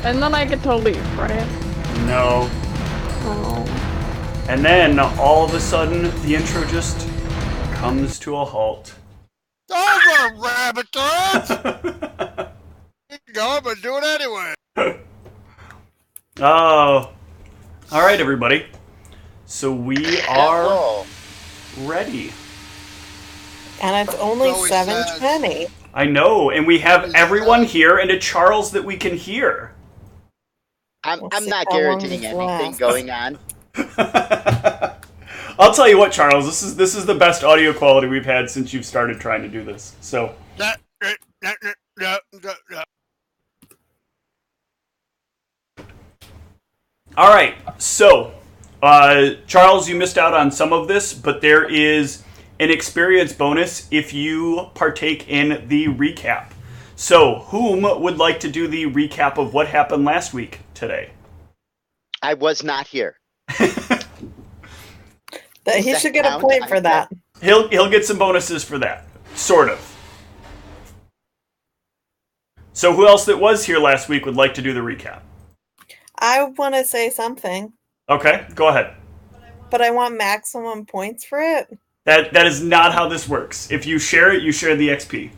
And then I get to leave, right? No. Oh. And then, all of a sudden, the intro just comes to a halt. Over, rabbitons! Go, but do it anyway. Oh. Alright, everybody. So we are ready. And it's only Always 7:20. I know, and we have everyone here and a Charles that we can hear. I'm Let's see not how long guaranteeing this anything lasts. going on. I'll tell you what, Charles, this is the best audio quality we've had since you've started trying to do this. So all right, so Charles, you missed out on some of this, but there is an experience bonus if you partake in the recap. So, whom would like to do the recap of what happened last week today? I was not here. He should get a point for that. He'll get some bonuses for that, sort of. So, who else that was here last week would like to do the recap? I want to say something, Okay, go ahead. but I want maximum points for it. That is not how this works. If you share it, you share the XP.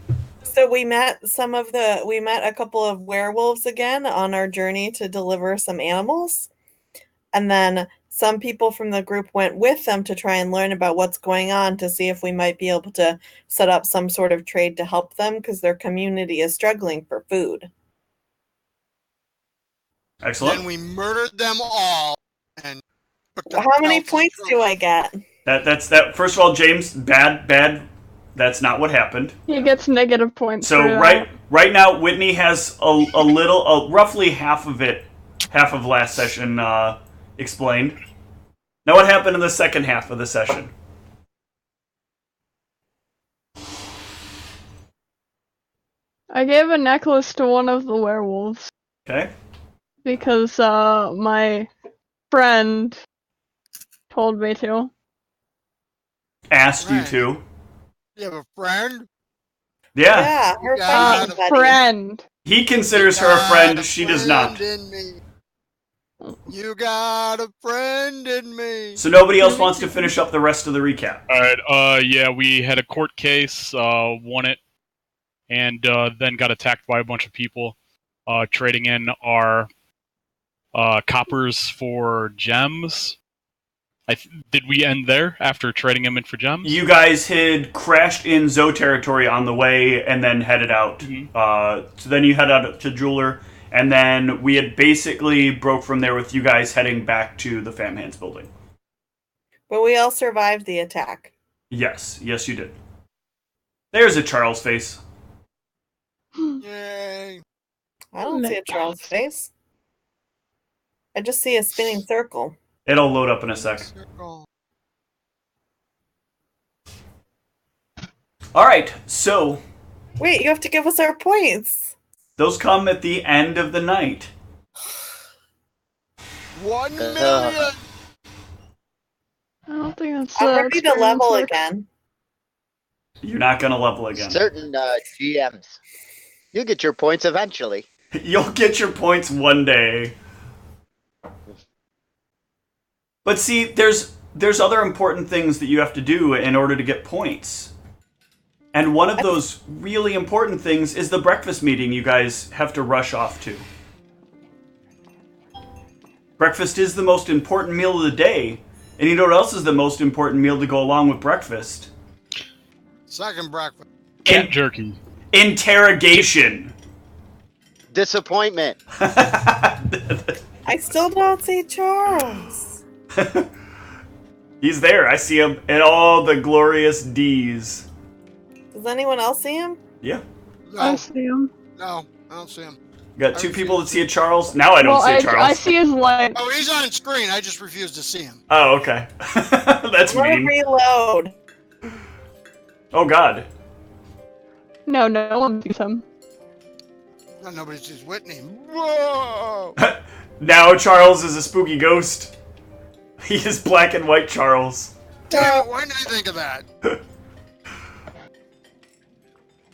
So we met a couple of werewolves again on our journey to deliver some animals. And then some people from the group went with them to try and learn about what's going on to see if we might be able to set up some sort of trade to help them because their community is struggling for food. Excellent. Then we murdered them all. And How many points do I get? That's that. First of all, James, bad. That's not what happened. He gets negative points. So for that. right now, Whitney has roughly half of last session explained. Now, what happened in the second half of the session? I gave a necklace to one of the werewolves Okay. because my friend told me to. Asked you Right. to. You have a friend? Yeah. Yeah, her Yeah, fighting buddy. Friend. He considers her a friend. She does not. Friend in me. You got a friend in me. So nobody else wants to finish up the rest of the recap. Alright, yeah, we had a court case, won it, and then got attacked by a bunch of people, trading in our coppers for gems. Did we end there after trading them in for gems? You guys had crashed in Zoe territory on the way and then headed out. Mm-hmm. So then you head out to Jeweler, and then we had basically broke from there with you guys heading back to the Fam Hands building. But we all survived the attack. Yes, you did. There's a Charles face. Yay. I don't see a Charles face. I just see a spinning circle. It'll load up in a sec. Circle. Alright, so Wait, you have to give us our points. those come at the end of the night. 1 million. I don't think that's. I'm ready to experience level work. again. You're not gonna level again. Certain GMs. You'll get your points eventually. You'll get your points one day. But see, there's other important things that you have to do in order to get points. And one of those really important things is the breakfast meeting you guys have to rush off to. Breakfast is the most important meal of the day. And you know what else is the most important meal to go along with breakfast? Second breakfast. Cat jerky. Interrogation. Disappointment. I still don't see Charles. He's there. I see him in all the glorious D's. Does anyone else see him? Yeah. I No, see him. no, I don't see him. Got two people that see a Charles. Now I don't Well, see a I Charles. see his light. Oh, he's on screen. I just refuse to see him. Oh, okay. That's I'm gonna mean. reload. Oh, God. No one sees him. No, nobody sees Whitney. Whoa! Now Charles is a spooky ghost. He is black and white Charles. Damn it, why didn't I think of that?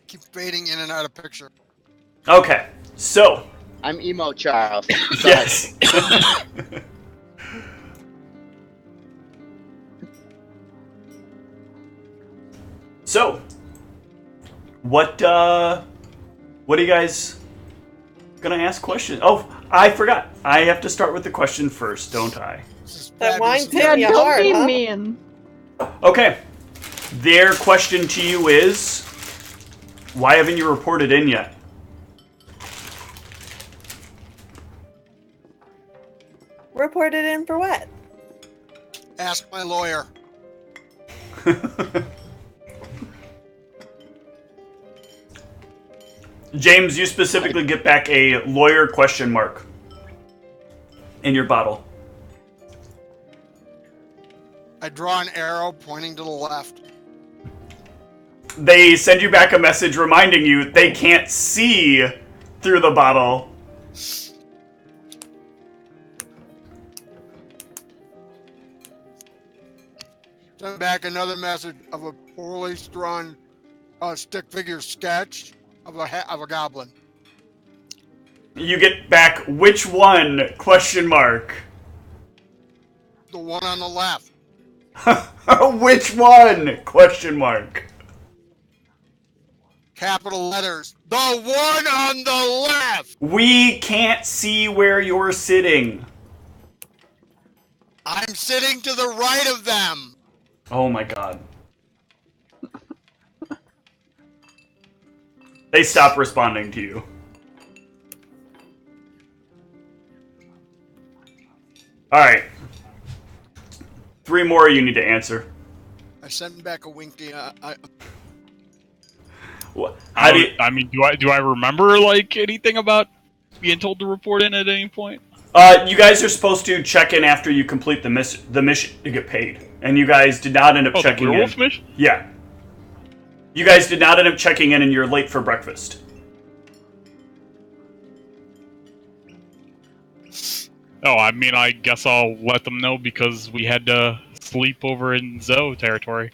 Keep fading in and out of picture. Okay, so I'm emo Charles. Yes. So, what are you guys gonna ask questions? Oh, I forgot. I have to start with the question first, don't I? That wine's Yeah, hitting you don't hard, be huh? mean. Okay. Their question to you is, why haven't you reported in yet? Reported in for what? Ask my lawyer. James, you specifically get back a lawyer question mark in your bottle. I draw an arrow pointing to the left. They send you back a message reminding you they can't see through the bottle. Send back another message of a poorly drawn stick figure sketch of a goblin. You get back which one? Question mark. The one on the left. Which one? Question mark. Capital letters. The one on the left! We can't see where you're sitting. I'm sitting to the right of them! Oh my god. They stop responding to you. Alright. 3 more you need to answer. I sent back a winky. How do you... I mean, do I remember like anything about being told to report in at any point? You guys are supposed to check in after you complete the mission to get paid. And you guys did not end up checking the werewolf in. mission? Yeah. You guys did not end up checking in and you're late for breakfast. Oh, I mean, I guess I'll let them know because we had to sleep over in Zoe territory.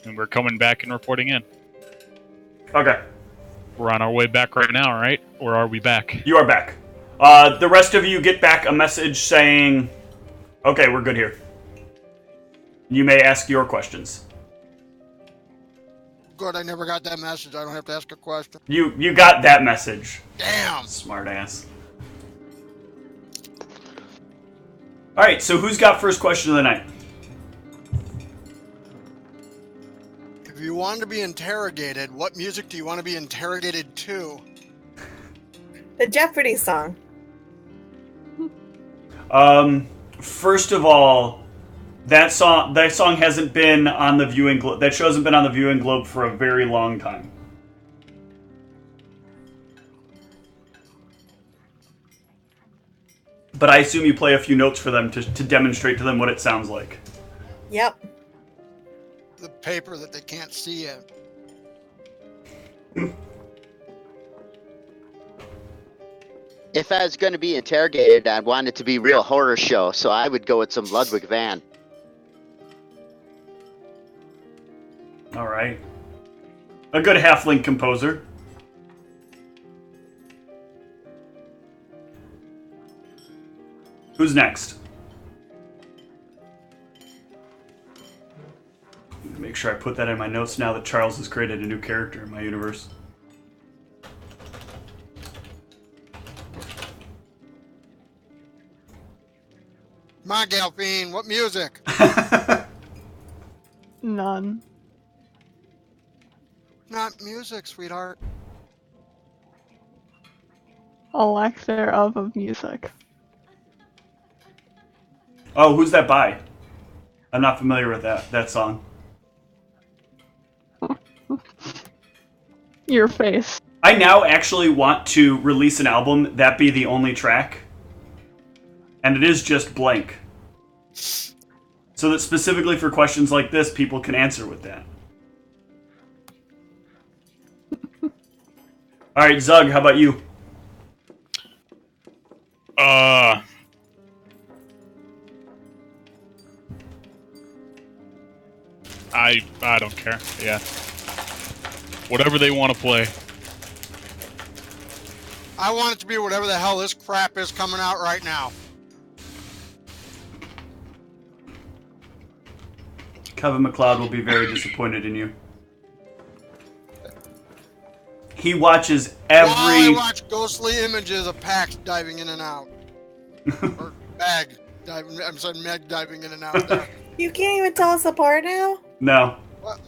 And we're coming back and reporting in. Okay. We're on our way back right now, right? Or are we back? You are back. The rest of you get back a message saying, okay, we're good here. You may ask your questions. Good, I never got that message. I don't have to ask a question. You got that message. Damn! Smart ass. Alright, so who's got first question of the night? If you want to be interrogated, what music do you want to be interrogated to? The Jeopardy song. First of all, that song hasn't been on the viewing globe. That show hasn't been on the viewing globe for a very long time. But I assume you play a few notes for them to demonstrate to them what it sounds like. Yep. The paper that they can't see yet. If I was going to be interrogated, I'd want it to be a real horror show, so I would go with some Ludwig van. Alright. A good halfling composer. Who's next? Make sure I put that in my notes now that Charles has created a new character in my universe. Come on, Galpine, what music? None. Not music, sweetheart. A lack thereof of music. Oh, who's that by? I'm not familiar with that song. Your face. I now actually want to release an album that be the only track. And it is just blank. So that specifically for questions like this, people can answer with that. Alright, Zug, how about you? I don't care. Yeah. Whatever they want to play. I want it to to be whatever the hell this crap is coming out right now. Kevin McLeod will be very disappointed in you. He watches While I every... watch ghostly images of Pax diving in and out. Or Meg diving, I'm sorry, Meg diving in and out there. You can't even tell us apart now? No. What?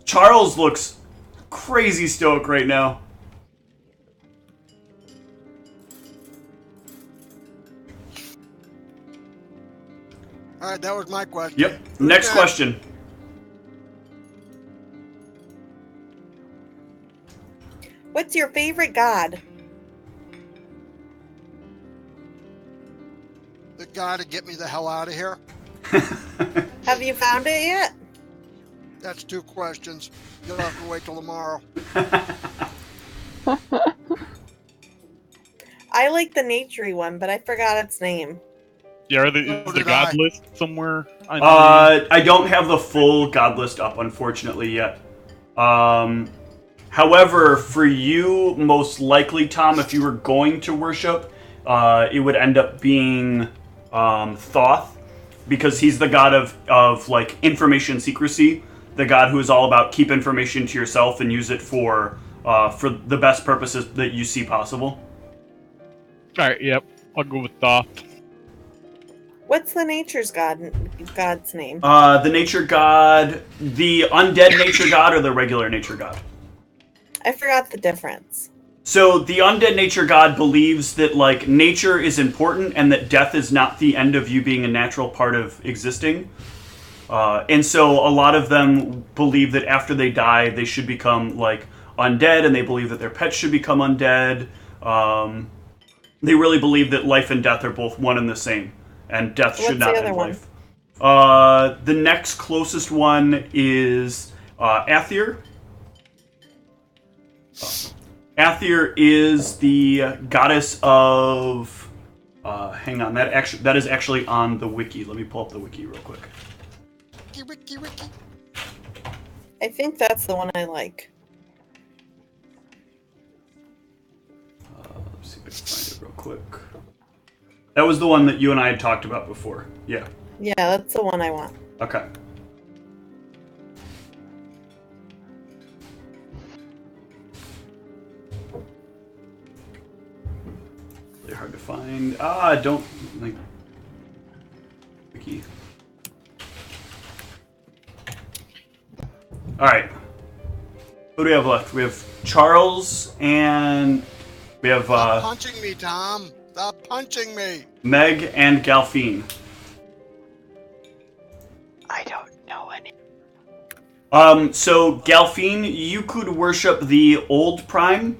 Charles looks crazy stoic right now. Alright, that was my question. Yep. Next question. What's your favorite god? The guy to get me the hell out of here? Have you found it yet? That's 2 questions. You'll have to wait till tomorrow. I like the naturey one, but I forgot its name. Yeah, is So the did god I. list somewhere? I don't have the full god list up, unfortunately, yet. However, for you, most likely, Tom, if you were going to worship, it would end up being Thoth, because he's the god of like information secrecy, the god who is all about keep information to yourself and use it for the best purposes that you see possible. Alright, yep. I'll go with Thoth. What's the god's name? The nature god, the undead nature god, or the regular nature god? I forgot the difference. So the undead nature god believes that like nature is important and that death is not the end of you being a natural part of existing. And so a lot of them believe that after they die, they should become like undead, and they believe that their pets should become undead. They really believe that life and death are both one and the same, and death should not end life. The next closest one is Aether. Aether is the goddess of. Hang on, that is actually on the wiki. Let me pull up the wiki real quick. Wiki. I think that's the one I like. Let's see if I can find it real quick. That was the one that you and I had talked about before. Yeah. Yeah, that's the one I want. Okay. Really hard to find. Don't like wiki. All right. Who do we have left? We have Charles and we have Stop punching me, Tom. Stop punching me. Meg and Galfine. I don't know any. So Galfine, you could worship the old Prime,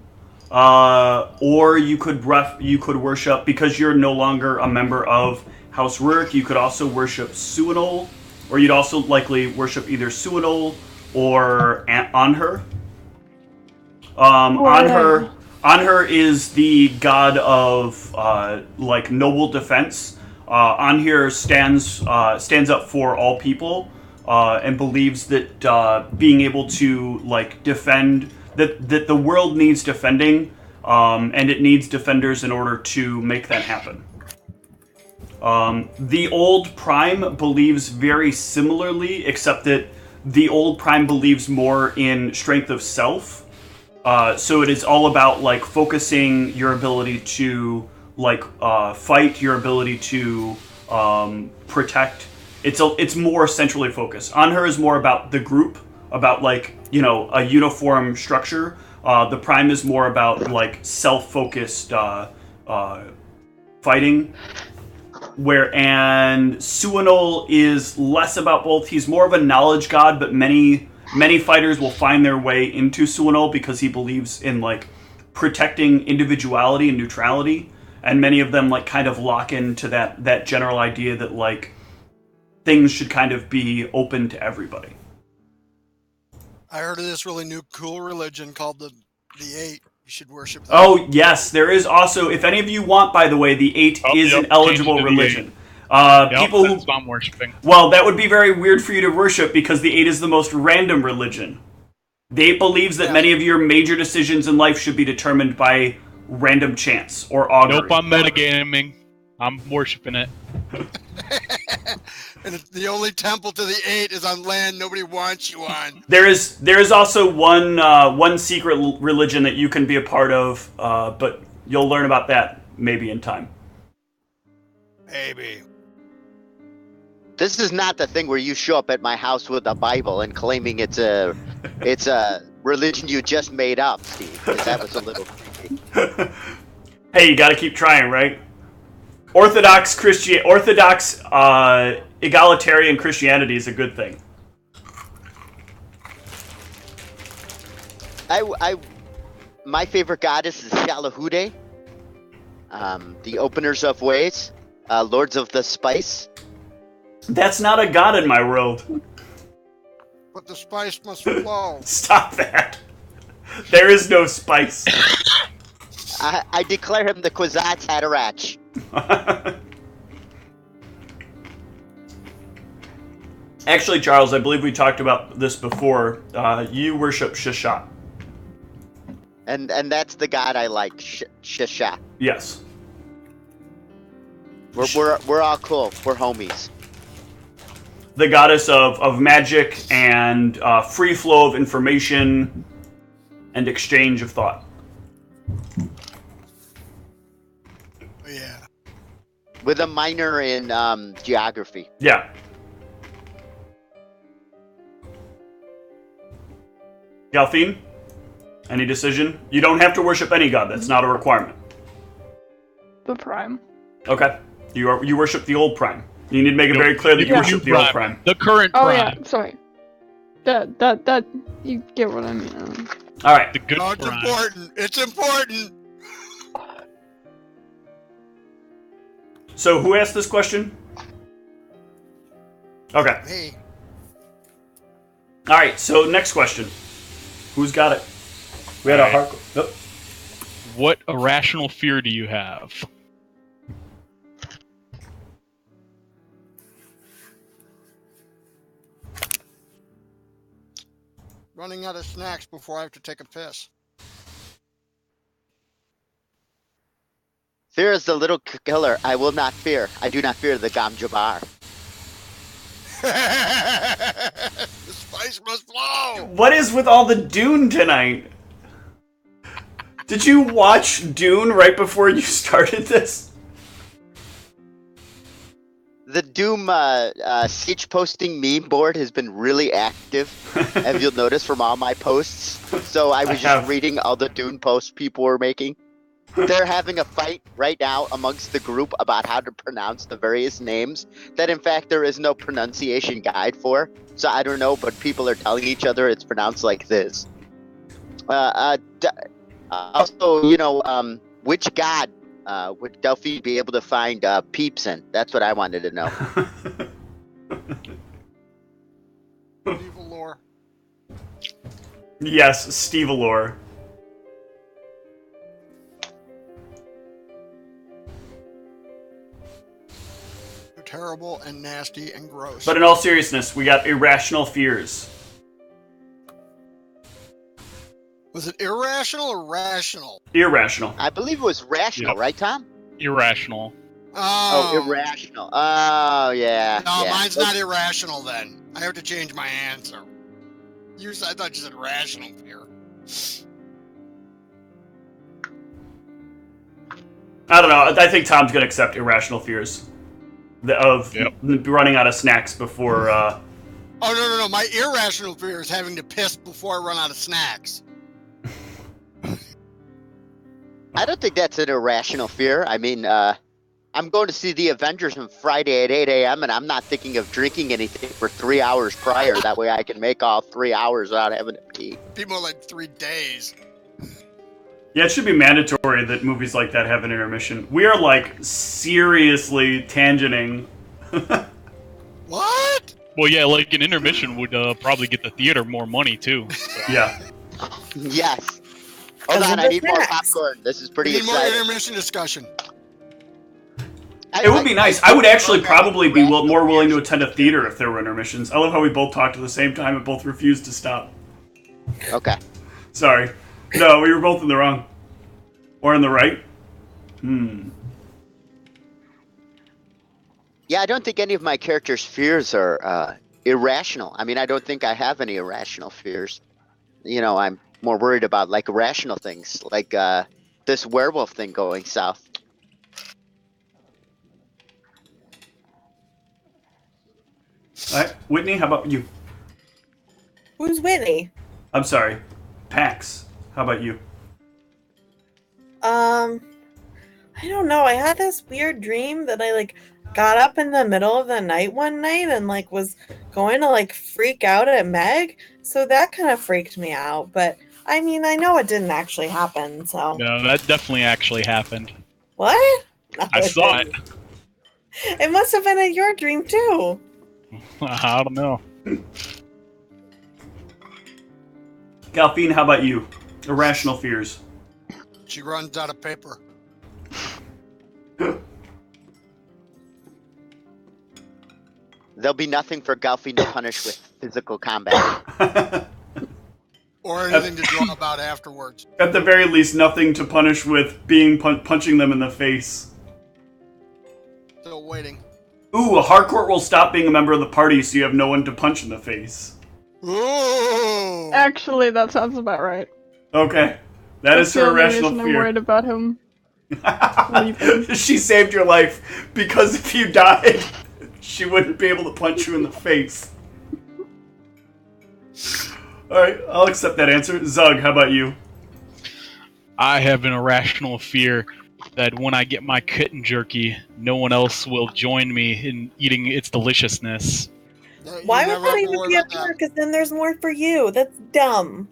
or you could worship, because you're no longer a member of House Rurik, you could also worship Suinol, or you'd also likely worship either Suinol or Anhur. Anhur is the god of like noble defense. Anhur stands up for all people and believes that being able to like defend that the world needs defending, and it needs defenders in order to make that happen. The old Prime believes very similarly, except that the old Prime believes more in strength of self. So it is all about like focusing your ability to like fight, your ability to protect. It's more centrally focused. Anhur is more about the group, about like, you know, a uniform structure. The Prime is more about like self-focused fighting. And Suinol is less about both. He's more of a knowledge god, but many fighters will find their way into Suinol because he believes in like protecting individuality and neutrality, and many of them like kind of lock into that general idea that like things should kind of be open to everybody. I heard of this really new cool religion called the Eight. You should worship that. Oh yes, there is also, if any of you want, by the way, the Eight is an eligible religion. People who I'm worshiping. Well, that would be very weird for you to worship because the Eight is the most random religion. The Eight believes that many of your major decisions in life should be determined by random chance or augury. Nope, I'm metagaming. I'm worshiping it. And the only temple to the 8 is on land nobody wants you on. There is also one secret religion that you can be a part of, but you'll learn about that maybe in time. Maybe. This is not the thing where you show up at my house with a Bible and claiming it's a religion you just made up, Steve. 'Cause that was a little creepy. Hey, you got to keep trying, right? Orthodox egalitarian Christianity is a good thing. My favorite goddess is Shalahude, the openers of ways, lords of the spice. That's not a god in my world. But the spice must flow. Stop that. There is no spice. I declare him the Kwisatz Haderach. Actually, Charles, I believe we talked about this before. You worship Shasha. And that's the god I like, Shasha. Yes. We're all cool. We're homies. The goddess of magic and free flow of information and exchange of thought. Yeah. With a minor in geography. Yeah. Galfine? Any decision? You don't have to worship any god. That's not a requirement. The Prime. Okay. You worship the old Prime. You need to make it very clear that you worship the old Prime. The current Oh Prime. yeah, sorry. That you get what I mean. All right. The good Oh, it's Prime. important. It's important. So who asked this question? Okay. Hey. All right. So next question. Who's got it? We had a hard. Nope. What irrational fear do you have? Running out of snacks before I have to take a piss. Fear is the little killer I will not fear. I do not fear the Gam Jabbar. The spice must flow. What is with all the Dune tonight? Did you watch Dune right before you started this? The Doom siege posting meme board has been really active, as you'll notice from all my posts. So I was just reading all the Dune posts people were making. They're having a fight right now amongst the group about how to pronounce the various names that, in fact, there is no pronunciation guide for. So I don't know, but people are telling each other it's pronounced like this. Also, which god would Delphi be able to find peeps in? That's what I wanted to know. Evil lore. Yes, Steve Allure. They're terrible and nasty and gross. But in all seriousness, we got irrational fears. Was it irrational or rational? Irrational. I believe it was rational, Yep. right, Tom? Irrational. Oh, irrational. Oh, yeah. No, yeah. mine's not irrational then. I have to change my answer. I thought you said rational fear. I don't know. I think Tom's going to accept irrational fears. Of running out of snacks before... Oh, no. My irrational fear is having to piss before I run out of snacks. I don't think that's an irrational fear. I mean, I'm going to see the Avengers on Friday at 8 a.m., and I'm not thinking of drinking anything for 3 hours prior. That way I can make all 3 hours without having to pee. Be more like 3 days. Yeah, it should be mandatory that movies like that have an intermission. We are, seriously tangenting. What? Well, yeah, like an intermission would probably get the theater more money too. So. Yeah. Yes. Hold on, I need more popcorn. This is pretty We need more exciting. intermission discussion. It would be nice. I would actually probably be more willing to attend a theater if there were intermissions. I love how we both talked at the same time and both refused to stop. Okay. Sorry. No, we were both in the wrong. Or on the right? Yeah, I don't think any of my characters' fears are irrational. I mean, I don't think I have any irrational fears. You know, I'm more worried about like irrational things, like this werewolf thing going south. All right, Whitney, how about you? Who's Whitney? I'm sorry, Pax. How about you? I don't know. I had this weird dream that I like got up in the middle of the night one night and like was going to like freak out at Meg. So that kind of freaked me out. But I mean, I know it didn't actually happen. So No, that definitely actually happened. what? No, I saw it. didn't. It must have been in your dream too. I don't know. Galfine, how about you? Irrational fears. She runs out of paper. There'll be nothing for Galfie to punish with physical combat. Or anything to draw about afterwards. At the very least, nothing to punish with being punching them in the face. Still waiting. Ooh, a Harcourt will stop being a member of the party so you have no one to punch in the face. Ooh! Actually, that sounds about right. Okay. That is That's the her only irrational reason I'm fear. worried about him leaving. She saved your life because if you died, she wouldn't be able to punch you in the face. Alright, I'll accept that answer. Zug, how about you? I have an irrational fear that when I get my kitten jerky, no one else will join me in eating its deliciousness. Why would that even be a fear? Because then there's more for you. That's dumb.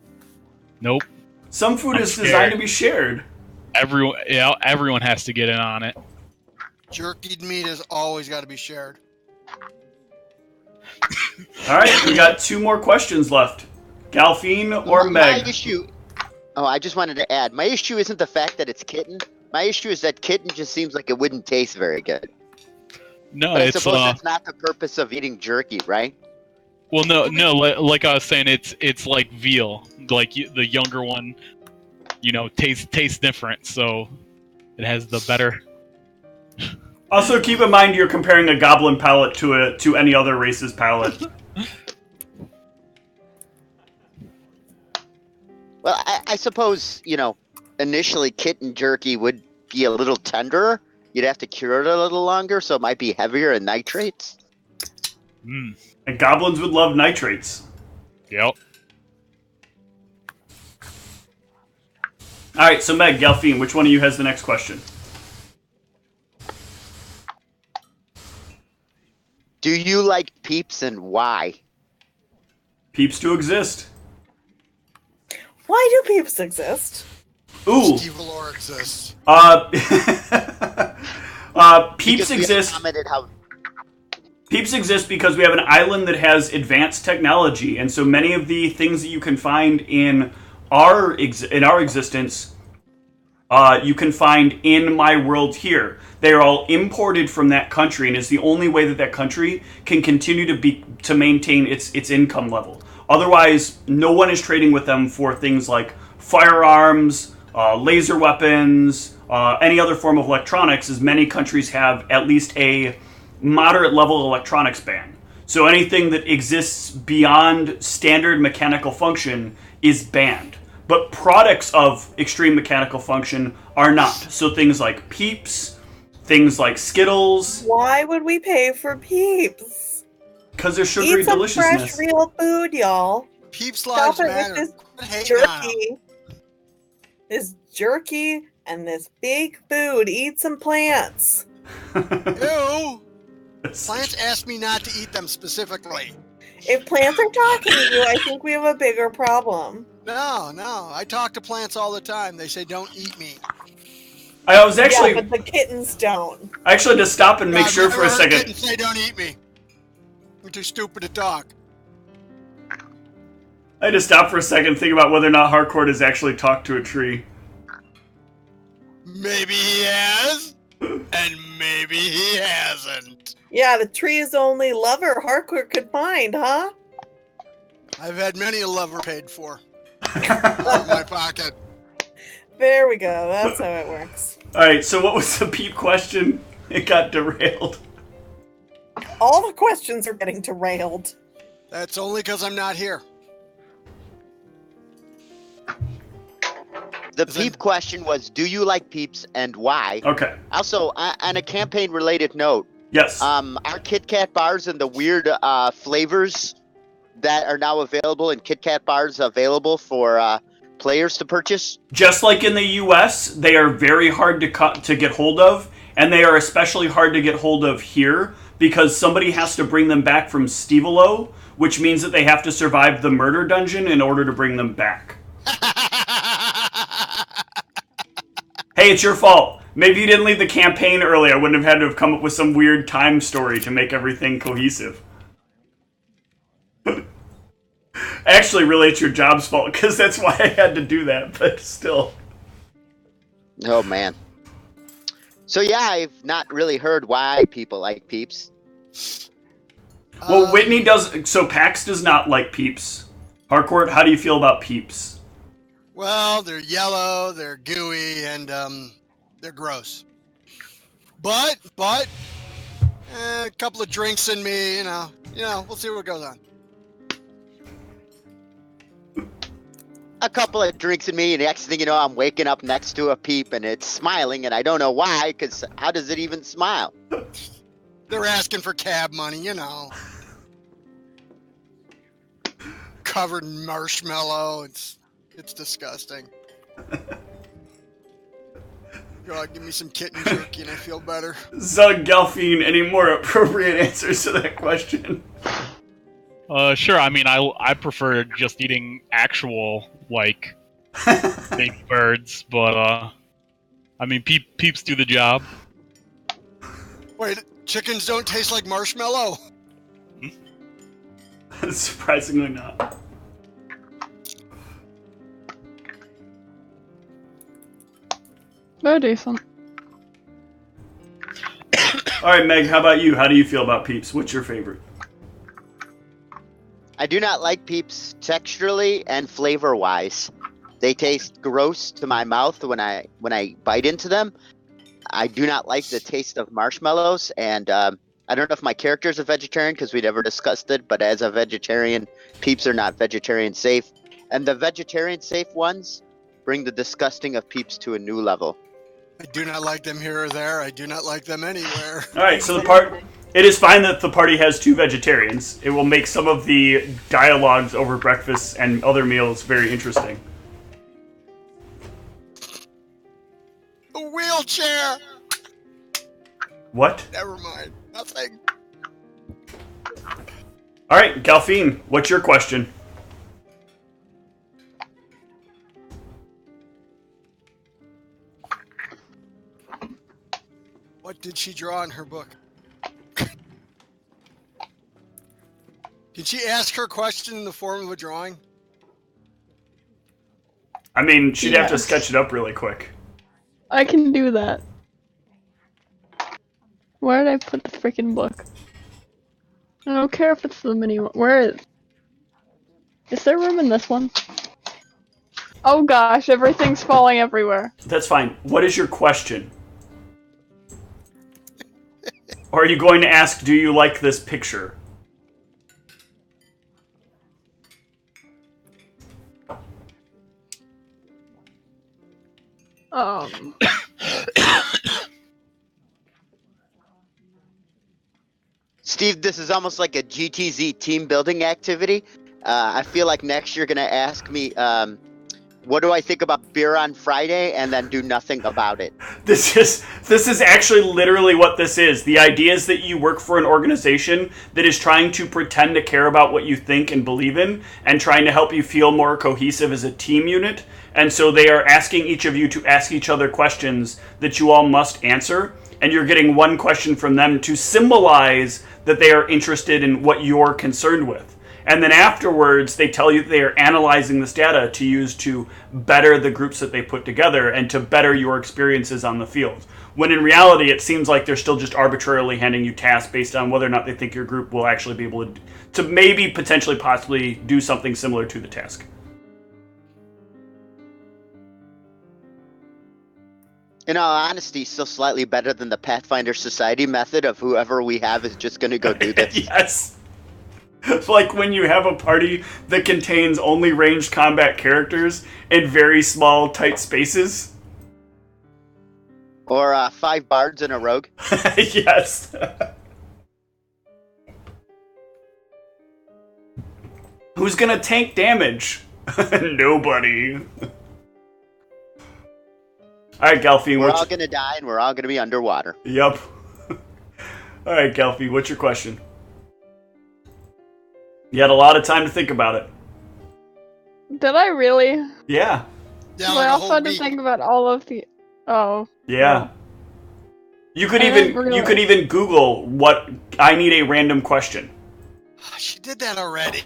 Nope. Some food I'm is scared. designed to be shared. Everyone has to get in on it. Jerkied meat has always got to be shared. Alright, we got 2 more questions left. Galfine or My Meg? issue. Oh, I just wanted to add. My issue isn't the fact that it's kitten. My issue is that kitten just seems like it wouldn't taste very good. No, But I it's suppose that's not the purpose of eating jerky, right? well, no. Like I was saying, it's like veal. Like the younger one, tastes different, so it has the better. Also, keep in mind you're comparing a goblin palate to any other race's palate. Well, I suppose, initially kitten jerky would be a little tenderer. You'd have to cure it a little longer, so it might be heavier in nitrates. Mm. And goblins would love nitrates. Yep. Alright, so Meg, Galfine, which one of you has the next question? Do you like peeps and why? Peeps do exist. Why do peeps exist? Ooh. Evil lore exists. Peeps Because we exist. commented how Peeps exist because we have an island that has advanced technology, and so many of the things that you can find in our existence, you can find in my world here. They are all imported from that country, and it's the only way that that country can continue to maintain its income level. Otherwise, no one is trading with them for things like firearms, laser weapons, any other form of electronics, as many countries have at least a moderate level electronics ban. So anything that exists beyond standard mechanical function is banned. But products of extreme mechanical function are not. So things like Peeps, things like Skittles. Why would we pay for peeps? Because they're sugary Eat some deliciousness. fresh, real food, y'all. Peeps Stop lives it matter. with Quit this hating on 'em. jerky. This jerky and this fake food. Eat some plants. Ew! Plants asked me not to eat them specifically. If plants are talking to you, I think we have a bigger problem. No. I talk to plants all the time. They say, don't eat me. I was actually, Yeah, but the kittens don't. I actually had to stop and make I've sure never for a heard second. kittens say, don't eat me. I'm too stupid to talk. I had to stop for a second and think about whether or not Harcourt has actually talked to a tree. Maybe he has, and maybe he hasn't. Yeah, the tree is the only lover Harcourt could find, huh? I've had many a lover paid for. Out of my pocket. There we go. That's how it works. All right, so what was the peep question? It got derailed. All the questions are getting derailed. That's only because I'm not here. The peep question was, do you like peeps and why? Okay. Also, on a campaign-related note, Yes. our Kit Kat bars and the weird flavors that are now available in Kit Kat bars available for players to purchase? Just like in the U.S., they are very hard to get hold of, and they are especially hard to get hold of here because somebody has to bring them back from Stevelo, which means that they have to survive the murder dungeon in order to bring them back. Hey, it's your fault. Maybe you didn't lead the campaign early. I wouldn't have had to have come up with some weird time story to make everything cohesive. Actually, really, it's your job's fault, because that's why I had to do that, but still. Oh, man. So, yeah, I've not really heard why people like peeps. Well, Whitney does... So, Pax does not like peeps. Harcourt, how do you feel about peeps? Well, they're yellow, they're gooey, and they're gross. But a couple of drinks in me, you know, we'll see what goes on. A couple of drinks in me, and next thing you know, I'm waking up next to a peep, and it's smiling, and I don't know why, because how does it even smile? They're asking for cab money, you know. Covered in marshmallow, it's disgusting. God, give me some kitten jerky and I feel better. Zug, Gelfine, any more appropriate answers to that question? Sure. I mean, I prefer just eating actual, like, baby birds, but, I mean, peeps do the job. Wait, chickens don't taste like marshmallow? Surprisingly not. They're decent. Alright, Meg, how about you? How do you feel about peeps? What's your favorite? I do not like peeps texturally and flavor-wise. They taste gross to my mouth when I bite into them. I do not like the taste of marshmallows, and I don't know if my character is a vegetarian because we never discussed it, but as a vegetarian, peeps are not vegetarian safe. And the vegetarian safe ones bring the disgusting of peeps to a new level. I do not like them here or there. I do not like them anywhere. Alright, so it is fine that the party has two vegetarians. It will make some of the dialogues over breakfast and other meals very interesting. A wheelchair! What? Never mind. Nothing. Alright, Gelfine, what's your question? What did she draw in her book? Did she ask her question in the form of a drawing? I mean, she'd have to Yes. sketch it up really quick. I can do that. Where did I put the freaking book? I don't care if it's the mini one. Where is? Is there room in this one? Oh gosh, everything's falling everywhere. That's fine. What is your question? Or are you going to ask, do you like this picture? Steve, this is almost like a GTZ team building activity. I feel like next you're going to ask me, what do I think about beer on Friday, and then do nothing about it. This is actually literally what this is. The idea is that you work for an organization that is trying to pretend to care about what you think and believe in, and trying to help you feel more cohesive as a team unit. And so they are asking each of you to ask each other questions that you all must answer, and you're getting one question from them to symbolize that they are interested in what you're concerned with. And then afterwards, they tell you they are analyzing this data to use to better the groups that they put together and to better your experiences on the field. When in reality, it seems like they're still just arbitrarily handing you tasks based on whether or not they think your group will actually be able to maybe, potentially, possibly do something similar to the task. In all honesty, still slightly better than the Pathfinder Society method of whoever we have is just going to go do this. Yes. Like when you have a party that contains only ranged combat characters in very small, tight spaces. Or 5 bards and a rogue. Yes. Who's gonna tank damage? Nobody. Alright, Gelfie. We're all going to die and we're all going to be underwater. Yep. Alright, Gelfie, what's your question? You had a lot of time to think about it. Did I really? Yeah. Yeah, I like a also whole had to week. think about all of the. Oh. Yeah. You could I even didn't you could even Google what I need a random question. She did that already.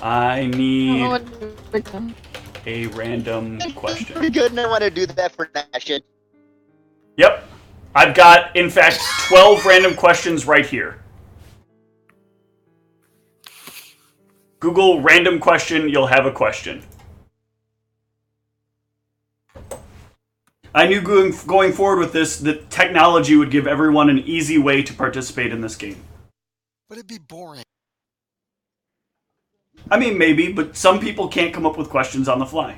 I I don't know need what to do again. a random question. Pretty good, and I want to do that for Nation. Yep. I've got, in fact, 12 random questions right here. Google random question, you'll have a question. I knew going forward with this that technology would give everyone an easy way to participate in this game. Would it be boring? I mean, maybe, but some people can't come up with questions on the fly.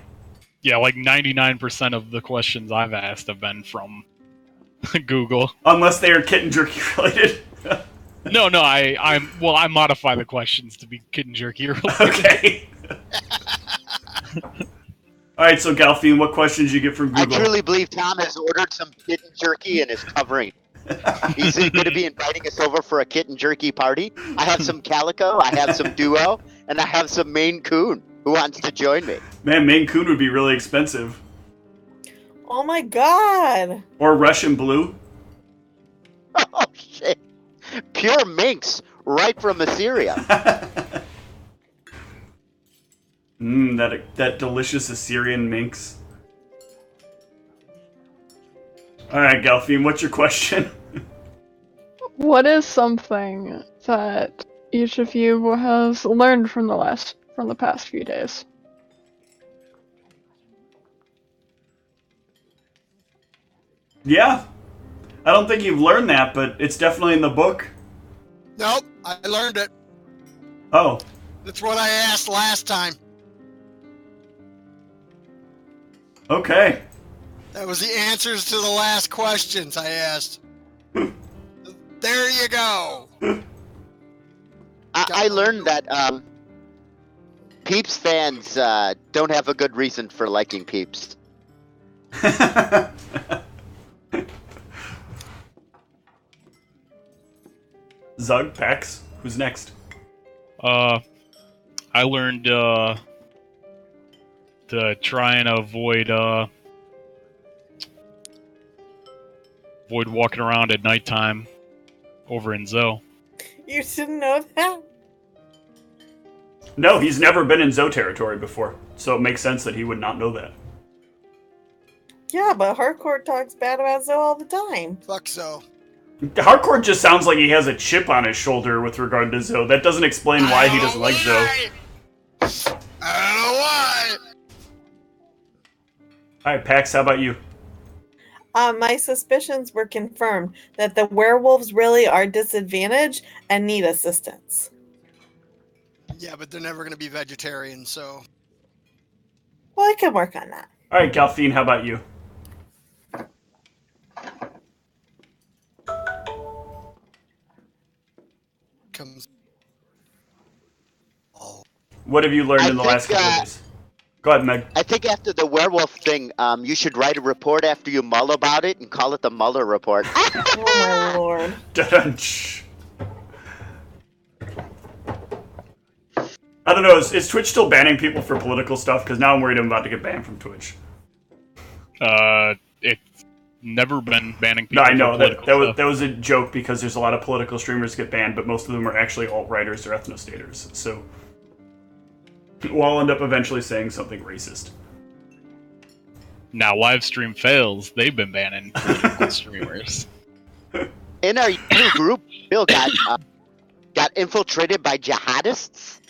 Yeah, like 99% of the questions I've asked have been from Google. Unless they are kitten jerky related. No, I modify the questions to be kitten jerky related. Okay. Alright, so Galfine, what questions you get from I Google? truly believe Tom has ordered some kitten jerky and is covering. He's going to be inviting us over for a kitten jerky party. I have some Calico, I have some Duo, and I have some Maine Coon. Who wants to join me? Man, Maine Coon would be really expensive. Oh my god! Or Russian Blue. Oh, shit. Pure minx, right from Assyria. That delicious Assyrian minx. Alright, Galfine, what's your question? What is something that each of you has learned from the past few days? Yeah. I don't think you've learned that, but it's definitely in the book. Nope, I learned it. Oh. That's what I asked last time. Okay. That was the answers to the last questions I asked. There you go. I learned that Peeps fans don't have a good reason for liking Peeps. Zug, Pax, who's next? I learned to try and avoid walking around at nighttime over in Zoe. You didn't know that? No, he's never been in Zoe territory before, so it makes sense that he would not know that. Yeah, but Hardcore talks bad about Zoe all the time. Fuck so. Hardcore just sounds like he has a chip on his shoulder with regard to Zoe. That doesn't explain why he doesn't like Zoe. I don't know why. Alright, Pax, how about you? My suspicions were confirmed that the werewolves really are disadvantaged and need assistance. Yeah, but they're never going to be vegetarian, so... Well, I can work on that. Alright, Galfine, how about you? Comes... Oh. What have you learned in the last couple of days? Go ahead, Meg. I think after the werewolf thing, you should write a report after you mull about it and call it the Muller report. Oh my lord. Dun-dun-ch. I don't know, is Twitch still banning people for political stuff? Because now I'm worried I'm about to get banned from Twitch. It's never been banning people. No, I know, for that political was a joke because there's a lot of political streamers get banned, but most of them are actually alt-righters or ethnostaters, so... We'll all end up eventually saying something racist. Now, Livestream fails. They've been banning political streamers. In our new group, Bill got infiltrated by jihadists.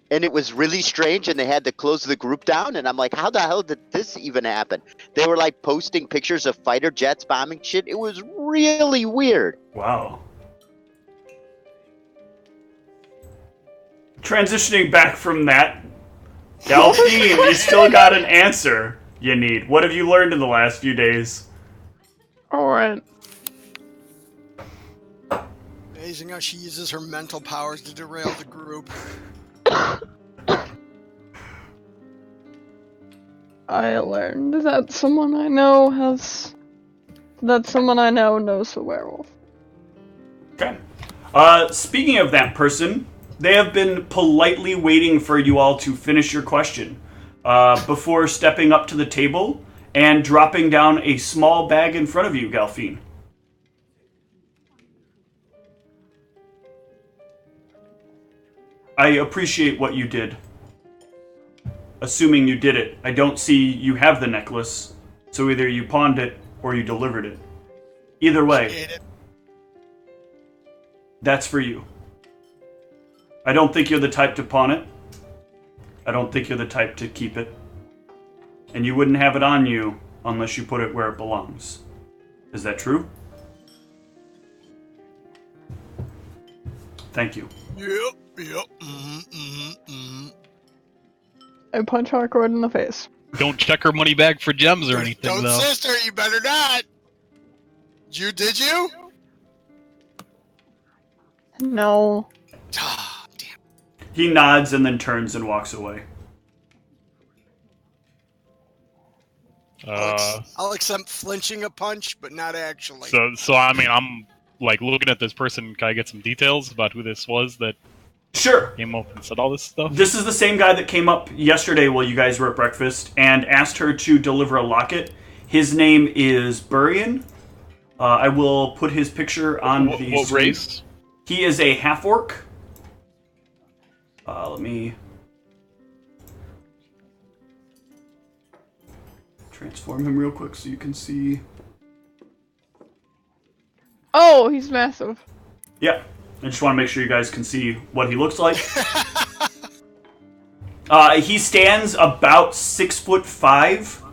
and it was really strange, and they had to close the group down, and I'm like, how the hell did this even happen? They were like posting pictures of fighter jets bombing shit. It was really weird. Wow. Transitioning back from that, Delphine, you still got an answer you need. What have you learned in the last few days? Alright. Amazing how she uses her mental powers to derail the group. I learned that someone I know knows a werewolf. Okay. Speaking of that person, they have been politely waiting for you all to finish your question before stepping up to the table and dropping down a small bag in front of you, Delphine. I appreciate what you did. Assuming you did it. I don't see you have the necklace, so either you pawned it or you delivered it. Either way, that's for you. I don't think you're the type to pawn it. I don't think you're the type to keep it. And you wouldn't have it on you unless you put it where it belongs. Is that true? Thank you. Yep. I punch Harcourt in the face. Don't check her money bag for gems or anything, Don't, though. sister, you better not. Did you? No. Ah, damn. He nods and then turns and walks away. I'll accept flinching a punch, but not actually. So I mean, I'm like looking at this person. Can I get some details about who this was that Sure. came up and said all this stuff? This is the same guy that came up yesterday while you guys were at breakfast and asked her to deliver a locket. His name is Burian. I will put his picture on the What screen. race? He is a half-orc. Let me transform him real quick so you can see. Oh, he's massive. Yeah, I just want to make sure you guys can see what he looks like. He stands about 6'5".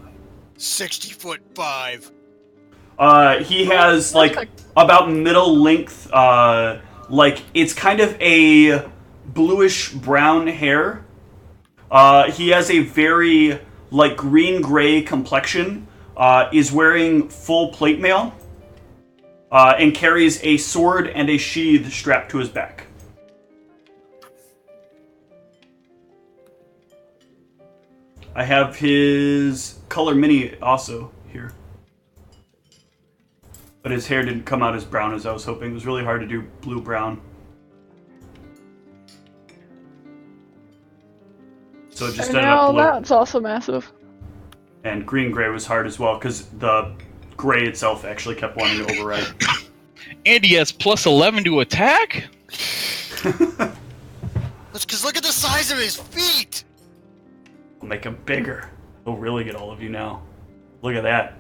60'5". He has like about middle length, like it's kind of a bluish brown hair. He has a very like green-gray complexion. Is wearing full plate mail. And carries a sword and a sheath strapped to his back. I have his color mini also here. But his hair didn't come out as brown as I was hoping. It was really hard to do blue-brown. So it just ended up blue. That's also massive. And green-gray was hard as well, because the gray itself actually kept wanting to override. And he has plus 11 to attack? That's because look at the size of his feet! I'll make him bigger. He'll really get all of you now. Look at that.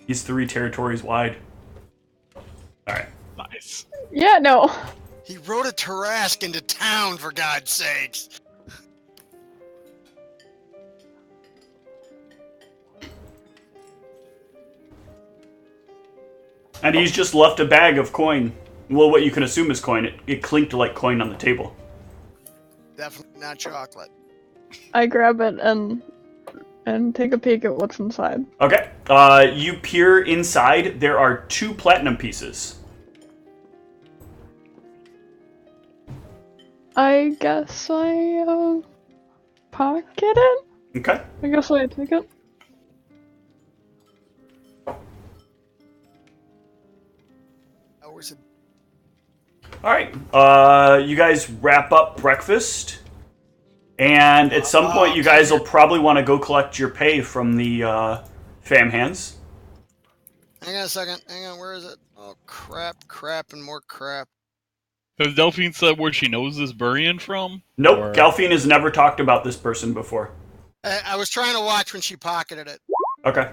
He's 3 territories wide. Alright. Nice. Yeah, no. He rode a Tarask into town, for God's sakes. And he's just left a bag of coin. Well, what you can assume is coin. It clinked like coin on the table. Definitely not chocolate. I grab it and take a peek at what's inside. Okay. You peer inside. There are 2 platinum pieces. I guess I pocket it? Okay. I guess I take it. Alright. You guys wrap up breakfast. And at some point, you guys will probably want to go collect your pay from the fam hands. Hang on a second. Hang on, where is it? Oh, crap, and more crap. Has Delphine said where she knows this Burian from? Nope. Or... Delphine has never talked about this person before. I was trying to watch when she pocketed it. Okay.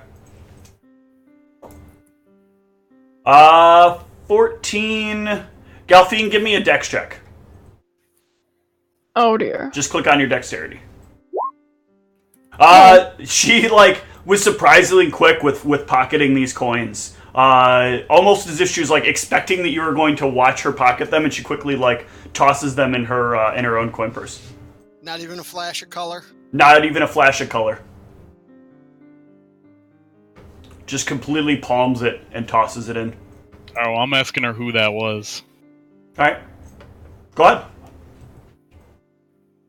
14. Delphine, give me a dex check. Oh dear. Just click on your dexterity. She, was surprisingly quick with pocketing these coins. Almost as if she was, expecting that you were going to watch her pocket them, and she quickly, tosses them in her own coin purse. Not even a flash of color? Not even a flash of color. Just completely palms it and tosses it in. Oh, I'm asking her who that was. Alright. Go ahead.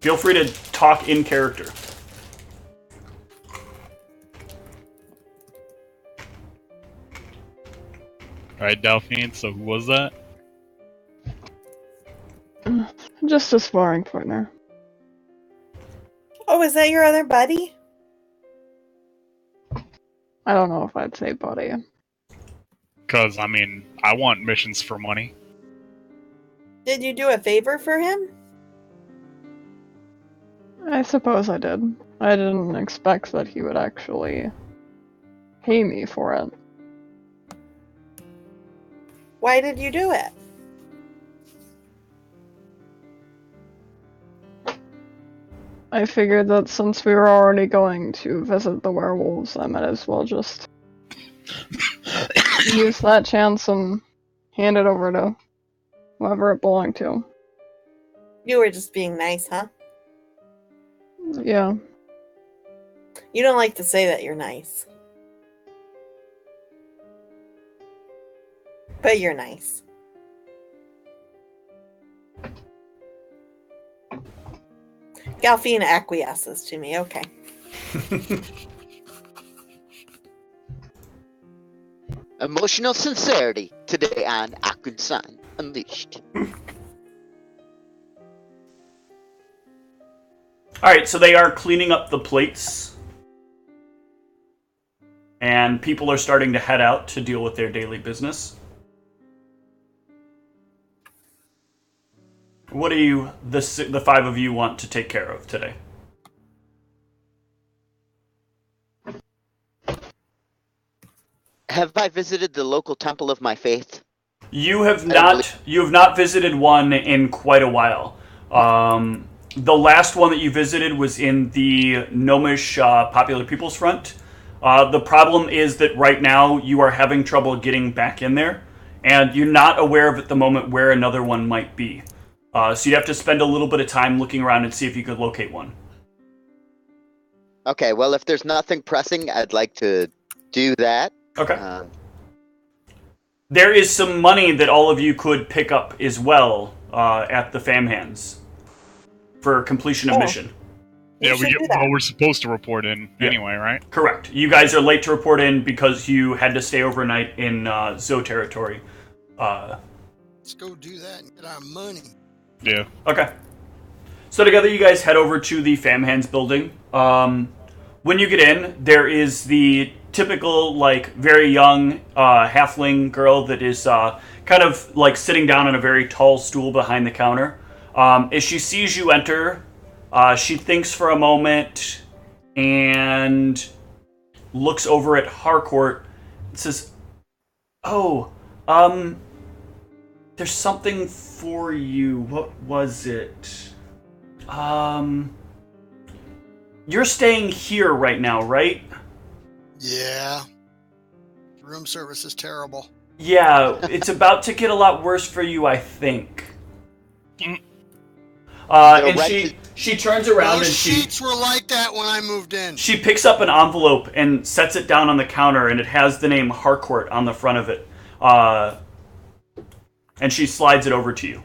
Feel free to talk in character. Alright, Delphine, so who was that? Just a sparring partner. Oh, is that your other buddy? I don't know if I'd say buddy. Because, I want missions for money. Did you do a favor for him? I suppose I did. I didn't expect that he would actually pay me for it. Why did you do it? I figured that since we were already going to visit the werewolves, I might as well just use that chance and hand it over to whoever it belonged to. You were just being nice, huh? Yeah. You don't like to say that you're nice. But you're nice. Galfine acquiesces to me, okay. Emotional sincerity today on Akunsaunt Unleashed. Alright, so they are cleaning up the plates. And people are starting to head out to deal with their daily business. What do you, the five of you, want to take care of today? Have I visited the local temple of my faith? You have not visited one in quite a while. The last one that you visited was in the Gnomish Popular People's Front. The problem is that right now you are having trouble getting back in there, and you're not aware of at the moment where another one might be. So you'd have to spend a little bit of time looking around and see if you could locate one. Okay, well, if there's nothing pressing, I'd like to do that. Okay. There is some money that all of you could pick up as well at the Fam Hands for completion of mission. Yeah, we're supposed to report in anyway, right? Correct. You guys are late to report in because you had to stay overnight in Zoe territory. Let's go do that and get our money. Yeah. Okay. So together you guys head over to the Fam Hands building. When you get in, there is the typical, very young halfling girl that is kind of, sitting down on a very tall stool behind the counter. As she sees you enter, she thinks for a moment and looks over at Harcourt and says, "Oh, there's something for you. What was it? You're staying here right now, right?" Yeah. Room service is terrible. Yeah, it's about to get a lot worse for you, I think. And she turns around Those and sheets were like that when I moved in. she picks up an envelope and sets it down on the counter, and it has the name Harcourt on the front of it. And she slides it over to you.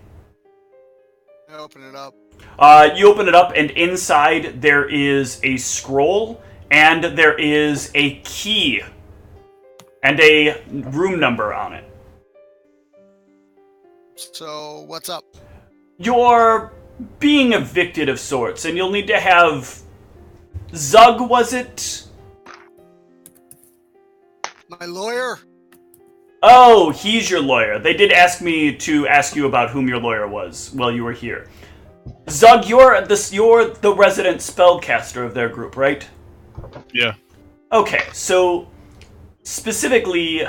I open it up. You open it up, and inside there is a scroll, and there is a key, and a room number on it. So, what's up? You're being evicted of sorts, and you'll need to have... Zug, was it? My lawyer? Oh, he's your lawyer. They did ask me to ask you about whom your lawyer was while you were here. Zug, you're the resident spellcaster of their group, right? Yeah. Okay, so specifically,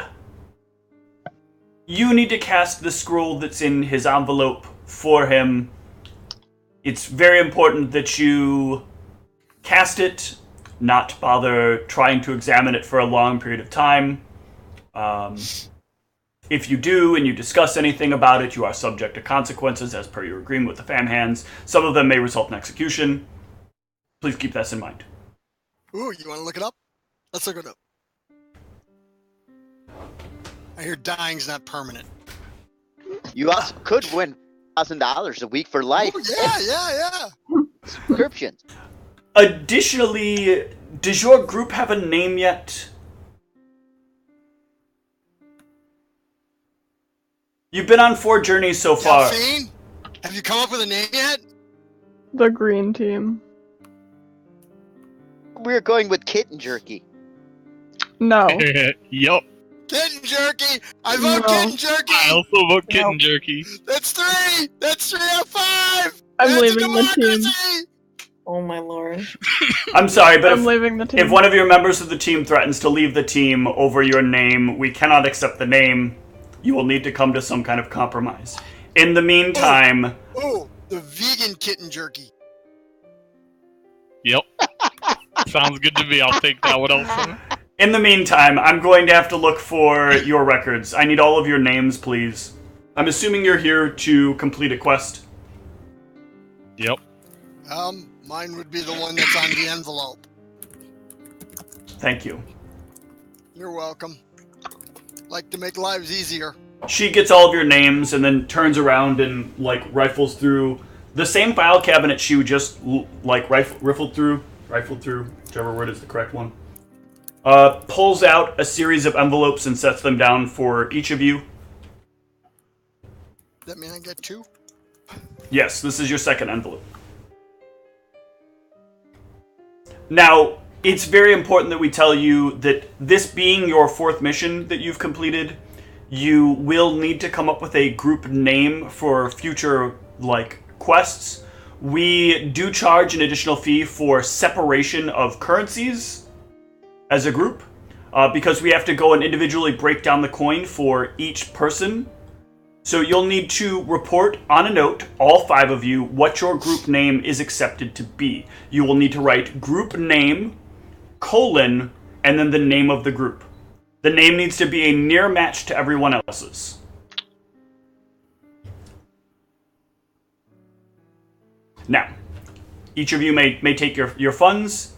you need to cast the scroll that's in his envelope for him it's very important that you cast it, not bother trying to examine it for a long period of time. If you do and you discuss anything about it, you are subject to consequences as per your agreement with the fam hands. Some of them may result in execution. Please keep this in mind. Ooh, you want to look it up? Let's look it up. I hear dying's not permanent. You also could win $1,000 a week for life. Ooh, yeah. Subscriptions. Additionally, does your group have a name yet? You've been on 4 journeys so far. Delphine, have you come up with a name yet? The green team. We're going with kitten jerky. No. Yup. Kitten jerky! I vote No. kitten jerky! I also vote kitten jerky. That's 3! That's 3 out of 5! I'm That's leaving a the team. democracy! Oh my lord. I'm sorry, but I'm leaving the team. if one of your members of the team threatens to leave the team over your name, we cannot accept the name. You will need to come to some kind of compromise. In the meantime... Oh, the vegan kitten jerky. Yep. Sounds good to me. I'll take that. What else? In the meantime, I'm going to have to look for your records. I need all of your names, please. I'm assuming you're here to complete a quest. Yep. Mine would be the one that's on the envelope. Thank you. You're welcome. Like to make lives easier. She gets all of your names and then turns around and, rifles through the same file cabinet she just, rifled through, whichever word is the correct one. Pulls out a series of envelopes and sets them down for each of you. That mean I get 2? Yes, this is your second envelope. Now, it's very important that we tell you that this being your 4th mission that you've completed, you will need to come up with a group name for future, quests. We do charge an additional fee for separation of currencies as a group, because we have to go and individually break down the coin for each person. So you'll need to report on a note, all 5 of you, what your group name is accepted to be. You will need to write group name, : and then the name of the group. The name needs to be a near match to everyone else's. Now, each of you may take your funds,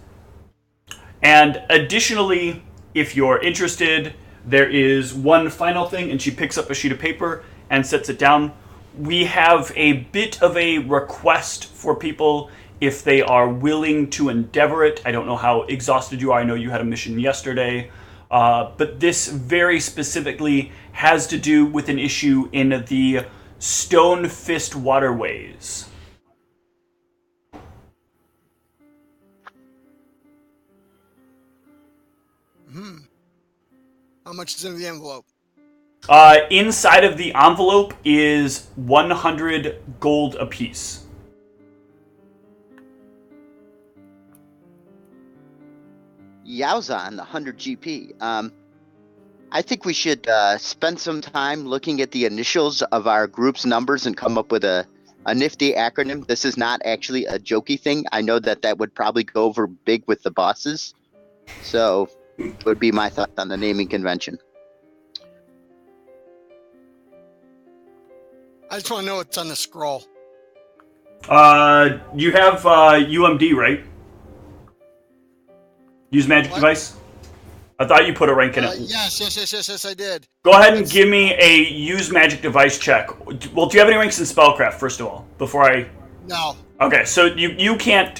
and additionally, if you're interested, there is one final thing, and she picks up a sheet of paper and sets it down. We have a bit of a request for people if they are willing to endeavor it. I don't know how exhausted you are. I know you had a mission yesterday. But this very specifically has to do with an issue in the Stone Fist waterways. How much is in the envelope? Inside of the envelope is 100 gold apiece. Yowza on the 100 GP. I think we should spend some time looking at the initials of our group's numbers and come up with a nifty acronym. This is not actually a jokey thing. I know that would probably go over big with the bosses. So, would be my thought on the naming convention. I just want to know what's on the scroll. You have UMD, right? Use magic device? I thought you put a rank in it. Yes, I did. Go ahead and give me a use magic device check. Well, do you have any ranks in spellcraft, first of all, before I... No. Okay, so you can't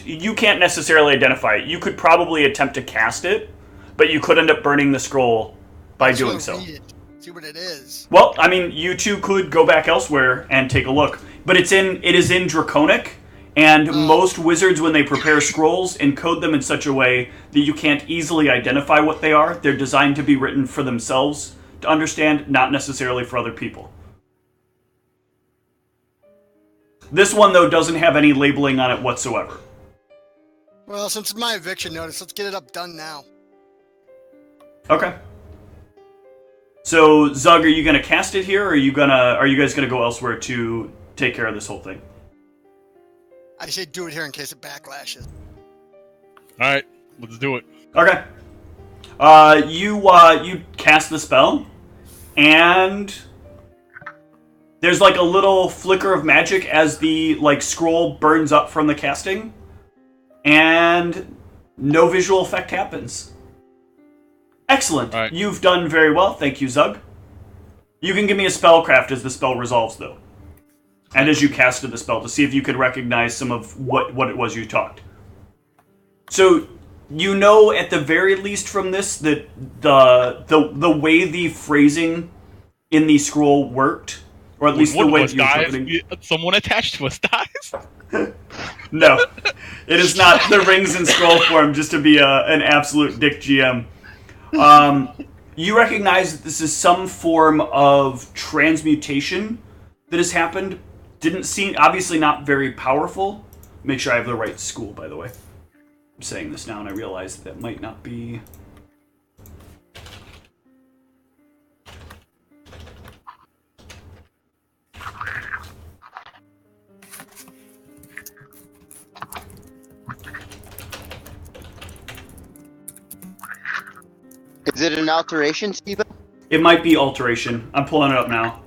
necessarily identify it. You could probably attempt to cast it, but you could end up burning the scroll by doing so. Read it. See what it is. Well, I mean, you two could go back elsewhere and take a look, but it is in Draconic, and most wizards, when they prepare scrolls, encode them in such a way that you can't easily identify what they are. They're designed to be written for themselves to understand, not necessarily for other people. This one, though, doesn't have any labeling on it whatsoever. Well, since it's my eviction notice, let's get it up done now. Okay. So, Zug, are you going to cast it here, or are you guys going to go elsewhere to take care of this whole thing? I say do it here in case it backlashes. All right, let's do it. Okay. You cast the spell, and there's like a little flicker of magic as the like scroll burns up from the casting, and no visual effect happens. Excellent. All right. You've done very well. Thank you, Zug. You can give me a spellcraft as the spell resolves, though, and as you casted the spell to see if you could recognize some of what it was you talked. So. You know, at the very least from this, that the way the phrasing in the scroll worked, or at least the way you interpreting. Someone attached to us dies. No, it is not the rings in scroll form. Just to be an absolute dick GM, you recognize that this is some form of transmutation that has happened. Didn't seem obviously not very powerful. Make sure I have the right school, by the way. I'm saying this now and I realize that might not be... Is it an alteration, Steve? It might be alteration. I'm pulling it up now.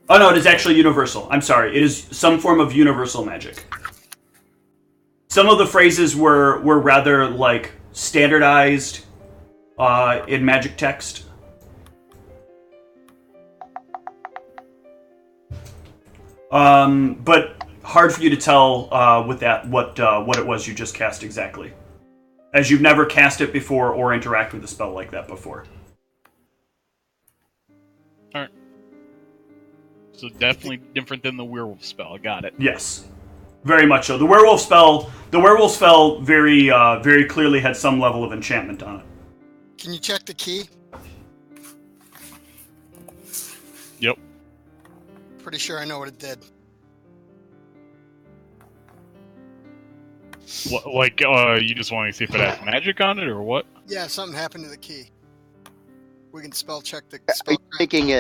Oh no, it is actually universal. I'm sorry. It is some form of universal magic. Some of the phrases were rather, like, standardized in magic text. But hard for you to tell with that what it was you just cast exactly. As you've never cast it before or interact with a spell like that before. Alright. So definitely different than the werewolf spell. I got it. Yes. Very much so. The werewolf spell very very clearly had some level of enchantment on it. Can you check the key? Yep. Pretty sure I know what it did. What, like, you just want to see if it has magic on it, or what? Yeah, something happened to the key. We can spell check the Are spell. you thinking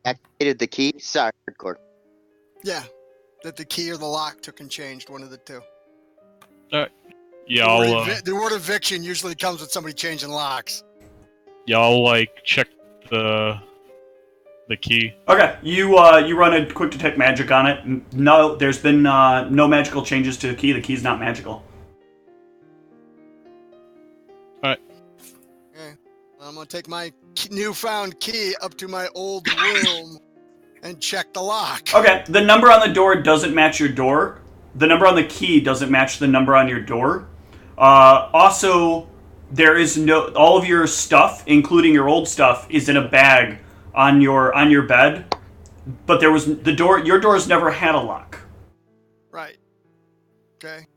activated the key? Sorry, hardcore. Yeah, that the key or the lock took and changed, one of the two. Yeah, I'll, The word eviction usually comes with somebody changing locks. yeah, I'll, like, check the key. Okay, you run a quick detect magic on it. No, there's been no magical changes to the key. The key's not magical. Alright. Okay. I'm gonna take my newfound key up to my old room and check the lock. Okay, the number on the door doesn't match your door. The number on the key doesn't match the number on your door. Also, there is all of your stuff, including your old stuff, is in a bag on your bed. But there was your door's never had a lock. Right. Okay.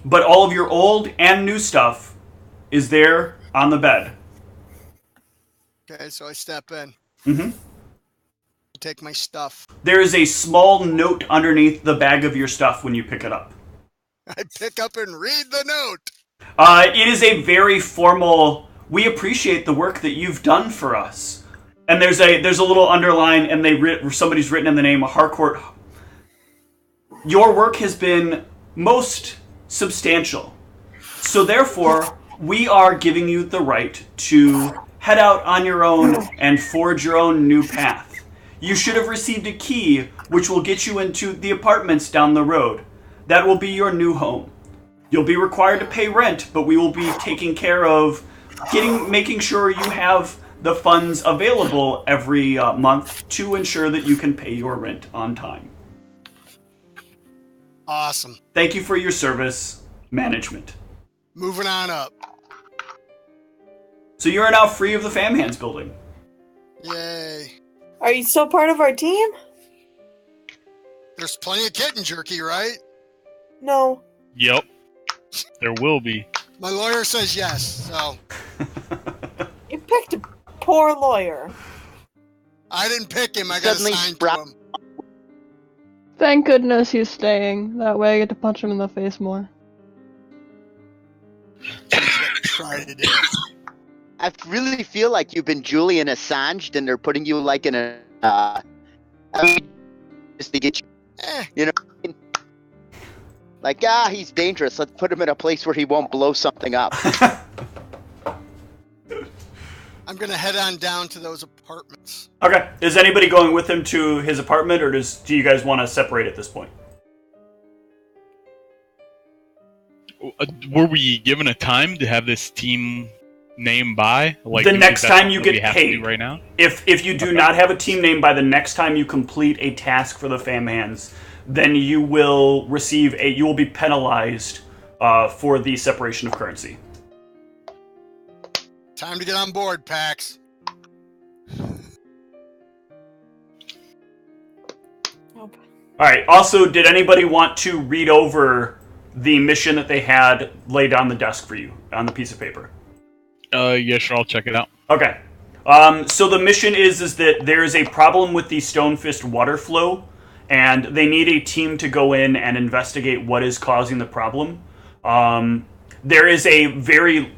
But all of your old and new stuff is there on the bed. Okay, so I step in. Mm-hmm. Take my stuff. There is a small note underneath the bag of your stuff when you pick it up. I pick up and read the note. It is a very formal, we appreciate the work that you've done for us. And there's a little underline, and somebody's written in the name Harcourt. Your work has been most substantial. So therefore, we are giving you the right to head out on your own and forge your own new path. You should have received a key, which will get you into the apartments down the road. That will be your new home. You'll be required to pay rent, but we will be taking care of making sure you have the funds available every month to ensure that you can pay your rent on time. Awesome. Thank you for your service, management. Moving on up. So you are now free of the Famhands building. Yay. Are you still part of our team? There's plenty of kitten jerky, right? No. Yep. There will be. My lawyer says yes, so. You picked a poor lawyer. I didn't pick him, I got Suddenly assigned to him. Thank goodness he's staying. That way I get to punch him in the face more. Try to do. I really feel like you've been Julian Assanged and they're putting you like in a just to get you, Eh, you know. Like, he's dangerous. Let's put him in a place where he won't blow something up. I'm gonna head on down to those apartments. Okay. Is anybody going with him to his apartment, or do you guys want to separate at this point? Were we given a time to have this team name by? Like the next time you we get have paid. to do right now? If you do not have a team name by the next time you complete a task for the fam hands, then you will be penalized for the separation of currency. Time to get on board, Pax. Nope. All right. Also, did anybody want to read over the mission that they had laid on the desk for you on the piece of paper? Yeah, sure. I'll check it out. Okay. So the mission is that there is a problem with the Stonefist water flow, and they need a team to go in and investigate what is causing the problem. There is a very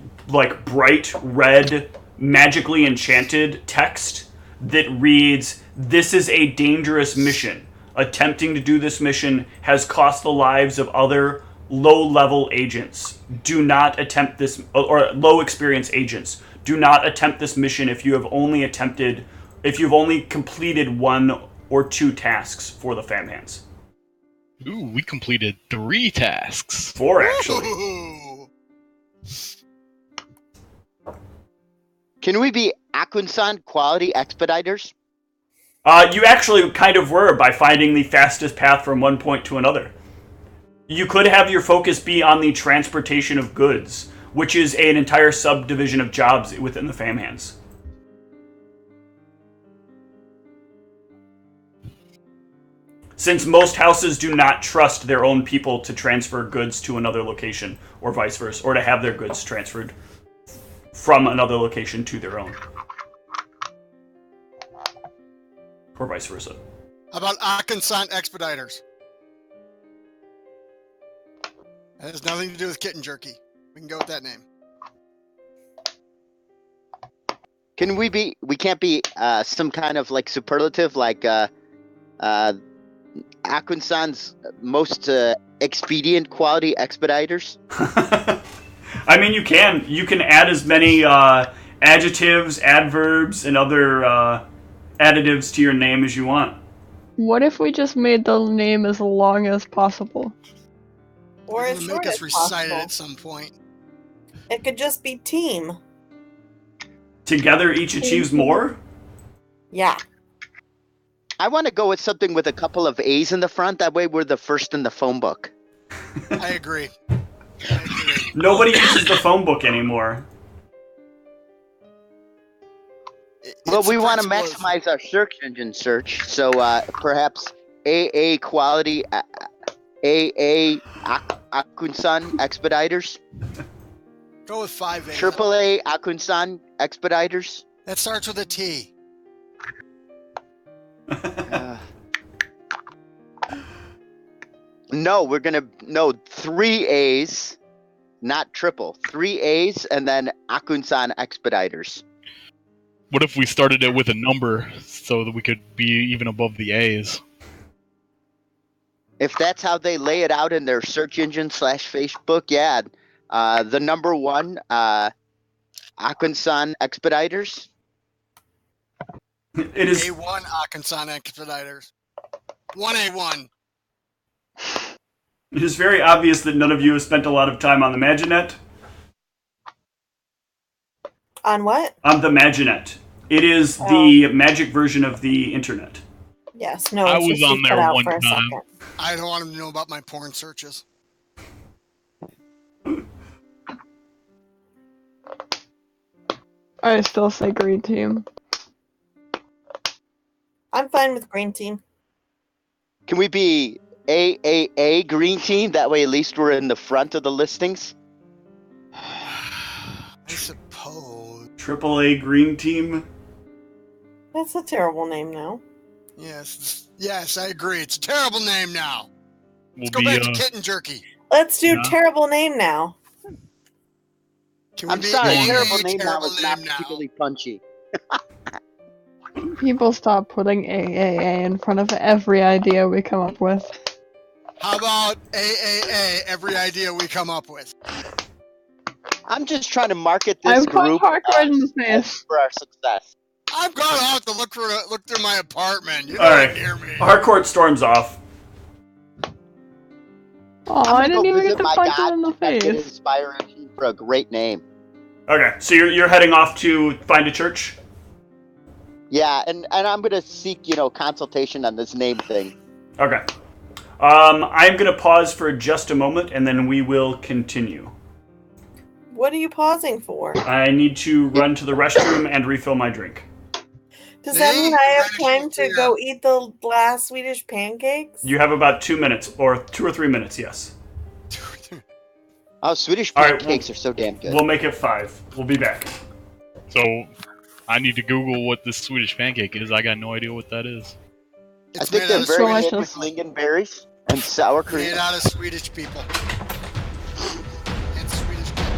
bright red, magically enchanted text that reads, "This is a dangerous mission. Attempting to do this mission has cost the lives of other low-level agents. Do not attempt this, or low-experience agents. Do not attempt this mission if you've only completed 1 or 2 tasks for the fam hands." Ooh, we completed 3 tasks. 4, actually. Ooh. Can we be Akunsaunt quality expediters? You actually kind of were by finding the fastest path from one point to another. You could have your focus be on the transportation of goods, which is an entire subdivision of jobs within the fam hands. Since most houses do not trust their own people to transfer goods to another location, or vice versa, or to have their goods transferred from another location to their own. Or vice versa. How about Akunsaunt Expediters? That has nothing to do with kitten jerky. We can go with that name. Can we can't be some kind of superlative like Akunsaunt's most expedient quality expediters? I mean, you can add as many adjectives, adverbs, and other additives to your name as you want. What if we just made the name as long as possible? Or We're as gonna short make us as recite it possible. at some point. It could just be team. Together each achieves more? Yeah. I want to go with something with a couple of A's in the front. That way we're the first in the phone book. I agree. I agree. Nobody uses the phone book anymore. Well, It's we want to principle maximize our search engine search, so perhaps AA quality, AA Akunsaunt expediters, Go with 5A. AAA Akunsaunt expediters. That starts with a T. No, 3 A's, not triple. 3 A's and then Akunsaunt expediters. What if we started it with a number so that we could be even above the A's? If that's how they lay it out in their search engine / Facebook, yeah. The number 1, Akunsaunt expediters. It is. A1 Akunsaunt Expediters. 1A1. It is very obvious that none of you have spent a lot of time on the Maginet. On what? On the Maginet. It is the magic version of the internet. Yes, no, I it's was just on you there cut out one for a time. second. I don't want him to know about my porn searches. I still say green team. I'm fine with green team. Can we be AAA green team? That way at least we're in the front of the listings. I suppose. AAA Green Team. That's a terrible name now. Yes, I agree. It's a terrible name now. Let's go We'll back be, to kitten jerky. Let's do Yeah. terrible name now. Can we I'm be sorry, a terrible name now terrible is not name now? particularly punchy. People stop putting AAA in front of every idea we come up with. How about AAA, every idea we come up with? I'm just trying to market this I'm putting group Harcourt in the face. for our success. I've gone out to look through my apartment. You're All not right. near me. Harcourt storms off. Oh, I'm I gonna didn't go even visit get to my punch god him in the and get face. inspiration for a great name. Okay, so you're heading off to find a church? Yeah, and I'm gonna seek, consultation on this name thing. Okay. I'm going to pause for just a moment, and then we will continue. What are you pausing for? I need to run to the restroom and refill my drink. Does that mean I have Vanishing time to fear. go eat the last Swedish pancakes? You have about 2 minutes, or 2 or 3 minutes, yes. Oh, Swedish All right, pancakes are so damn good. We'll make it 5. We'll be back. So, I need to Google what this Swedish pancake is. I got no idea what that is. I It's think made they're out of very Swedish. good with lingonberries and sour cream. made out of Swedish people. And Swedish people.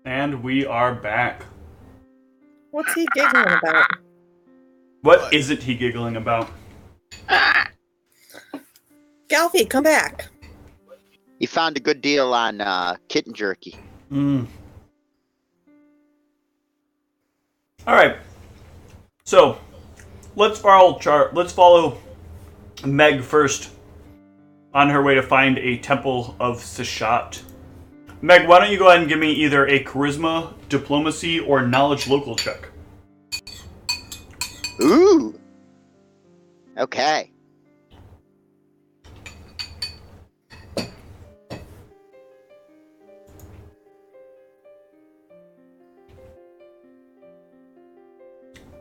And we are back. What's he giggling about? What isn't he giggling about? Galfy, come back. He found a good deal on kitten jerky. All right. So, let's follow Meg first on her way to find a Temple of Seshat. Meg, why don't you go ahead and give me either a charisma, diplomacy, or knowledge local check? Ooh. Okay.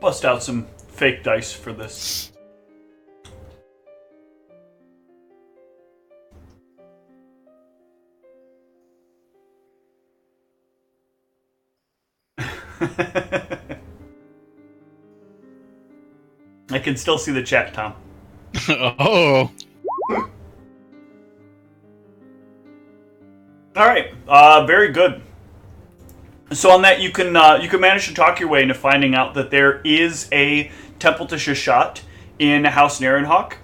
Bust out some fake dice for this. I can still see the chat, Tom. Oh. All right, very good. So on that, you can manage to talk your way into finding out that there is a temple to Seshat in House Narenhawk.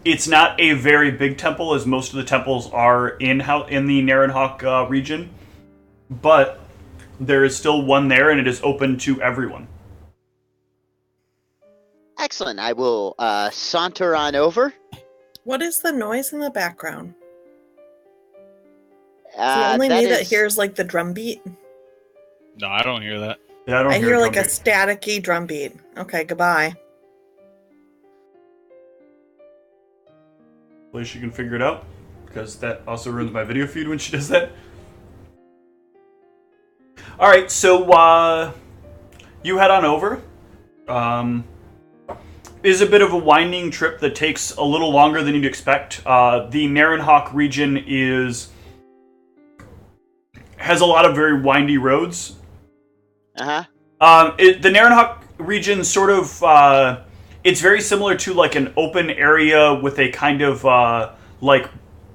It's not a very big temple, as most of the temples are in the Narenhawk region, but there is still one there, and it is open to everyone. Excellent. I will saunter on over. What is the noise in the background? Is it only me that hears like the drum beat? No, I don't hear that. Yeah, I hear like a staticky drum beat. Okay, goodbye. At least she can figure it out, because that also ruins my video feed when she does that. All right, so you head on over. Is a bit of a winding trip that takes a little longer than you'd expect. The Narenhawk region has a lot of very windy roads. Uh-huh. The Narenhawk region sort of, it's very similar to like an open area with a kind of like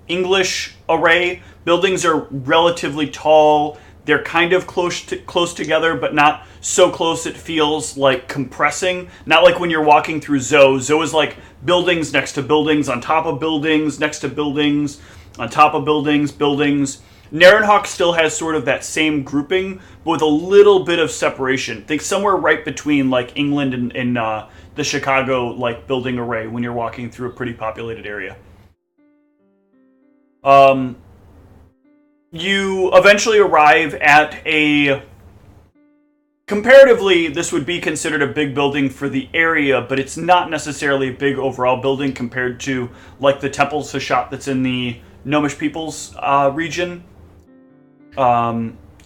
English array. Buildings are relatively tall. They're kind of close together, but not so close it feels like compressing. Not like when you're walking through Zoe. Zoe is like buildings next to buildings, on top of buildings, next to buildings, on top of buildings, buildings. Narenhawk still has sort of that same grouping, but with a little bit of separation. Think somewhere right between like England and the Chicago like building array when you're walking through a pretty populated area. You eventually arrive at a... Comparatively, this would be considered a big building for the area, but it's not necessarily a big overall building compared to like the Temple Seshat that's in the Gnomish Peoples region.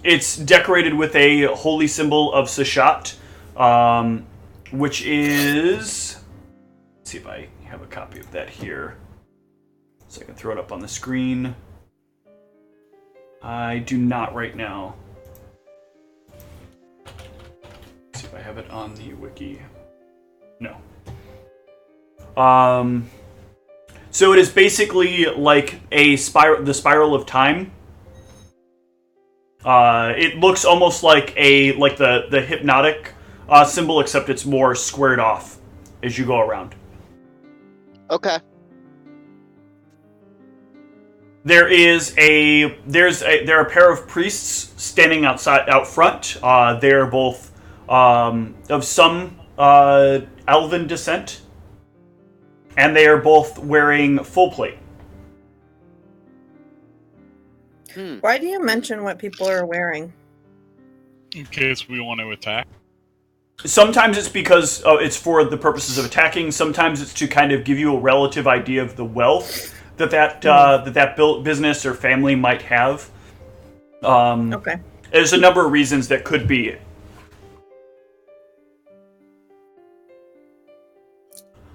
It's decorated with a holy symbol of Seshat, which is... Let's see if I have a copy of that here, so I can throw it up on the screen. I do not right now. Let's see if I have it on the wiki. No. So it is basically like the spiral of time. It looks almost like the hypnotic symbol, except it's more squared off as you go around. Okay. There are a pair of priests standing out front. They're both of some elven descent, and they are both wearing full plate. Why do you mention what people are wearing? In case we want to attack. Sometimes it's because it's for the purposes of attacking. Sometimes it's to kind of give you a relative idea of the wealth that business or family might have. Okay. There's a number of reasons that could be it.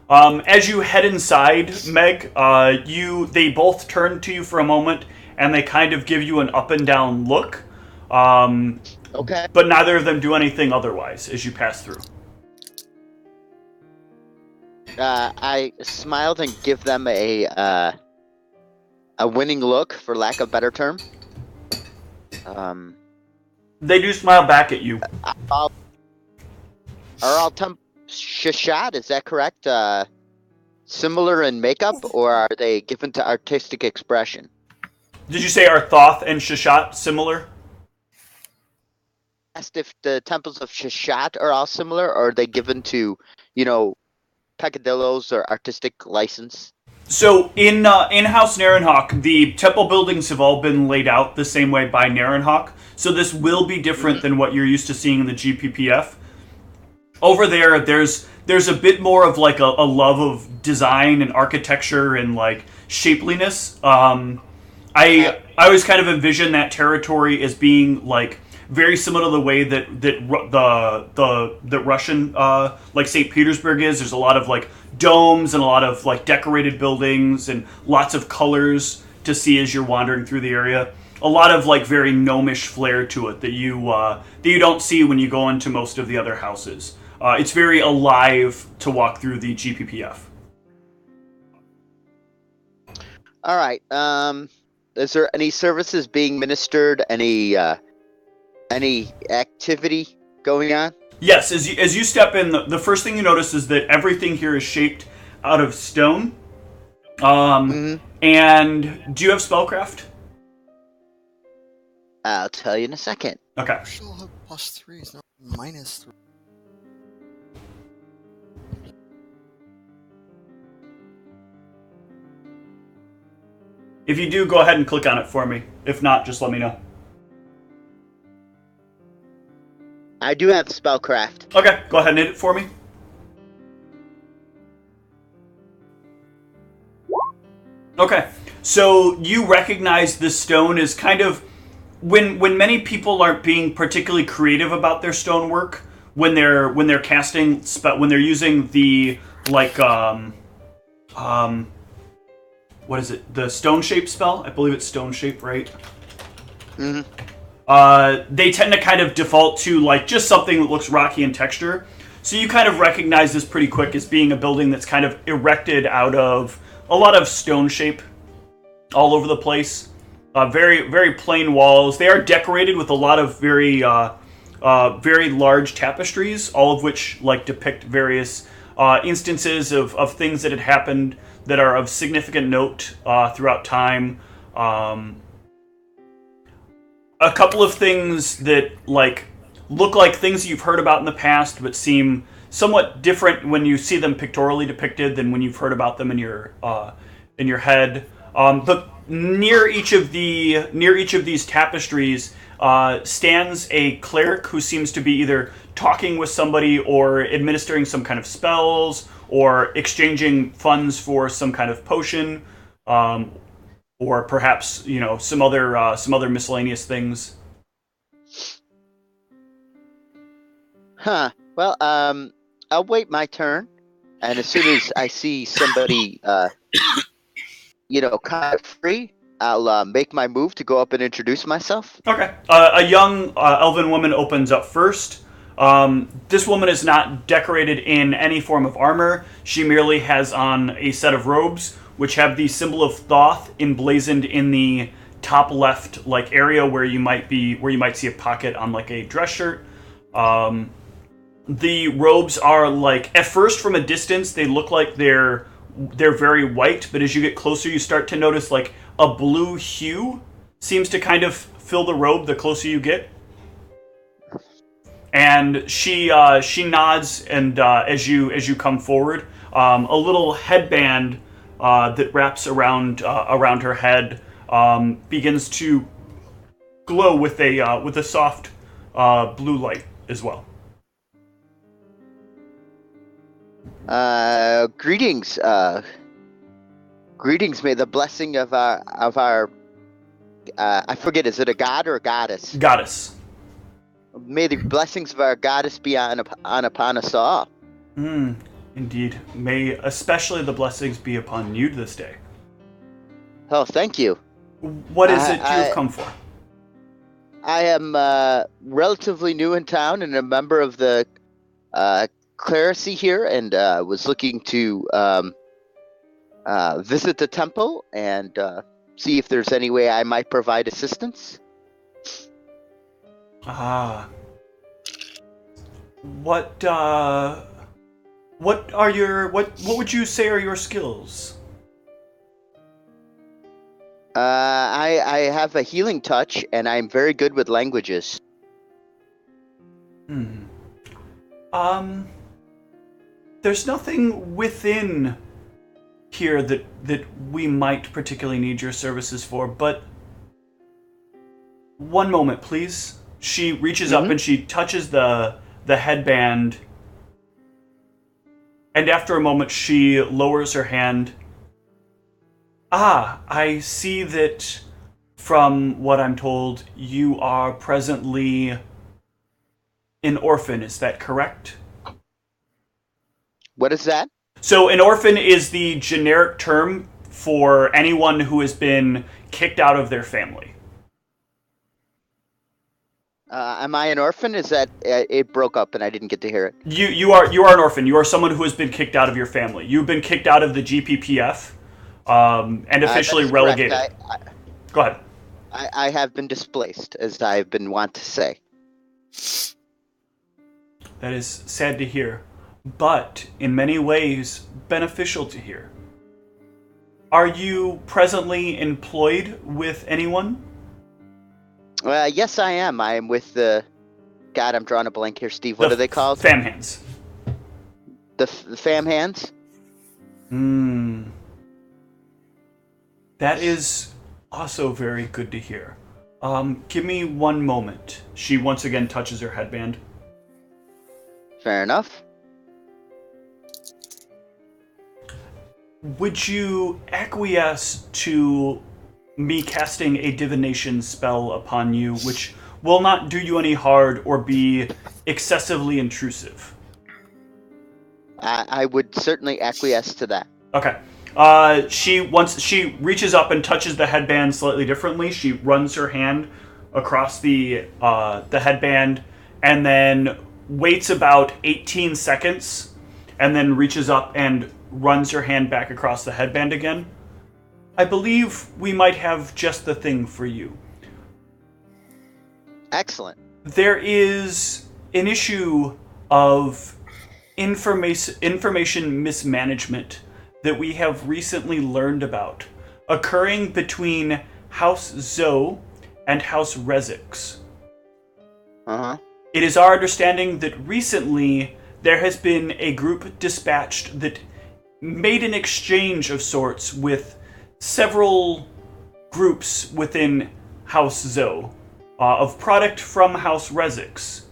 As you head inside, Meg, they both turn to you for a moment, and they kind of give you an up and down look. Okay. But neither of them do anything otherwise as you pass through. I smiled and give them a winning look, for lack of a better term. They do smile back at you. Are all Shishat, is that correct? Similar in makeup, or are they given to artistic expression? Did you say are Thoth and Shishat similar? Asked if the temples of Shishat are all similar, or are they given to, peccadillos or artistic license? So in House Narenhawk, the temple buildings have all been laid out the same way by Narenhawk. So this will be different than what you're used to seeing in the GPPF. Over there, there's a bit more of like a love of design and architecture and like shapeliness. I always kind of envision that territory as being like very similar to the way that the Russian like St. Petersburg is. There's a lot of like domes and a lot of like decorated buildings and lots of colors to see as you're wandering through the area. A lot of like very gnomish flair to it that you don't see when you go into most of the other houses. It's very alive to walk through the GPPF. All right. Is there any services being ministered? Any activity going on? Yes, as you step in, the first thing you notice is that everything here is shaped out of stone. And do you have spellcraft? I'll tell you in a second. Okay. She'll have +3, it's not -3. If you do, go ahead and click on it for me. If not, just let me know. I do have spellcraft. Okay, go ahead and hit it for me. Okay, so you recognize this stone as kind of when many people aren't being particularly creative about their stonework, when they're casting when they're using the like what is it? The stone shape spell? I believe it's stone shape, right? They tend to kind of default to like just something that looks rocky in texture. So you kind of recognize this pretty quick as being a building that's kind of erected out of a lot of stone shape all over the place. Very, very plain walls. They are decorated with a lot of very large tapestries, all of which like depict various instances of things that had happened that are of significant note throughout time. A couple of things that like look like things you've heard about in the past, but seem somewhat different when you see them pictorially depicted than when you've heard about them in your head. But near each of these tapestries stands a cleric who seems to be either talking with somebody or administering some kind of spells or exchanging funds for some kind of potion, or perhaps some other miscellaneous things. Huh. Well, I'll wait my turn, and as soon as I see somebody, kind of free, I'll make my move to go up and introduce myself. Okay. A young elven woman opens up first. This woman is not decorated in any form of armor. She merely has on a set of robes, which have the symbol of Thoth emblazoned in the top left area where you might see a pocket on a dress shirt. The robes are at first from a distance they look like they're very white, but as you get closer you start to notice a blue hue seems to kind of fill the robe the closer you get. And she nods, and as you come forward, a little headband that wraps around her head begins to glow with a soft blue light as well. Greetings. Greetings. May the blessing of our I forget, is it a god or a goddess? Goddess. May the blessings of our goddess be upon us all. Indeed. May especially the blessings be upon you this day. Oh, thank you. What is it you have come for? I am relatively new in town and a member of the clerisy here, and was looking to visit the temple and see if there's any way I might provide assistance. Ah. What are your what would you say are your skills? I have a healing touch, and I'm very good with languages. There's nothing within here that we might particularly need your services for, but one moment, please. She reaches up and she touches the headband, and after a moment she lowers her hand. Ah, I see that from what I'm told, you are presently an orphan, is that correct? What is that? So an orphan is the generic term for anyone who has been kicked out of their family. Am I an orphan? Is that it broke up and I didn't get to hear it? You are an orphan. You are someone who has been kicked out of your family. You've been kicked out of the GPPF and officially relegated. Go ahead. I have been displaced, as I've been wont to say. That is sad to hear, but in many ways beneficial to hear. Are you presently employed with anyone? Yes, I am. I am with the... God, I'm drawing a blank here, Steve. What are they called? Fam hands. The fam hands? That is also very good to hear. Give me one moment. She once again touches her headband. Fair enough. Would you acquiesce to me casting a divination spell upon you, which will not do you any harm or be excessively intrusive? I would certainly acquiesce to that. Okay. She reaches up and touches the headband slightly differently. She runs her hand across the headband and then waits about 18 seconds and then reaches up and runs her hand back across the headband again. I believe we might have just the thing for you. Excellent. There is an issue of information mismanagement that we have recently learned about, occurring between House Zoe and House Rezix. It is our understanding that recently there has been a group dispatched that made an exchange of sorts with several groups within House Zoe of product from House Rezix.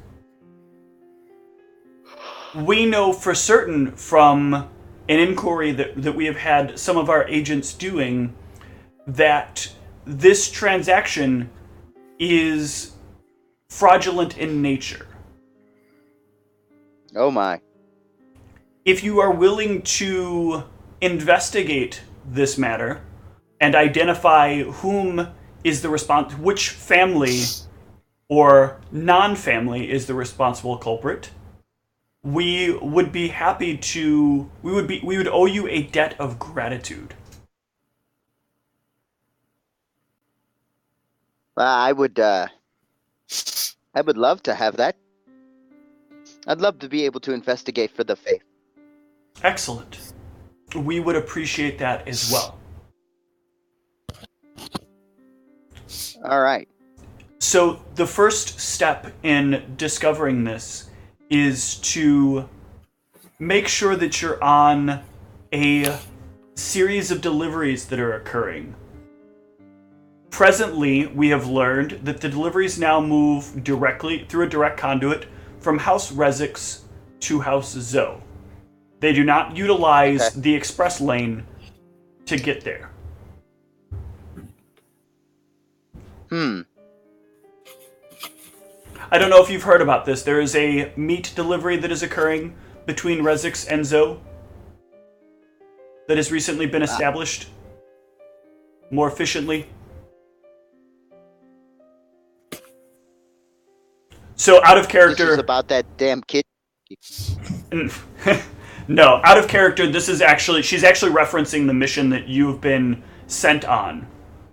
We know for certain from an inquiry that we have had some of our agents doing that this transaction is fraudulent in nature. Oh my. If you are willing to investigate this matter and identify whom is the which family or non-family is the responsible culprit, we would be happy to. We would owe you a debt of gratitude. I would love to have that. I'd love to be able to investigate for the faith. Excellent. We would appreciate that as well. All right. So the first step in discovering this is to make sure that you're on a series of deliveries that are occurring. Presently, we have learned that the deliveries now move directly through a direct conduit from House Rezix to House Zoe. They do not utilize the express lane to get there. I don't know if you've heard about this. There is a meat delivery that is occurring between Rezix and Zoe that has recently been established more efficiently. So out of character... This is about that damn kid. No, out of character, this is actually... She's actually referencing the mission that you've been sent on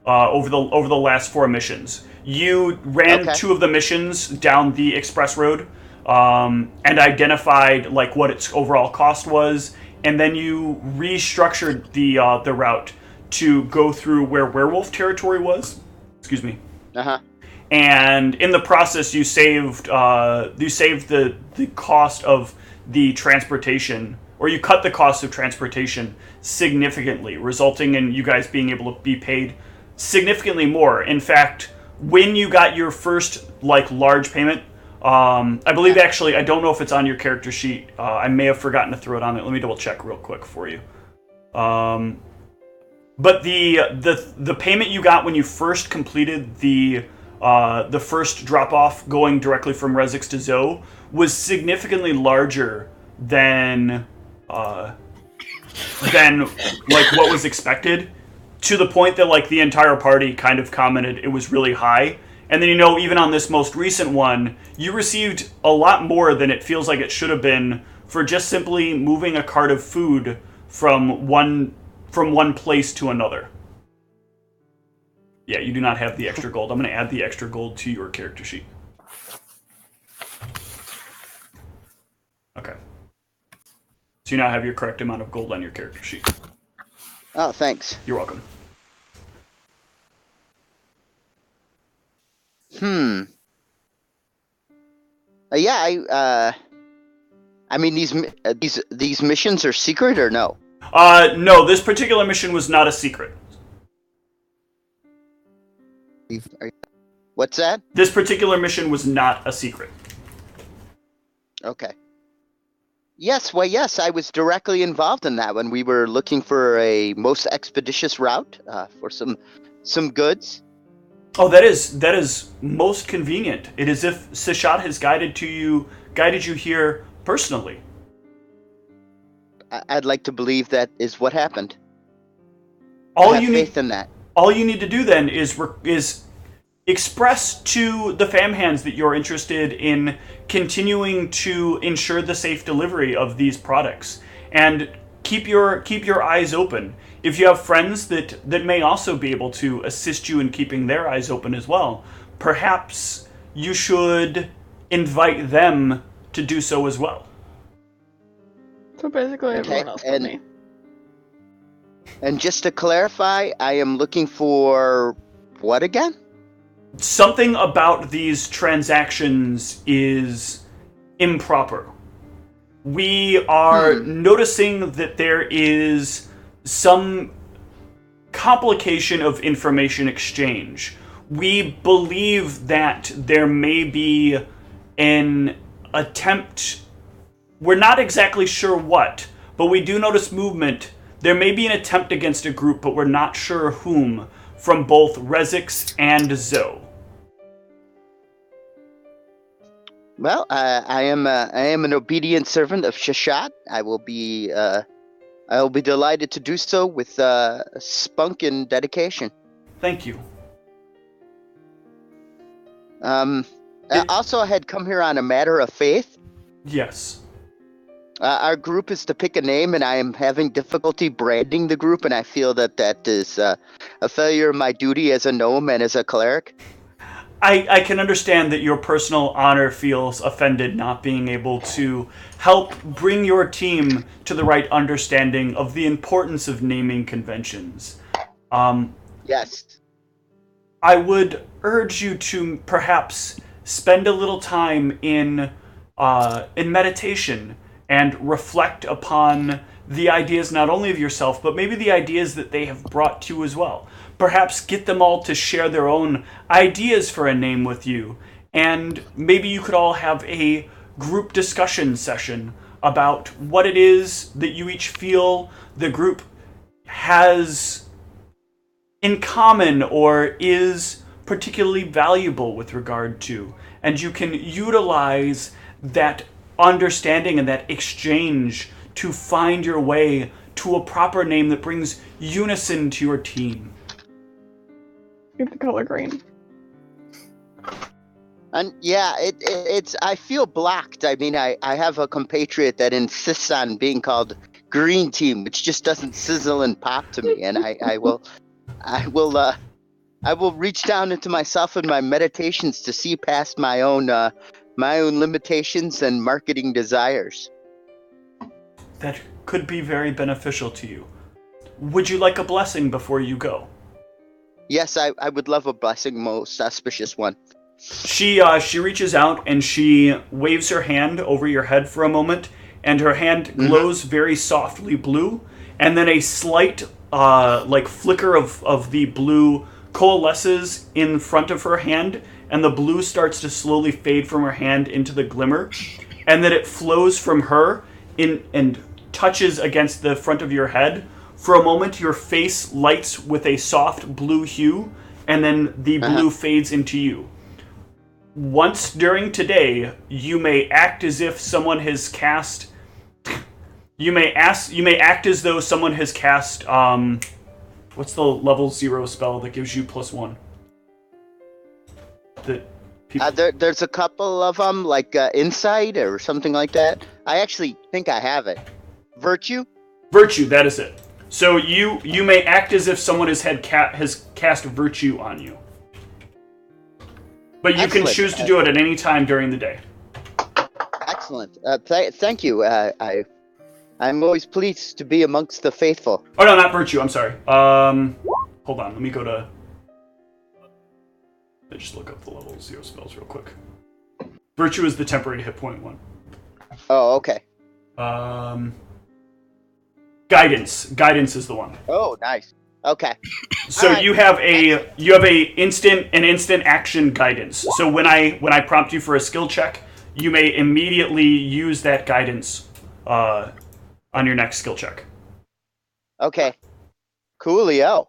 over the last 4 missions. You ran 2 of the missions down the express road, and identified like what its overall cost was, and then you restructured the route to go through where werewolf territory was. Excuse me. And in the process, you saved the cost of the transportation, or you cut the cost of transportation significantly, resulting in you guys being able to be paid significantly more. In fact, when you got your first like large payment, I believe actually, I don't know if it's on your character sheet. I may have forgotten to throw it on there. Let me double check real quick for you. But the payment you got when you first completed the first drop off going directly from Resix to Zoe was significantly larger than like what was expected, to the point that like the entire party kind of commented it was really high. And then, even on this most recent one, you received a lot more than it feels like it should have been for just simply moving a cart of food from one place to another. Yeah, you do not have the extra gold. I'm going to add the extra gold to your character sheet. Okay. So you now have your correct amount of gold on your character sheet. Oh, thanks. You're welcome. Yeah, I mean, these missions are secret or no? No, this particular mission was not a secret. What's that? This particular mission was not a secret. Okay. Yes, I was directly involved in that when we were looking for a most expeditious route for some goods. Oh, that is most convenient. It is if Sishat has guided you here personally. I'd like to believe that is what happened. I have faith in that. All you need to do then is express to the fam hands that you're interested in continuing to ensure the safe delivery of these products, and keep your eyes open. If you have friends that may also be able to assist you in keeping their eyes open as well, perhaps you should invite them to do so as well. So basically everyone else but me. And just to clarify, I am looking for what again? Something about these transactions is improper. We are noticing that there is some complication of information exchange. We believe that there may be an attempt, we're not exactly sure what, but we do notice movement. There may be an attempt against a group, but we're not sure whom, from both Resix and Zoe. Well, I am an obedient servant of Shishat. I will be delighted to do so with spunk and dedication. Thank you. Also, I had come here on a matter of faith. Yes. Our group is to pick a name, and I am having difficulty branding the group, and I feel that is a failure of my duty as a gnome and as a cleric. I can understand that your personal honor feels offended not being able to help bring your team to the right understanding of the importance of naming conventions. Yes. I would urge you to perhaps spend a little time in meditation and reflect upon the ideas not only of yourself, but maybe the ideas that they have brought to you as well. Perhaps get them all to share their own ideas for a name with you, and maybe you could all have a group discussion session about what it is that you each feel the group has in common or is particularly valuable with regard to. And you can utilize that understanding and that exchange to find your way to a proper name that brings unison to your team. Get the color green. And yeah, it's. I feel blocked. I mean, I have a compatriot that insists on being called Green Team, which just doesn't sizzle and pop to me. And I will I will reach down into myself in my meditations to see past my own limitations and marketing desires. That could be very beneficial to you. Would you like a blessing before you go? Yes, I would love a blessing, most auspicious one. She reaches out and she waves her hand over your head for a moment, and her hand glows very softly blue, and then a slight like flicker of the blue coalesces in front of her hand, and the blue starts to slowly fade from her hand into the glimmer, and then it flows from her in and touches against the front of your head. For a moment, your face lights with a soft blue hue, and then the blue fades into you. Once during today, you may act as if someone has cast. You may act as though someone has cast. What's the level 0 spell that gives you +1? That people. There's a couple of them, like insight or something like that. I actually think I have it. Virtue. Virtue, that is it. So you may act as if someone has cast virtue on you. But you can choose to do it at any time during the day. Excellent. Thank you. I'm always pleased to be amongst the faithful. Oh, no, not virtue. I'm sorry. Hold on. Let me go to... I just look up the level 0 spells real quick. Virtue is the temporary hit point one. Oh, okay. Guidance. Guidance is the one. Oh, nice. Okay. So right. you have an instant action guidance. So when I prompt you for a skill check, you may immediately use that guidance on your next skill check. Okay. Coolio.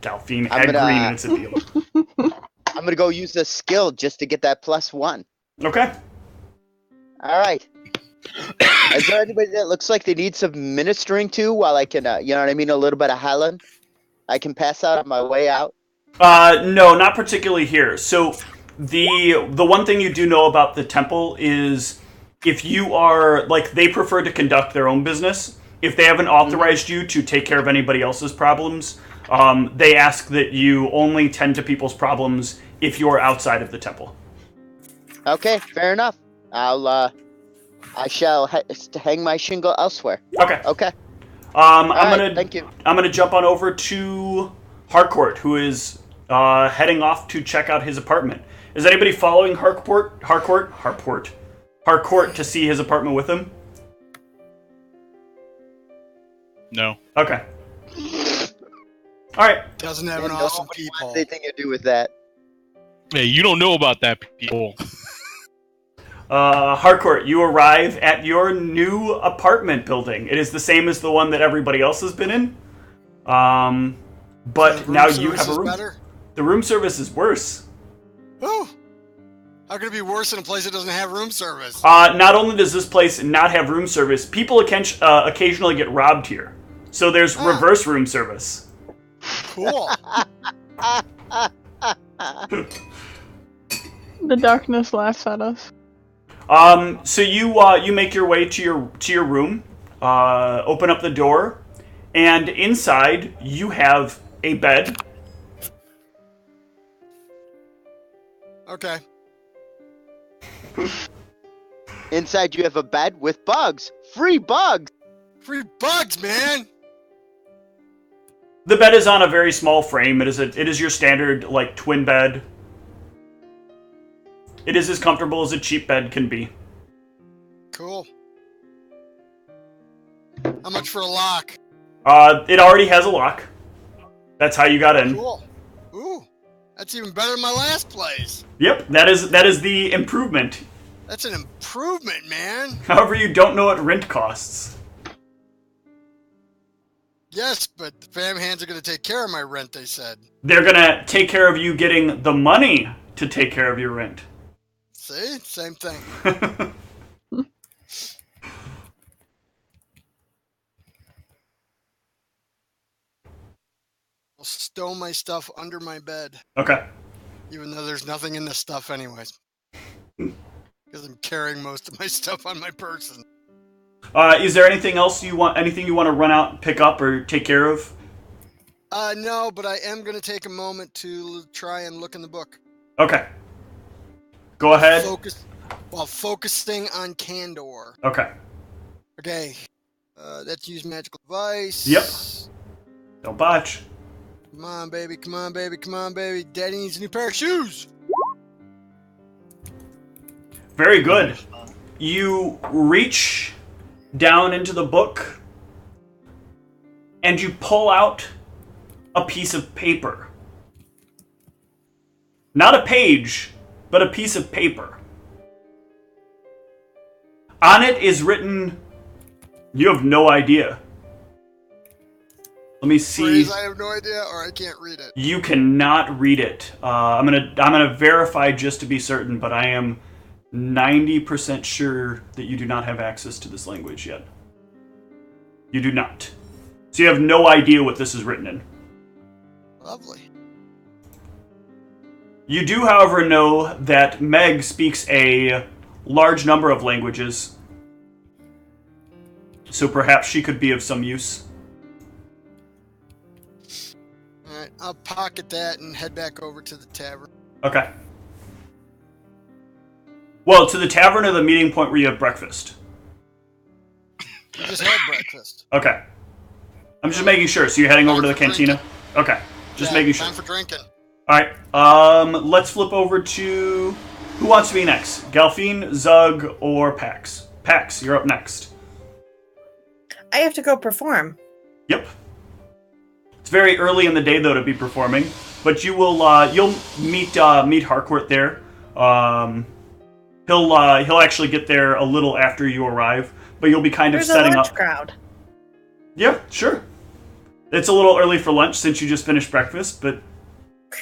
Delphine had green and it's a deal. I'm gonna go use the skill just to get that +1. Okay. All right. Is there anybody that looks like they need some ministering to while I can, you know what I mean, a little bit of Helen? I can pass out on my way out? No, not particularly here. So the one thing you do know about the temple is if you are, like, they prefer to conduct their own business. If they haven't authorized you to take care of anybody else's problems, they ask that you only tend to people's problems if you're outside of the temple. Okay, fair enough. I shall hang my shingle elsewhere. Okay. Okay. Thank you. I'm gonna jump on over to Harcourt, who is heading off to check out his apartment. Is anybody following Harcourt to see his apartment with him? No. Okay. All right. Doesn't have an awesome peephole. Anything to do with that? Hey, you don't know about that, people. Harcourt, you arrive at your new apartment building. It is the same as the one that everybody else has been in. But now you have a room. Better? The room service is worse. Oh. How could it be worse in a place that doesn't have room service? Not only does this place not have room service, people occasionally get robbed here. So there's reverse room service. Cool. The darkness laughs at us. So you make your way to your room, open up the door, and inside you have a bed. Okay. Inside you have a bed with bugs. Free bugs! Free bugs, man! The bed is on a very small frame. It is your standard, like, twin bed. It is as comfortable as a cheap bed can be. Cool. How much for a lock? It already has a lock. That's how you got in. Cool. Ooh, that's even better than my last place. Yep, that is the improvement. That's an improvement, man. However, you don't know what rent costs. Yes, but the fam hands are going to take care of my rent, they said. They're going to take care of you getting the money to take care of your rent. See? Same thing. I'll stow my stuff under my bed. Okay. Even though there's nothing in the stuff anyways. Because I'm carrying most of my stuff on my person. Is there anything else anything you want to run out, pick up, or take care of? No, but I am going to take a moment to try and look in the book. Okay. Go ahead. While focusing on Candor. Okay. Okay. Let's use magical device. Yep. Don't botch. Come on, baby. Come on, baby. Come on, baby. Daddy needs a new pair of shoes. Very good. You reach down into the book and you pull out a piece of paper. Not a page, but a piece of paper. On it is written, you have no idea. Let me see. Phrase, I have no idea, or I can't read it. You cannot read it. I'm gonna verify just to be certain, but I am 90% sure that you do not have access to this language yet. You do not. So you have no idea what this is written in. Lovely. You do, however, know that Meg speaks a large number of languages, so perhaps she could be of some use. Alright, I'll pocket that and head back over to the tavern. Okay. Well, to the tavern or the meeting point where you have breakfast? We just had breakfast. Okay. I'm just making sure. So you're heading over to the cantina? Okay. Just making sure. Time for drinking. Alright. Let's flip over to... Who wants to be next? Gelfine, Zug, or Pax? Pax, you're up next. I have to go perform. Yep. It's very early in the day, though, to be performing. But you will, you'll meet Harcourt there. He'll actually get there a little after you arrive, but you'll be kind of setting There's a lunch up. crowd. Yeah, sure. It's a little early for lunch since you just finished breakfast, but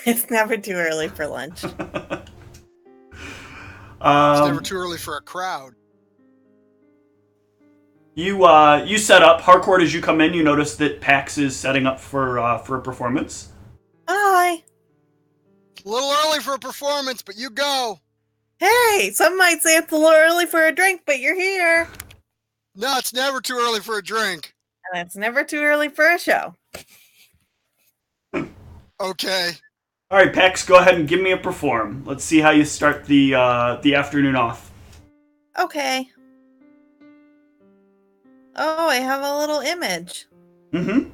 It's never too early for lunch. It's never too early for a crowd. You set up. Harcourt, as you come in, you notice that Pax is setting up for a performance. Hi. A little early for a performance, but you go. Hey, some might say it's a little early for a drink, but you're here. No, it's never too early for a drink. And it's never too early for a show. Okay. All right, Pax, go ahead and give me a perform. Let's see how you start the afternoon off. Okay. Oh, I have a little image. Mm-hmm.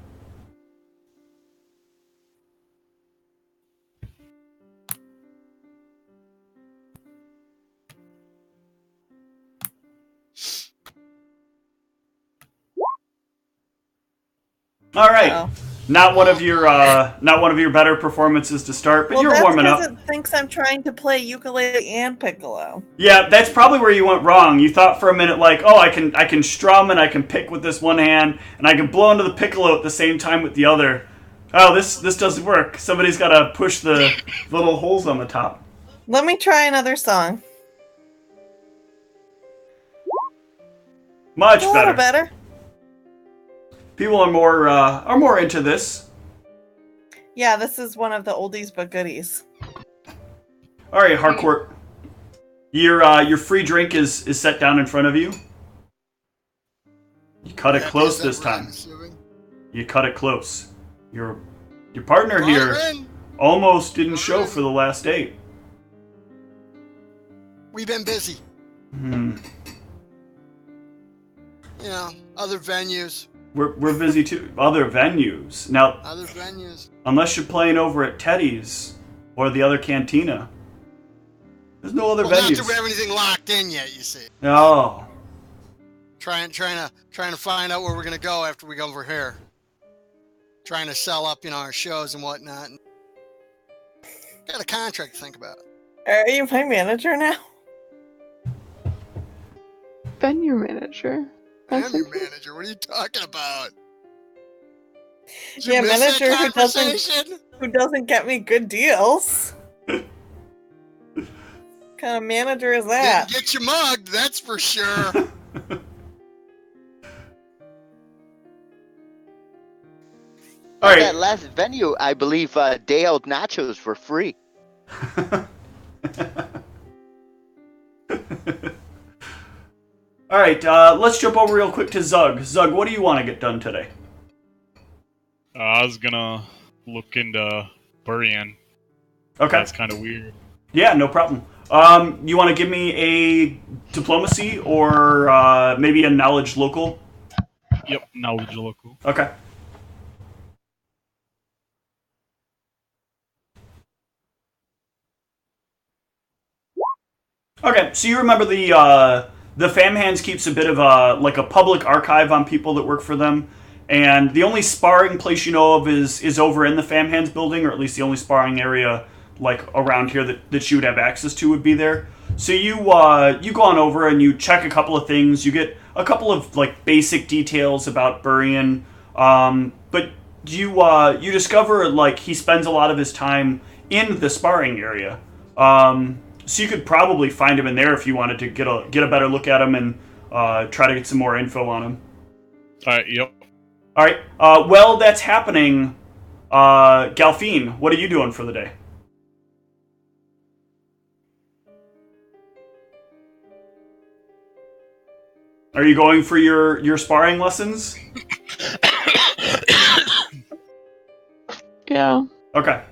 All right. Uh-oh. Not one of your better performances to start, but you're warming up. It thinks I'm trying to play ukulele and piccolo. Yeah, that's probably where you went wrong. You thought for a minute like, oh, I can strum and I can pick with this one hand and I can blow into the piccolo at the same time with the other. Oh, this doesn't work. Somebody's got to push the little holes on the top. Let me try another song. Much A little better. People are more into this. Yeah, this is one of the oldies but goodies. All right, Harcourt. Your free drink is set down in front of you. You cut it close this time. You cut it close. Your partner here almost didn't show for the last date. We've been busy. Hmm. You know, other venues. We're busy too. Other venues. Now, Other venues. unless you're playing over at Teddy's or the other cantina, there's no other Well, venues. not that we have anything locked in yet, you see. No. Trying to find out where we're gonna go after we go over here. Trying to sell up, our shows and whatnot. Got a contract to think about. Are you my manager now? Ben, your manager. I'm your manager. What are you talking about? Did you Yeah, miss that manager conversation? who doesn't get me good deals. What kind of manager is that? Didn't get you mugged, that's for sure. All At right. that last venue, I believe day-old nachos were free. All right. Let's jump over real quick to Zug. Zug, what do you want to get done today? I was gonna look into Burian. Okay. That's kind of weird. Yeah, no problem. You want to give me a diplomacy or maybe a knowledge local? Yep, knowledge local. Okay. Okay, so you remember the Fam Hands keeps a bit of a public archive on people that work for them, and the only sparring place you know of is over in the Fam Hands building, or at least the only sparring area like around here that you would have access to would be there. So you go on over and you check a couple of things. You get a couple of like basic details about Burian, but you discover like he spends a lot of his time in the sparring area. So you could probably find him in there if you wanted to get a better look at him and try to get some more info on him. Alright, yep. Alright, well, that's happening. Galfine, what are you doing for the day? Are you going for your sparring lessons? Yeah. Okay.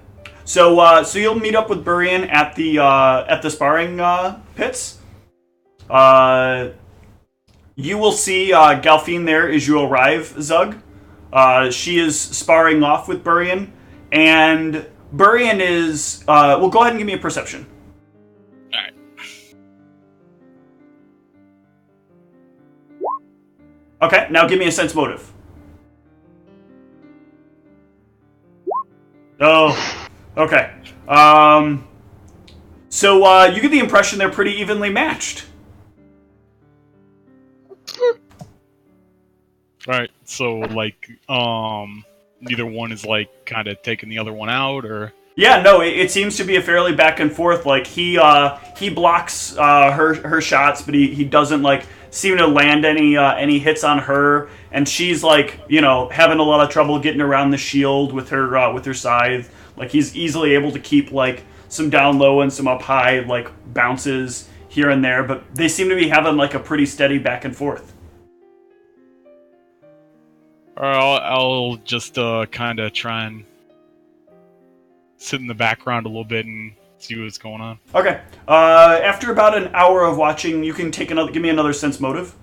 So you'll meet up with Burian at the sparring pits. You will see Galfine there as you arrive, Zug. She is sparring off with Burian, and Burian is. Well, go ahead and give me a perception. All right. Okay, now give me a sense motive. Oh, okay. So you get the impression they're pretty evenly matched. Right. So like, neither one is like kind of taking the other one out, or. Yeah, no, it seems to be a fairly back and forth. Like he blocks her shots, but he doesn't like seem to land any hits on her, and she's like having a lot of trouble getting around the shield with her scythe. Like he's easily able to keep like some down low and some up high like bounces here and there, but they seem to be having like a pretty steady back and forth. I'll just kind of try and sit in the background a little bit and see what's going on. Okay. After about an hour of watching, you can give me another sense motive.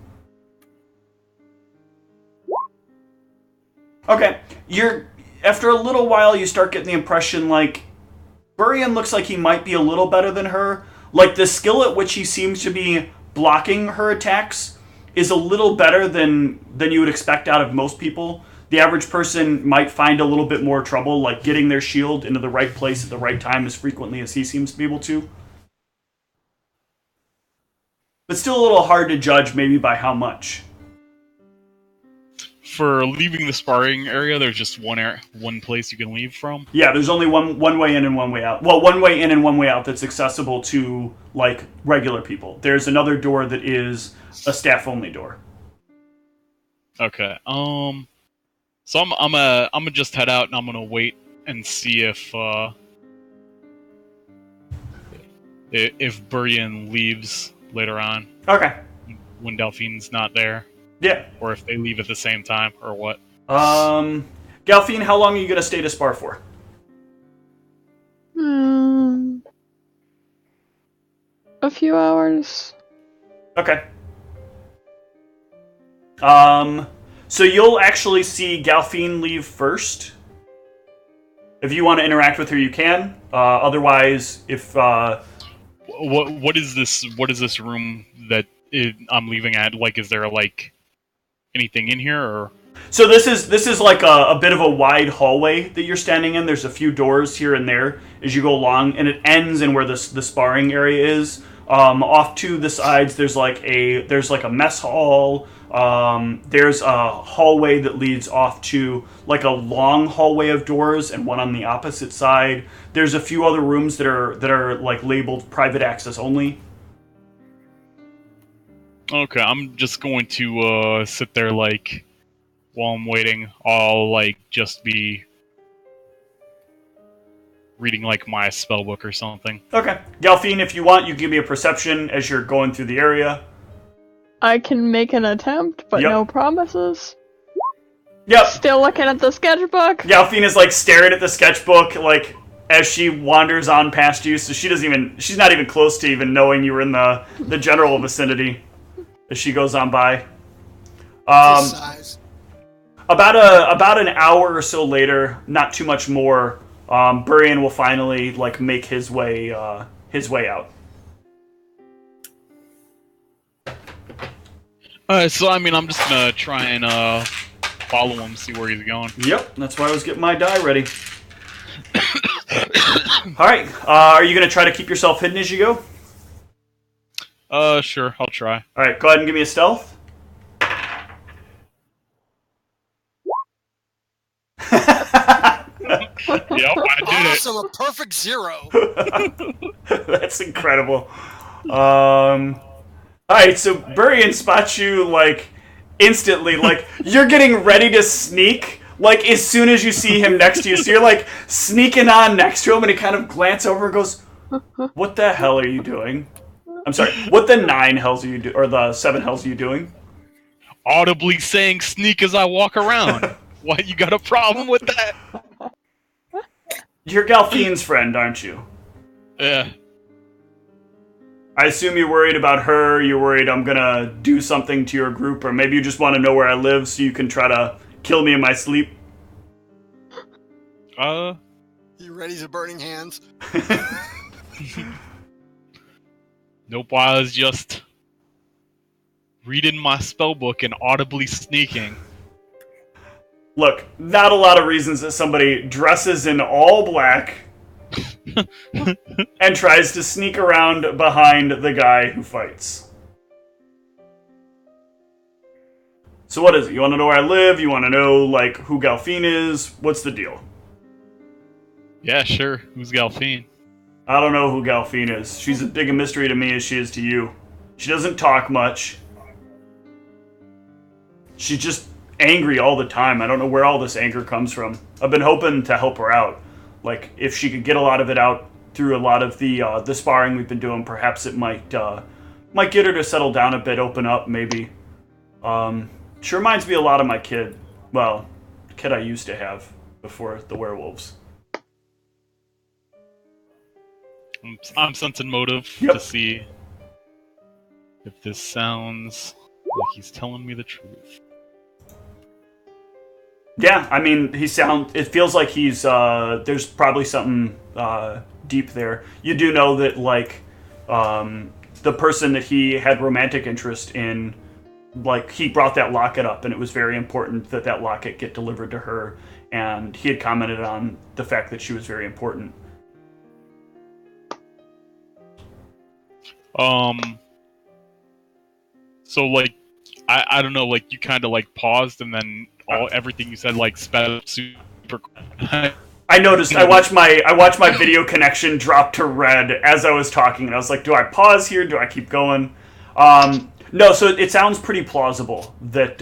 Okay. After a little while, you start getting the impression like Burian looks like he might be a little better than her. Like the skill at which he seems to be blocking her attacks is a little better than you would expect out of most people. The average person might find a little bit more trouble, like getting their shield into the right place at the right time as frequently as he seems to be able to. But still a little hard to judge, maybe by how much. For leaving the sparring area, there's just one place you can leave from? Yeah, there's only one way in and one way out. Well, one way in and one way out that's accessible to, like, regular people. There's another door that is a staff-only door. Okay, so I'm gonna just head out and I'm gonna wait and see if Burian leaves later on. Okay. When Delphine's not there. Yeah. Or if they leave at the same time, or what. Galfine, how long are you gonna stay to spar for? A few hours. Okay. So you'll actually see Galfine leave first. If you want to interact with her, you can. Otherwise, if what is this room that I'm leaving at? Like, is there like anything in here, or? So this is like a bit of a wide hallway that you're standing in. There's a few doors here and there as you go along, and it ends in where the sparring area is. Off to the sides, there's like a mess hall. There's a hallway that leads off to like a long hallway of doors, and one on the opposite side. There's a few other rooms that are like labeled private access only. Okay, I'm just going to sit there like while I'm waiting. I'll like just be reading like my spell book or something. Okay, Galfine, if you want, you can give me a perception as you're going through the area. I can make an attempt, but Yep. no promises. Yep. Still looking at the sketchbook. Galfina's like staring at the sketchbook, like as she wanders on past you. So she's not even close to even knowing you were in the general vicinity as she goes on by. Size. About an hour or so later, not too much more. Burian will finally like make his way out. So I mean, I'm just gonna try and follow him, see where he's going. Yep, that's why I was getting my die ready. All right, are you gonna try to keep yourself hidden as you go? Sure, I'll try. All right, go ahead and give me a stealth. Yep, I did it. Awesome, a perfect 0. That's incredible. Alright, so Burian spots you, like, instantly. Like, you're getting ready to sneak, like, as soon as you see him next to you. So you're, like, sneaking on next to him, and he kind of glances over and goes, what the hell are you doing? I'm sorry, what the 9 hells are you doing, or the 7 hells are you doing? Audibly saying sneak as I walk around. What, you got a problem with that? You're Galfine's friend, aren't you? Yeah. I assume you're worried about her, you're worried I'm gonna do something to your group, or maybe you just want to know where I live so you can try to kill me in my sleep. You ready to burning hands? Nope, I was just reading my spellbook and audibly sneaking. Look, not a lot of reasons that somebody dresses in all black and tries to sneak around behind the guy who fights. So what is it? You want to know where I live? You want to know, like, who Galfine is? What's the deal? Yeah, sure. Who's Galfine? I don't know who Galfine is. She's as big a mystery to me as she is to you. She doesn't talk much. She's just angry all the time. I don't know where all this anger comes from. I've been hoping to help her out. Like, if she could get a lot of it out through a lot of the sparring we've been doing, perhaps it might get her to settle down a bit, open up, maybe. She reminds me a lot of my kid. Well, the kid I used to have before the werewolves. I'm sensing motive to see if this sounds like he's telling me the truth. Yeah, I mean, it feels like he's, there's probably something deep there. You do know that, like, the person that he had romantic interest in, like, he brought that locket up, and it was very important that that locket get delivered to her, and he had commented on the fact that she was very important. So, like, I don't know, like, you kind of, like, paused, and then everything you said, like, sped up super quick. I noticed. I watched my video connection drop to red as I was talking, and I was like, "Do I pause here? Do I keep going?" No. So it sounds pretty plausible that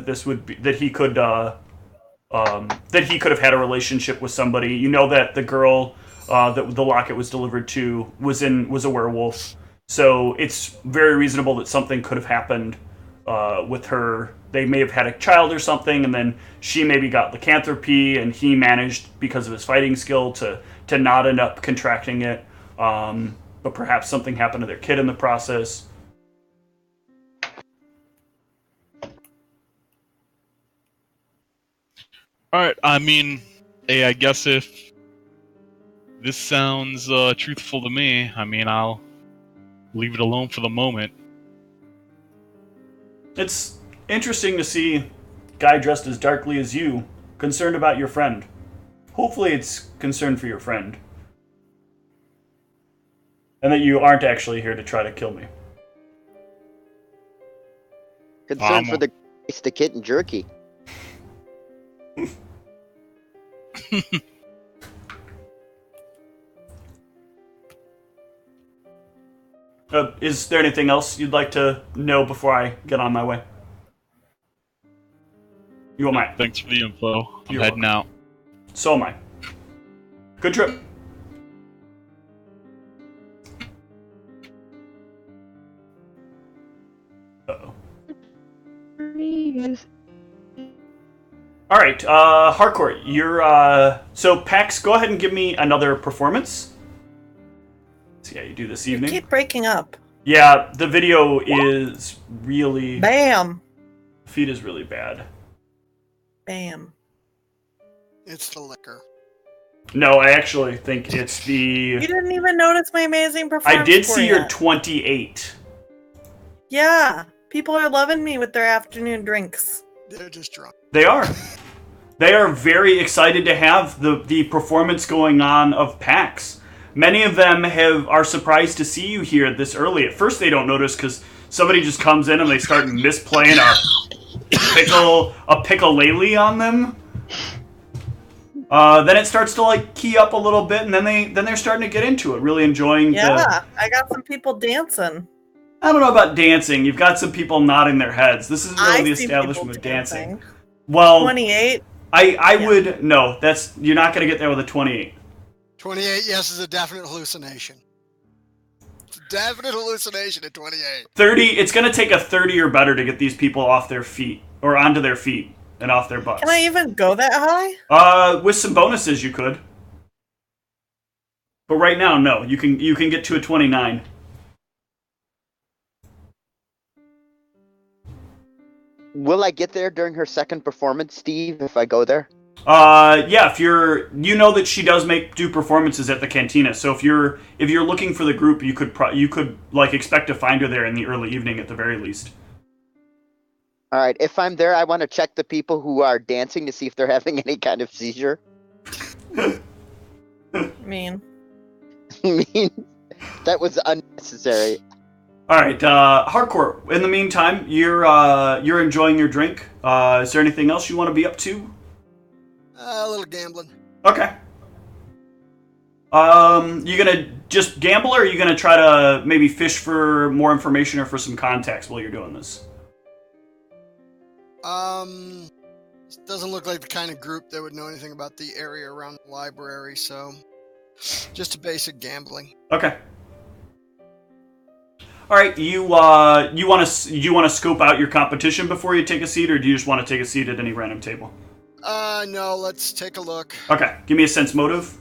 this would be that he could have had a relationship with somebody. You know that the girl that the locket was delivered to was a werewolf. So it's very reasonable that something could have happened with her. They may have had a child or something, and then she maybe got lycanthropy, and he managed, because of his fighting skill, to not end up contracting it. But perhaps something happened to their kid in the process. Alright, I mean, hey, I guess if this sounds truthful to me, I mean, I'll leave it alone for the moment. It's interesting to see a guy dressed as darkly as you, concerned about your friend. Hopefully it's concern for your friend. And that you aren't actually here to try to kill me. Concern for the kitten jerky. Is there anything else you'd like to know before I get on my way? You want my... Thanks for the info. I'm You're heading out. So am I. Good trip. Uh-oh. Jeez. All right, Harcourt, you're so Pax. Go ahead and give me another performance. Let's see how you do this evening. You keep breaking up. Yeah, the video is really. Bam. Feed is really bad. Bam. It's the liquor. No, I actually think it's the. You didn't even notice my amazing performance. I did see your yet. 28. Yeah, people are loving me with their afternoon drinks. They're just drunk. They are. They are very excited to have the performance going on of PAX. Many of them are surprised to see you here this early. At first they don't notice because somebody just comes in and they start misplaying a pickle-lele on them. Then it starts to like key up a little bit, and then they're starting to get into it, really enjoying. Yeah, I got some people dancing. I don't know about dancing. You've got some people nodding their heads. This isn't really the establishment of dancing. Well, 28. I would no. You're not going to get there with a 28. 28, yes, is a definite hallucination. It's a definite hallucination at 28. 30. It's going to take a 30 or better to get these people off their feet or onto their feet and off their butts. Can I even go that high? With some bonuses, you could. But right now, no. You can get to a 29. Will I get there during her second performance, Steve, if I go there? Yeah, if you know that she does do performances at the cantina. So if you're looking for the group, you could like expect to find her there in the early evening at the very least. All right, if I'm there, I want to check the people who are dancing to see if they're having any kind of seizure. Mean. That was unnecessary. All right, Hardcore. In the meantime, you're enjoying your drink. Is there anything else you want to be up to? A little gambling. Okay. You gonna just gamble, or are you gonna try to maybe fish for more information or for some context while you're doing this? It doesn't look like the kind of group that would know anything about the area around the library, so just a basic gambling. Okay. All right, you want to scope out your competition before you take a seat, or do you just want to take a seat at any random table? No, let's take a look. Okay, give me a sense motive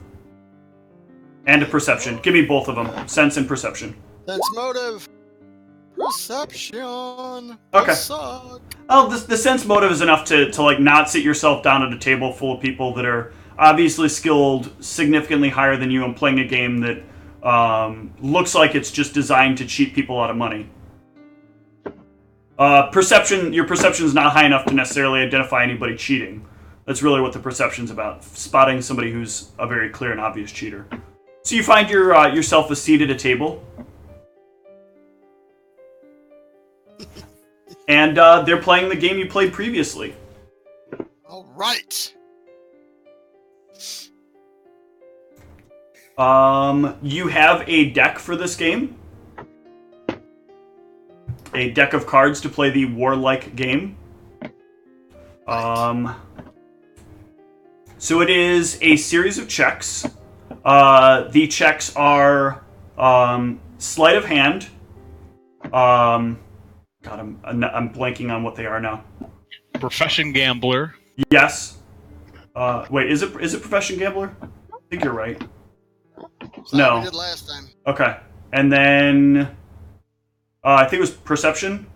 and a perception. Give me both of them, sense and perception. Sense motive. Perception. Okay. Suck. Oh, the sense motive is enough to like not sit yourself down at a table full of people that are obviously skilled significantly higher than you and playing a game that looks like it's just designed to cheat people out of money. Your perception is not high enough to necessarily identify anybody cheating. That's really what the perception's about, spotting somebody who's a very clear and obvious cheater. So you find yourself a seat at a table. And they're playing the game you played previously. All right. You have a deck for this game. A deck of cards to play the warlike game. So it is a series of checks. The checks are sleight of hand. God, I'm blanking on what they are now. Profession gambler. Yes. Wait, is it profession gambler? I think you're right. No. We did last time. Okay, and then I think it was perception.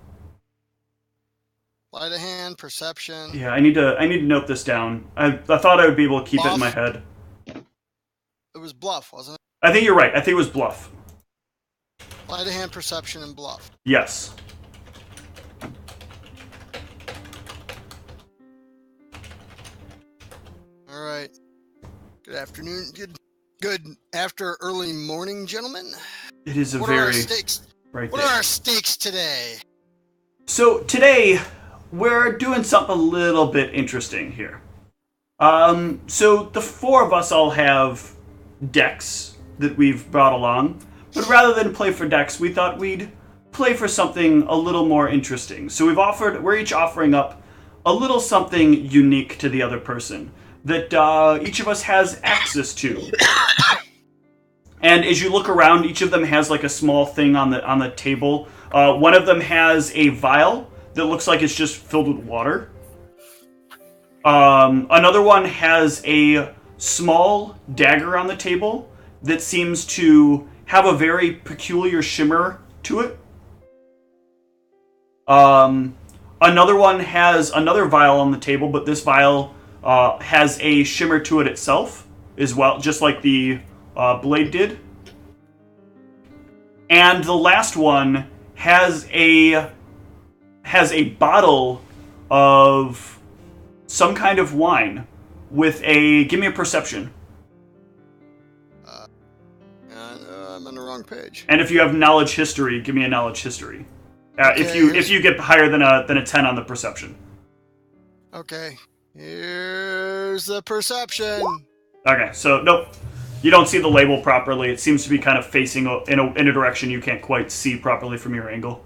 Sleight of hand, perception. Yeah, I need to note this down. I thought I would be able to keep Bluff. it in my head. It was bluff, wasn't it? I think you're right. I think it was bluff. Sleight of hand, perception, and bluff. Yes. All right. Good afternoon. Good after early morning, gentlemen. It is What are our stakes? Right What there. are our stakes today? So today we're doing something a little bit interesting here. So the four of us all have decks that we've brought along, but rather than play for decks, we thought we'd play for something a little more interesting. So we're each offering up a little something unique to the other person that each of us has access to. And as you look around, each of them has like a small thing on the table. One of them has a vial that looks like it's just filled with water. Another one has a small dagger on the table that seems to have a very peculiar shimmer to it. Another one has another vial on the table, but this vial has a shimmer to it itself as well, just like the blade did. And the last one has a bottle of some kind of wine with a... Give me a perception. I'm on the wrong page. And if you have knowledge history, give me a knowledge history. Okay, if you get higher than a 10 on the perception. Okay. Here's the perception. Okay, so nope. You don't see the label properly. It seems to be kind of facing in a direction you can't quite see properly from your angle.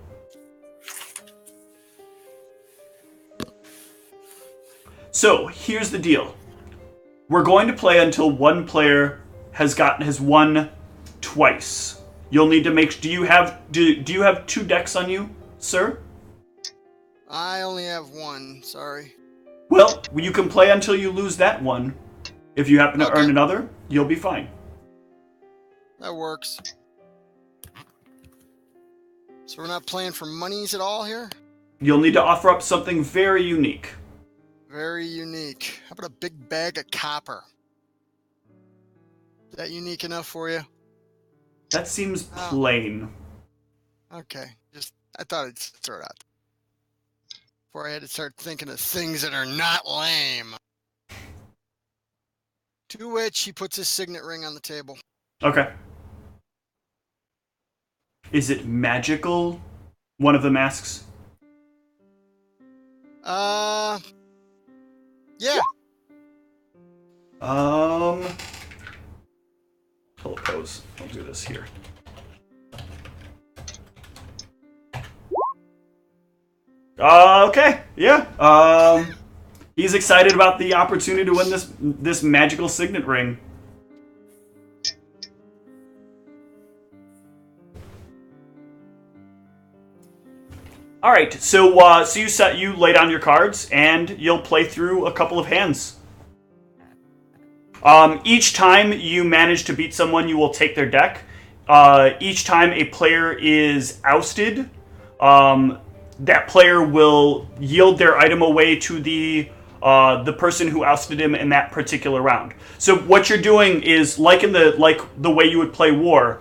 So, here's the deal. We're going to play until one player has won twice. You'll need to make... Do you have 2 decks on you, sir? I only have one, sorry. Well, you can play until you lose that one. If you happen to earn another, you'll be fine. That works. So we're not playing for monies at all here? You'll need to offer up something very unique. Very unique. How about a big bag of copper? Is that unique enough for you? That seems plain. Okay. I thought I'd throw it out. Before I had to start thinking of things that are not lame. To which he puts his signet ring on the table. Okay. Is it magical? One of the masks? Yeah. Telepose. I'll do this here. Okay. Yeah. He's excited about the opportunity to win this magical signet ring. All right. So you lay down your cards and you'll play through a couple of hands. Each time you manage to beat someone, you will take their deck. Each time a player is ousted, that player will yield their item away to the person who ousted him in that particular round. So what you're doing is like the way you would play war.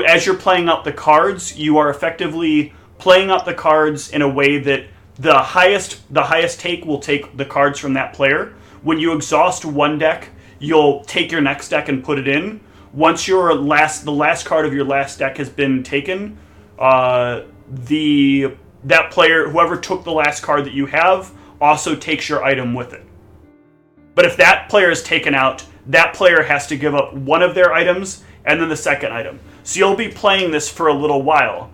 As you're playing out the cards, you are effectively playing out the cards in a way that the highest take will take the cards from that player. When you exhaust one deck, you'll take your next deck and put it in. Once the last card of your last deck has been taken, that player, whoever took the last card that you have, also takes your item with it. But if that player is taken out, that player has to give up one of their items and then the second item. So you'll be playing this for a little while.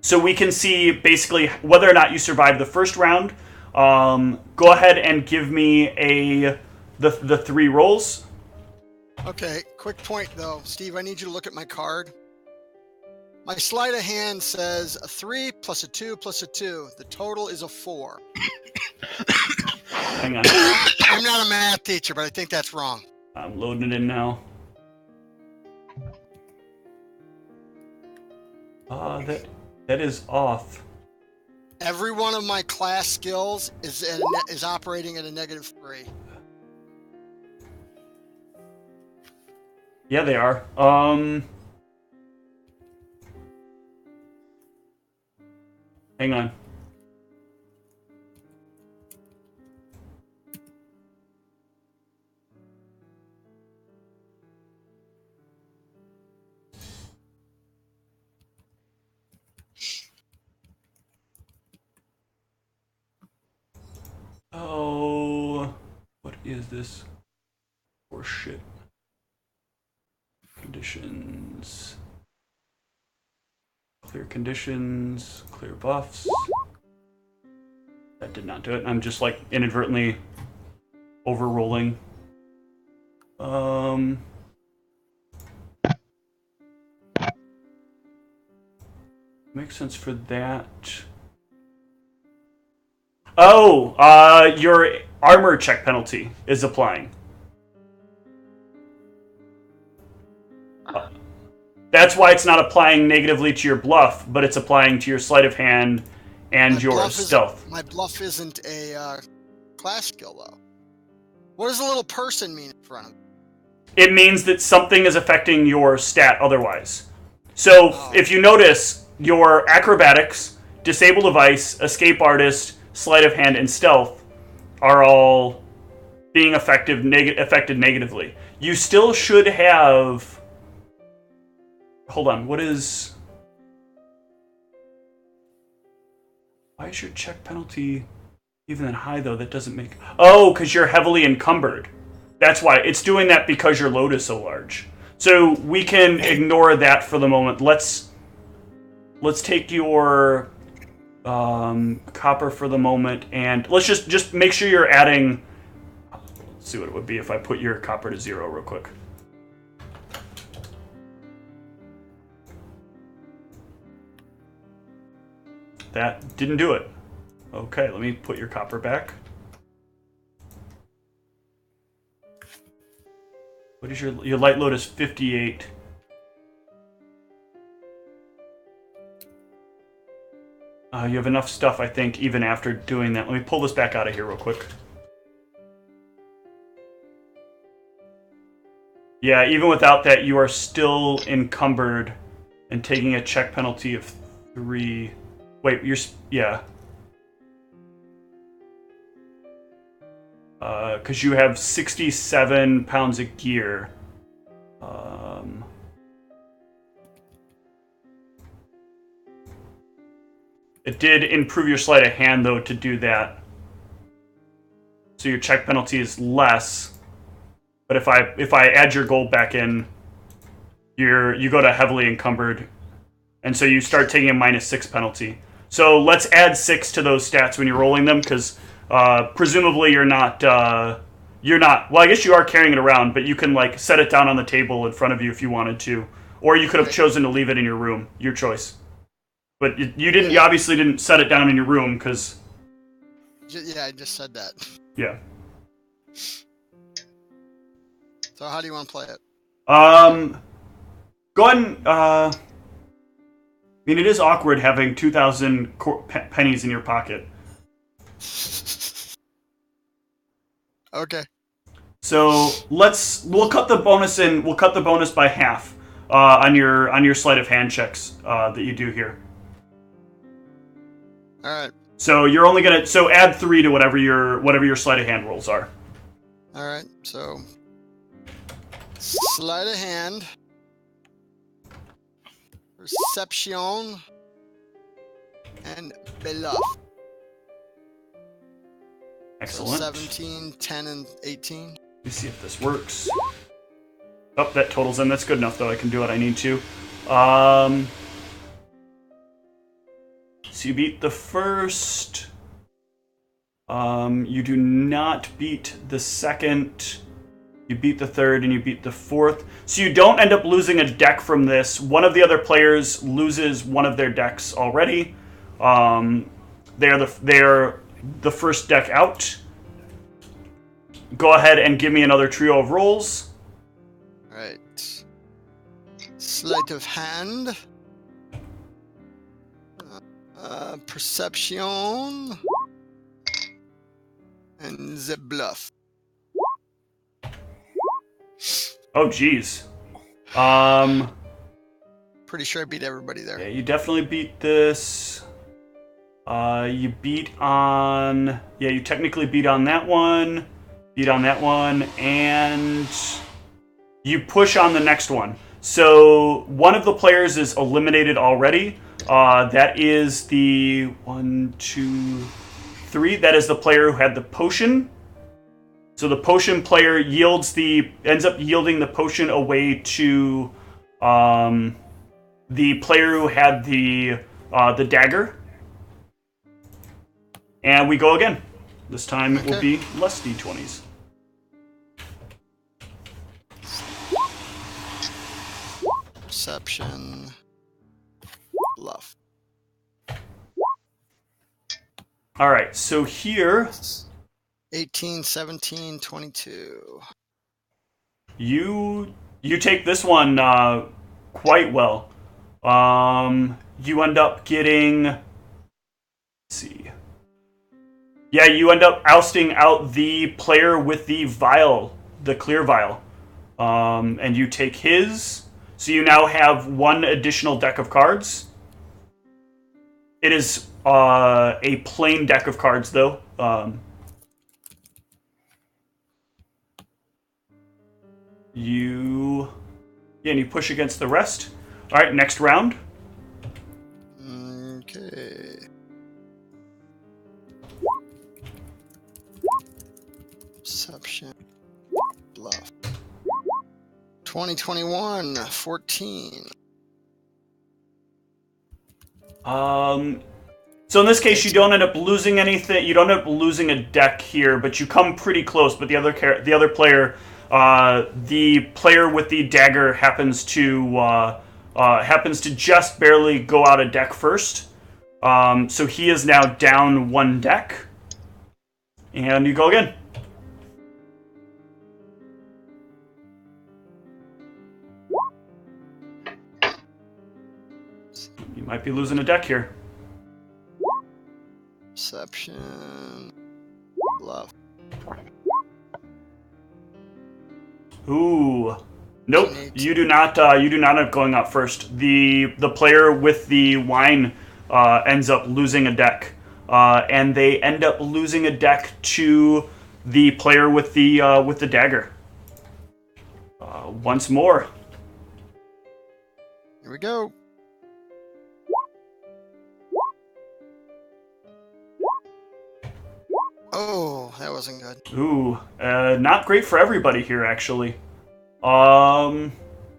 So we can see basically whether or not you survive the first round. Go ahead and give me the 3 rolls. Okay, quick point though. Steve, I need you to look at my card. My sleight of hand says a 3 plus a 2 plus a 2. The total is a 4. Hang on. I'm not a math teacher, but I think that's wrong. I'm loading it in now. That is off. Every one of my class skills is operating at a -3. Yeah, they are. Hang on. Oh, what is this? Horse shit. Conditions. Clear conditions, clear buffs. That did not do it. I'm just like inadvertently overrolling. Makes sense for that. Oh, your armor check penalty is applying. That's why it's not applying negatively to your bluff, but it's applying to your sleight of hand and your stealth. My bluff isn't a class skill, though. What does a little person mean in front of me? It means that something is affecting your stat otherwise. So if you notice, your acrobatics, disable device, escape artist, sleight of hand, and stealth are all being affected negatively. You still should have... Hold on, what is... Why is your check penalty even that high, though? That doesn't make... Oh, because you're heavily encumbered. That's why. It's doing that because your load is so large. So we can ignore that for the moment. Let's take your copper for the moment, and let's just make sure you're adding... Let's see what it would be if I put your copper to 0 real quick. That didn't do it. Okay, let me put your copper back. What is your light load is 58. You have enough stuff, I think, even after doing that. Let me pull this back out of here real quick. Yeah, even without that, you are still encumbered and taking a check penalty of 3. Wait, yeah. Because you have 67 pounds of gear. It did improve your sleight of hand, though, to do that. So your check penalty is less. But if I add your gold back in, you go to heavily encumbered, and so you start taking a -6 penalty. So let's add 6 to those stats when you're rolling them, because presumably you're not. Well, I guess you are carrying it around, but you can like set it down on the table in front of you if you wanted to, or you could have chosen to leave it in your room. Your choice. But you didn't. You obviously didn't set it down in your room because. Yeah, I just said that. Yeah. So how do you want to play it? Go ahead and. I mean, it is awkward having 2,000 pennies in your pocket. Okay. So we'll cut the bonus in. We'll cut the bonus by half on your sleight of hand checks that you do here. All right. So you're only gonna add 3 to whatever your sleight of hand rolls are. All right. So sleight of hand, perception, and bluff. Excellent. So 17, 10, and 18. Let me see if this works. Oh, that totals in. That's good enough, though. I can do what I need to. So you beat the first. You do not beat the second. You beat the third, and you beat the fourth. So you don't end up losing a deck from this. One of the other players loses one of their decks already. They're the first deck out. Go ahead and give me another trio of rolls. Right. Sleight of hand. Perception. And the bluff. Oh, geez. Pretty sure I beat everybody there. Yeah, you definitely beat this. You beat on... Yeah, you technically beat on that one. Beat on that one. And you push on the next one. So one of the players is eliminated already. That is the 1, 2, 3. That is the player who had the potion. So the potion player ends up yielding the potion away to the player who had the dagger. And we go again. This time it will be less d20s. Perception. Bluff. All right, so here 18, 17, 22. you take this one quite well. You end up getting. Let's see. Yeah, you end up ousting out the player with the vial, the clear vial, and you take his. So you now have one additional deck of cards. It is a plain deck of cards, though. And you push against the rest. All right, next round. Okay. Perception. Bluff. 2021, 14. So in this case, you don't end up losing anything. You don't end up losing a deck here, but you come pretty close. But the other player, the player with the dagger, happens to just barely go out a deck first. So he is now down one deck, and you go again. You might be losing a deck here. Perception. Bluff. Ooh. Nope. You do not end up going up first. The player with the wine ends up losing a deck. And they end up losing a deck to the player with the dagger. Once more. Here we go. Oh, that wasn't good. Ooh, not great for everybody here, actually. I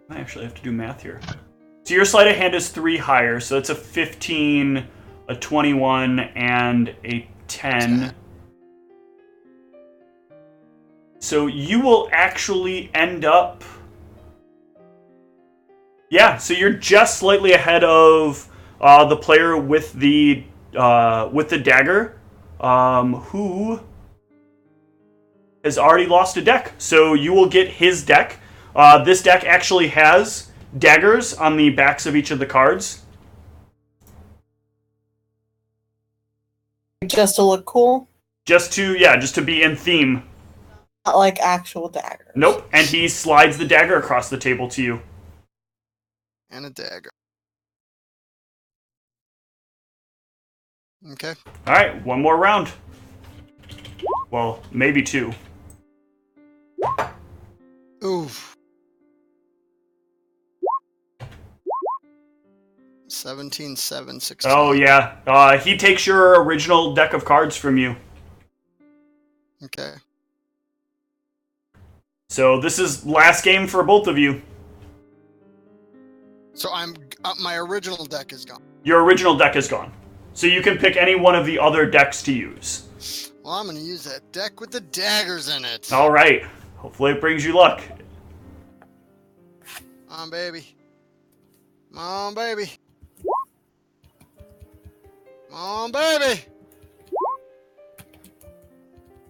actually have to do math here. So your sleight of hand is 3 higher, so it's a 15, a 21, and a 10. So you will actually end up... Yeah, so you're just slightly ahead of the player with the dagger. Who has already lost a deck. So you will get his deck. This deck actually has daggers on the backs of each of the cards. Just to look cool? Just to be in theme. Not like actual daggers. Nope. And he slides the dagger across the table to you. And a dagger. Okay. All right, one more round. Well, maybe 2. Oof. 17, 7, 16. Oh, yeah. He takes your original deck of cards from you. Okay. So this is last game for both of you. So my original deck is gone. Your original deck is gone. So you can pick any one of the other decks to use. Well, I'm going to use that deck with the daggers in it. All right. Hopefully it brings you luck. Come on, baby. Come on, baby. Come on, baby.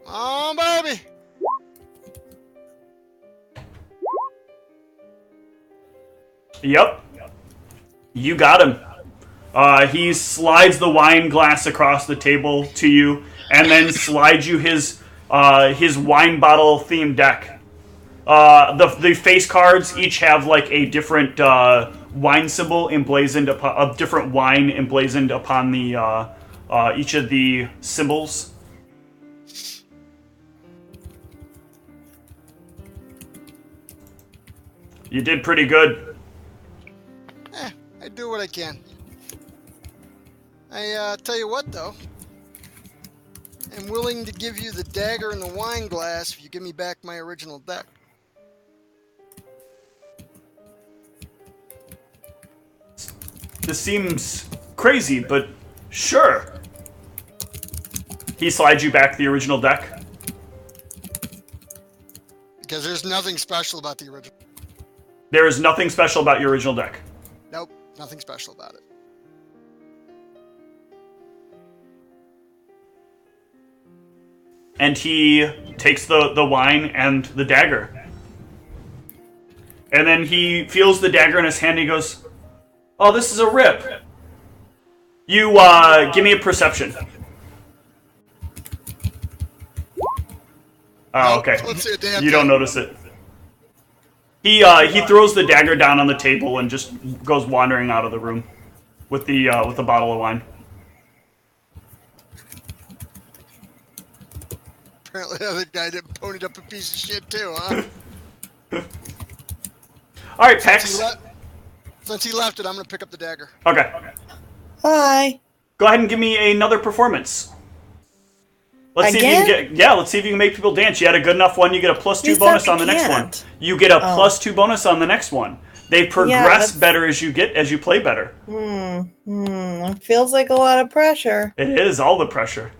Come on, baby. Yep. You got him. He slides the wine glass across the table to you, and then slides you his wine bottle themed deck. The face cards each have like a different wine symbol emblazoned upon a different wine emblazoned upon the each of the symbols. You did pretty good. I do what I can. I tell you what, though. I'm willing to give you the dagger and the wine glass if you give me back my original deck. This seems crazy, but sure. He slides you back the original deck. Because there's nothing special about the original. There is nothing special about your original deck. Nope, nothing special about it. and he takes the wine and the dagger. And then he feels the dagger in his hand and he goes, "Oh, this is a rip." You, give me a perception. Oh, okay. Let's see a damn You don't thing. notice it. He throws the dagger down on the table and just goes wandering out of the room with the bottle of wine. Apparently the other guy did ponied up a piece of shit too, huh? All right, Pax. Since he left it, I'm gonna pick up the dagger. Okay. Hi. Go ahead and give me another performance. Let's see if you can let's see if you can make people dance. You had a good enough one, you get a +2 You bonus said on the we next one. can't. You get a +2 bonus on the next one. They progress that's- better as you play better. It feels like a lot of pressure. It is all the pressure.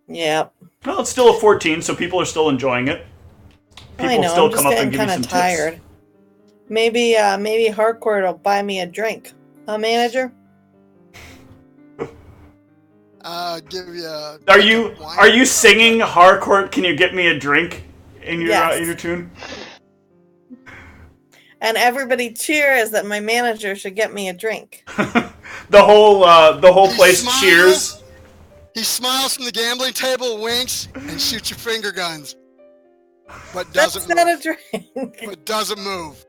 Yep. Well, it's still a 14, so people are still enjoying it. People I know. still I'm just come up and getting give you kind some of tired. tips. Maybe Hardcore will buy me a drink. Huh, manager? Give you a Are you singing Harcourt? Can you get me a drink in your Yes. in your tune? And everybody cheers that my manager should get me a drink. The whole place smiles. cheers. He smiles from the gambling table, winks, and shoots your finger guns. But doesn't That's not a move. drink. But doesn't move.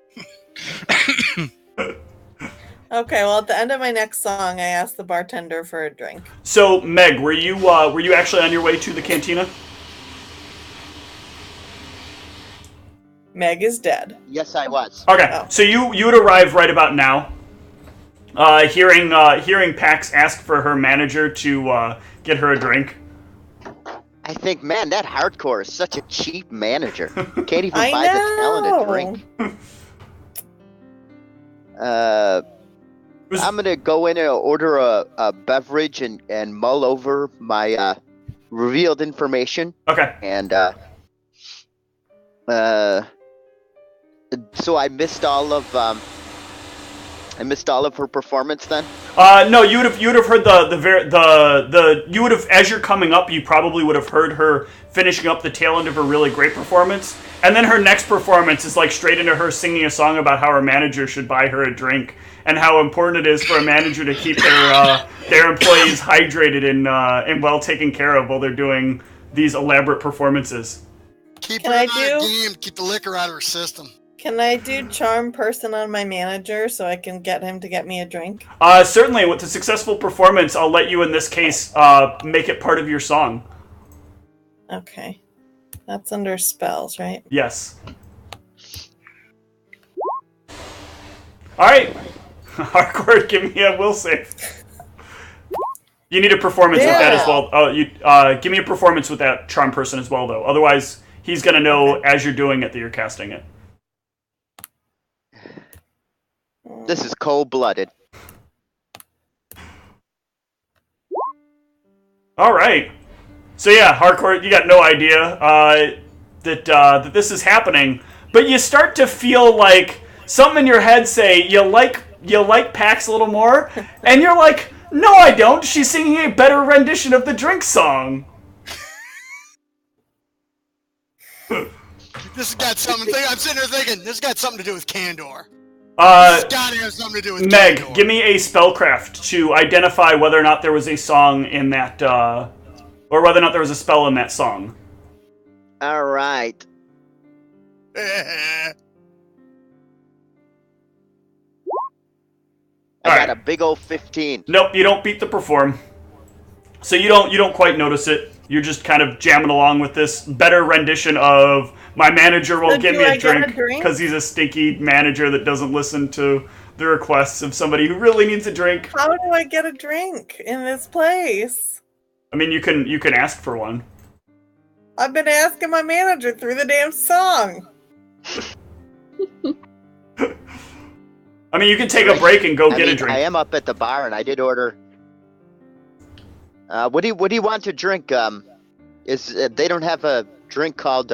Okay, well, at the end of my next song, I asked the bartender for a drink. So, Meg, were you actually on your way to the cantina? Meg is dead. Yes, I was. Okay, Oh. so you would arrive right about now. Hearing Pax ask for her manager to get her a drink. I think, man, that Hardcore is such a cheap manager. Can't even I buy the talent a know. drink. I'm gonna go in and order a beverage and mull over my revealed information. Okay. And so I missed all of her performance then. No, you would have heard you would have, as you're coming up, you probably would have heard her finishing up the tail end of her really great performance, and then her next performance is like straight into her singing a song about how her manager should buy her a drink and how important it is for a manager to keep their employees hydrated and well taken care of while they're doing these elaborate performances. Keep Can her I out of do- game. Keep the liquor out of her system. Can I do charm person on my manager so I can get him to get me a drink? Certainly, with a successful performance, I'll let you in this case make it part of your song. Okay. That's under spells, right? Yes. All right. Hardcore, give me a will save. You need a performance with that as well. Give me a performance with that charm person as well, though. Otherwise, he's going to know as you're doing it that you're casting it. This is cold-blooded. All right. So yeah, Hardcore, you got no idea that this is happening, but you start to feel like something in your head say you like Pax a little more, and you're like, no, I don't. She's singing a better rendition of the drink song. This has got something. I'm sitting there thinking this has got something to do with Candor. Uh, This has got to have something to do with Meg, Candor. give me a spellcraft to identify whether or not there was a song in that, or whether or not there was a spell in that song. All right. I got a big old 15. Nope, you don't beat the perform. So you don't quite notice it. You're just kind of jamming along with this better rendition of my manager will So get do me I a get a drink drink? because he's a stinky manager that doesn't listen to the requests of somebody who really needs a drink. How do I get a drink in this place? I mean, you can ask for one. I've been asking my manager through the damn song. I mean, you can take a break and go get a drink. I am up at the bar, and I did order. What do you want to drink? They don't have a drink called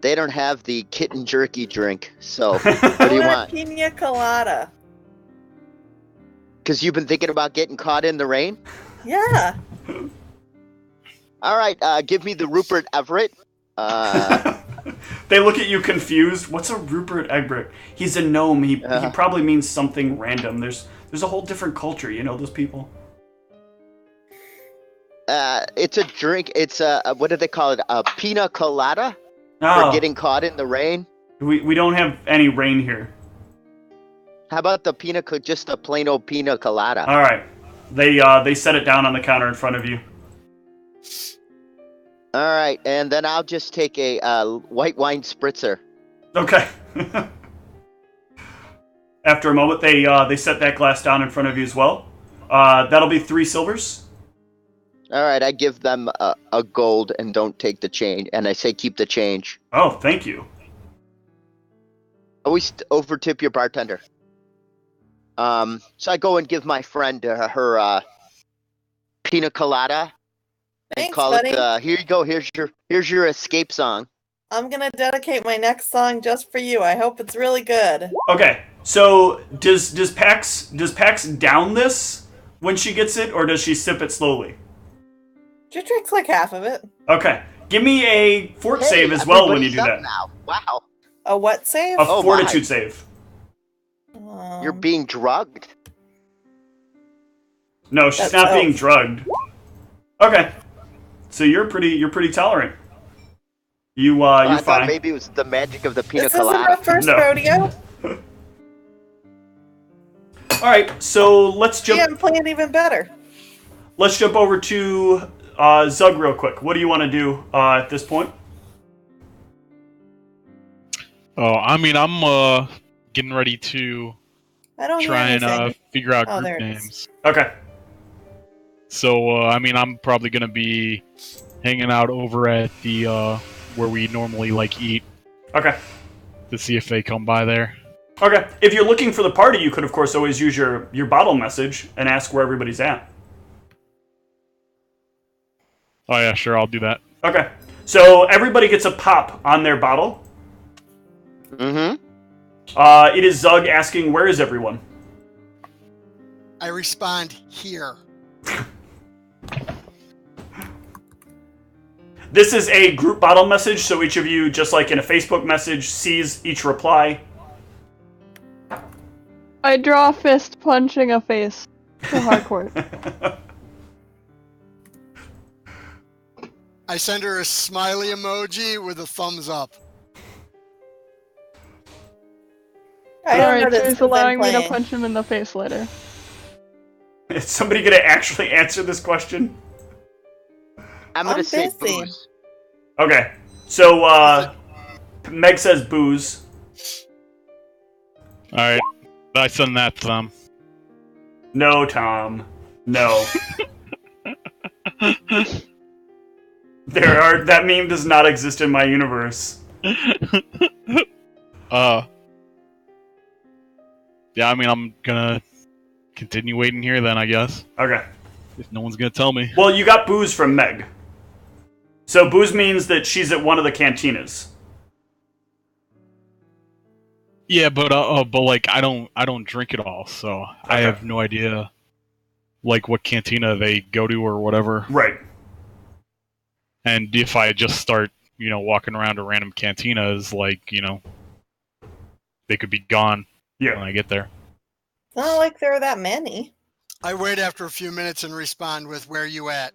they don't have the kitten jerky drink. So what do you want? Pina colada. Because you've been thinking about getting caught in the rain. Yeah. All right, give me the Rupert Everett. They look at you confused. What's a Rupert Everett? He's a gnome. He probably means something random. There's a whole different culture. You know those people? It's a drink. It's what do they call it? A pina colada Oh, for getting caught in the rain. we don't have any rain here. How about just a plain old pina colada? All right. They set it down on the counter in front of you. All right, and then I'll just take a white wine spritzer. Okay. After a moment, they set that glass down in front of you as well. That'll be 3 silvers. All right, I give them a gold and don't take the change, and I say keep the change. Oh, thank you. Always overtip your bartender. So I go and give my friend her pina colada. And Thanks, call buddy. it. Here you go. Here's your escape song. I'm gonna dedicate my next song just for you. I hope it's really good. Okay. So does Pax down this when she gets it, or does she sip it slowly? She drinks like half of it. Okay. Give me a fort save as well when you do that. Now. Wow. A what save? A Oh, fortitude my. save. You're being drugged. No, she's That's not being elf. drugged. Okay. So you're pretty tolerant. You're I thought fine. maybe it was the magic of the pina This isn't colada. our first No. rodeo. All right. So let's Yeah, jump. I'm playing even better. Let's jump over to Zug real quick. What do you want to do at this point? Oh, I mean, I'm getting ready to I don't try hear and anything. figure out Oh, group there it is. names. Okay. So, I mean, I'm probably gonna be hanging out over at the where we normally like eat Okay. to see if they come by there. Okay. If you're looking for the party, you could of course always use your bottle message and ask where everybody's at. Oh yeah, sure, I'll do that. Okay. So everybody gets a pop on their bottle. Mm-hmm. It is Zug asking, where is everyone? I respond here. This is a group bottle message, so each of you, just like in a Facebook message, sees each reply. I draw a fist punching a face to Harcourt. I send her a smiley emoji with a thumbs up. I don't Alright, notice she's since I'm allowing me to playing. punch him in the face later. Is somebody going to actually answer this question? I'm gonna I'm say busy. booze. Okay. So, Meg says booze. Alright, I send that to them. No, Tom. No. That meme does not exist in my universe. Yeah, I mean, I'm gonna continue waiting here then, I guess. Okay. If no one's gonna tell me. Well, you got booze from Meg. So booze means that she's at one of the cantinas. Yeah, but like I don't drink it all, so I Okay. have no idea like what cantina they go to or whatever. Right. And if I just start, walking around to random cantinas, like, they could be gone when Yeah. I get there. It's not like there are that many. I wait after a few minutes and respond with "Where you at?"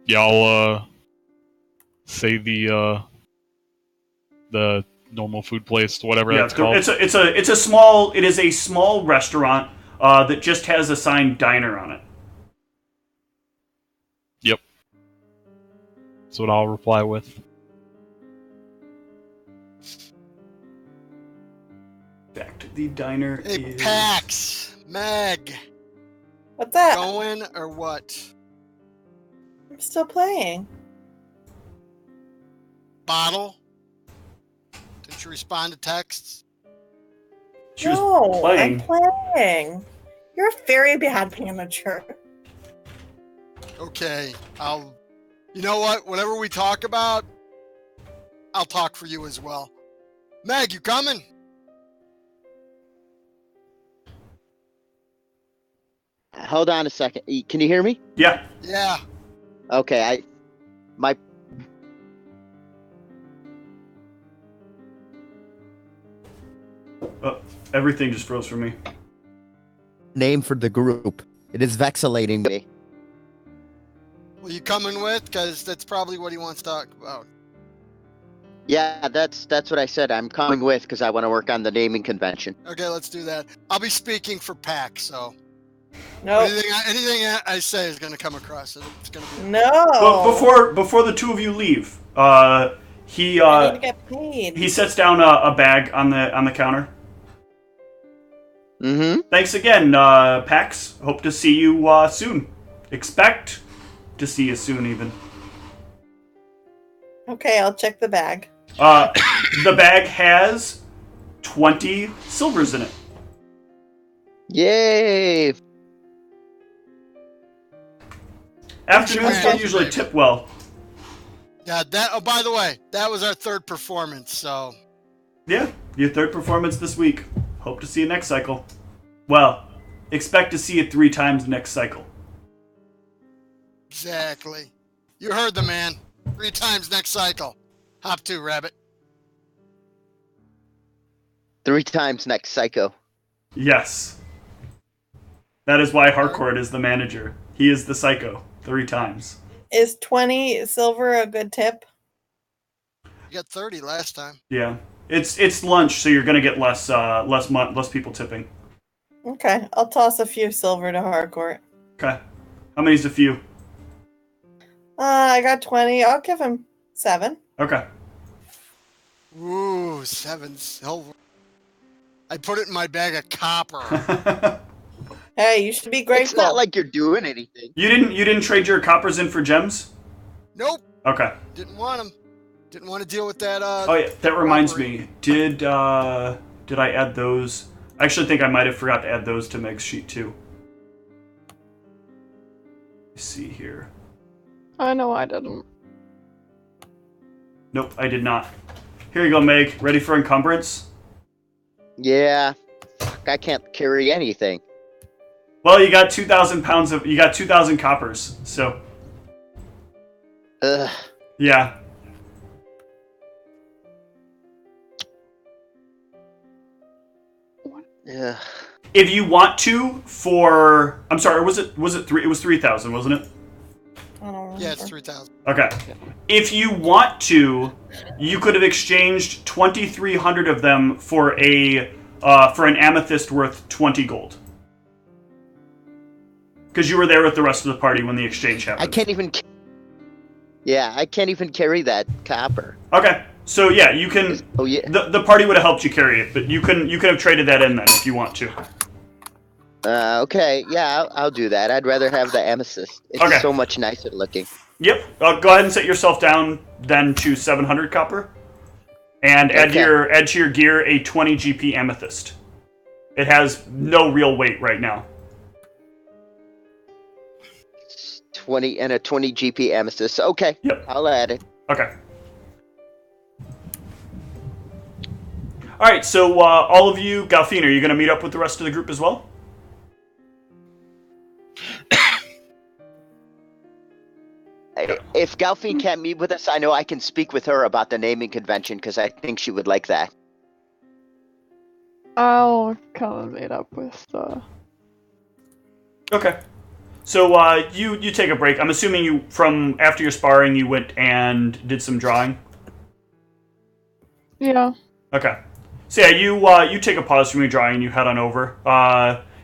Yeah, I'll say the normal food place, whatever Yeah. that's called. It is a small restaurant that just has a signed diner on it. Yep. That's what I'll reply with. Back to the diner Hey, is... Pax, Meg, What's that? going or what? I'm still playing. Bottle? Didn't you respond to texts? She was No, playing. I'm playing. You're a very bad manager. Okay, you know what? Whatever we talk about, I'll talk for you as well. Meg, you coming? hold on a second. Can you hear me? Yeah. Yeah. Okay, my Everything just froze for me. Name for the group. It is vexulating me. Well, you coming with? Because that's probably what he wants to talk about. Yeah, that's what I said. I'm coming with because I want to work on the naming convention. Okay, let's do that. I'll be speaking for Pack, so No. anything I say is going to come across. It's going to be No. But before the two of you leave, he I need to get paid. he sets down a bag on the counter. Mm-hmm. Thanks again, Pax. Hope to see you soon. Expect to see you soon, even. Okay, I'll check the bag. The bag has 20 silvers in it. Yay! Afternoons don't usually tip well. Yeah, that. Oh, by the way, that was our third performance. So Yeah, your third performance this week. Hope to see you next cycle. Well, expect to see you 3 times next cycle. exactly. You heard the man. 3 times next cycle. Hop 2, Rabbit. 3 times next psycho. Yes. That is why Harcourt is the manager. He is the psycho 3 times. Is 20 silver a good tip? You got 30 last time. Yeah. It's lunch, so you're gonna get less people tipping. Okay, I'll toss a few silver to Harcourt. Okay. How many's a few? I got 20. I'll give him 7. Okay. Ooh, 7 silver. I put it in my bag of copper. Hey, you should be grateful. It's not like you're doing anything. You didn't trade your coppers in for gems? Nope. Okay. Didn't want them. Didn't want to deal with that. Oh yeah, that reminds me. Did I add those? I actually think I might have forgot to add those to Meg's sheet too. Let's see here. I know I didn't. Nope, I did not. Here you go, Meg. Ready for encumbrance? Yeah. Fuck, I can't carry anything. Well, you got 2,000 pounds of. You got 2,000 coppers. So Ugh. yeah. Ugh. If you want to, for I'm sorry, was it 3? It was 3,000, wasn't it? I don't remember. Yeah, it's 3,000. Okay. If you want to, you could have exchanged 2,300 of them for an amethyst worth 20 gold. Because you were there with the rest of the party when the exchange happened. I can't even. Yeah, I can't even carry that copper. Okay. So yeah, you can. Oh yeah. The party would have helped you carry it, but you can have traded that in then if you want to. Okay. Yeah, I'll do that. I'd rather have the amethyst. It's Okay. so much nicer looking. Yep. Go ahead and set yourself down then to 700 copper, and add Okay. to your gear a 20 GP amethyst. It has no real weight right now. 20 and a 20 GP amethyst. Okay. Yep. I'll add it. Okay. All right. So all of you, Galfine, are you going to meet up with the rest of the group as well? If Galfine can't meet with us, I know I can speak with her about the naming convention because I think she would like that. I'll come and meet up with Okay. So you take a break. I'm assuming you from after your sparring you went and did some drawing. Yeah. Okay. So yeah, you take a pause from your drawing and you head on over.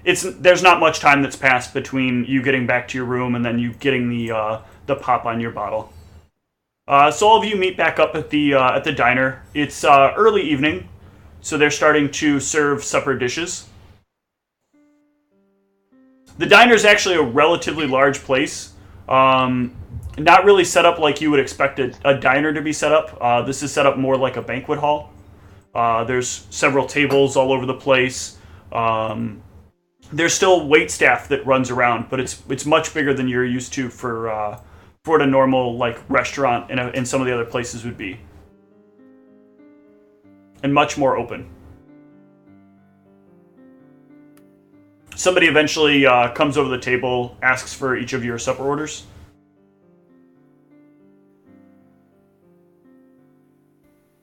There's not much time that's passed between you getting back to your room and then you getting the pop on your bottle. So all of you meet back up at the diner. It's early evening, so they're starting to serve supper dishes. The diner is actually a relatively large place. Not really set up like you would expect a diner to be set up. This is set up more like a banquet hall. There's several tables all over the place. There's still wait staff that runs around, but it's much bigger than you're used to for what a normal like restaurant in some of the other places would be, and much more open. somebody eventually comes over the table, asks for each of your supper orders.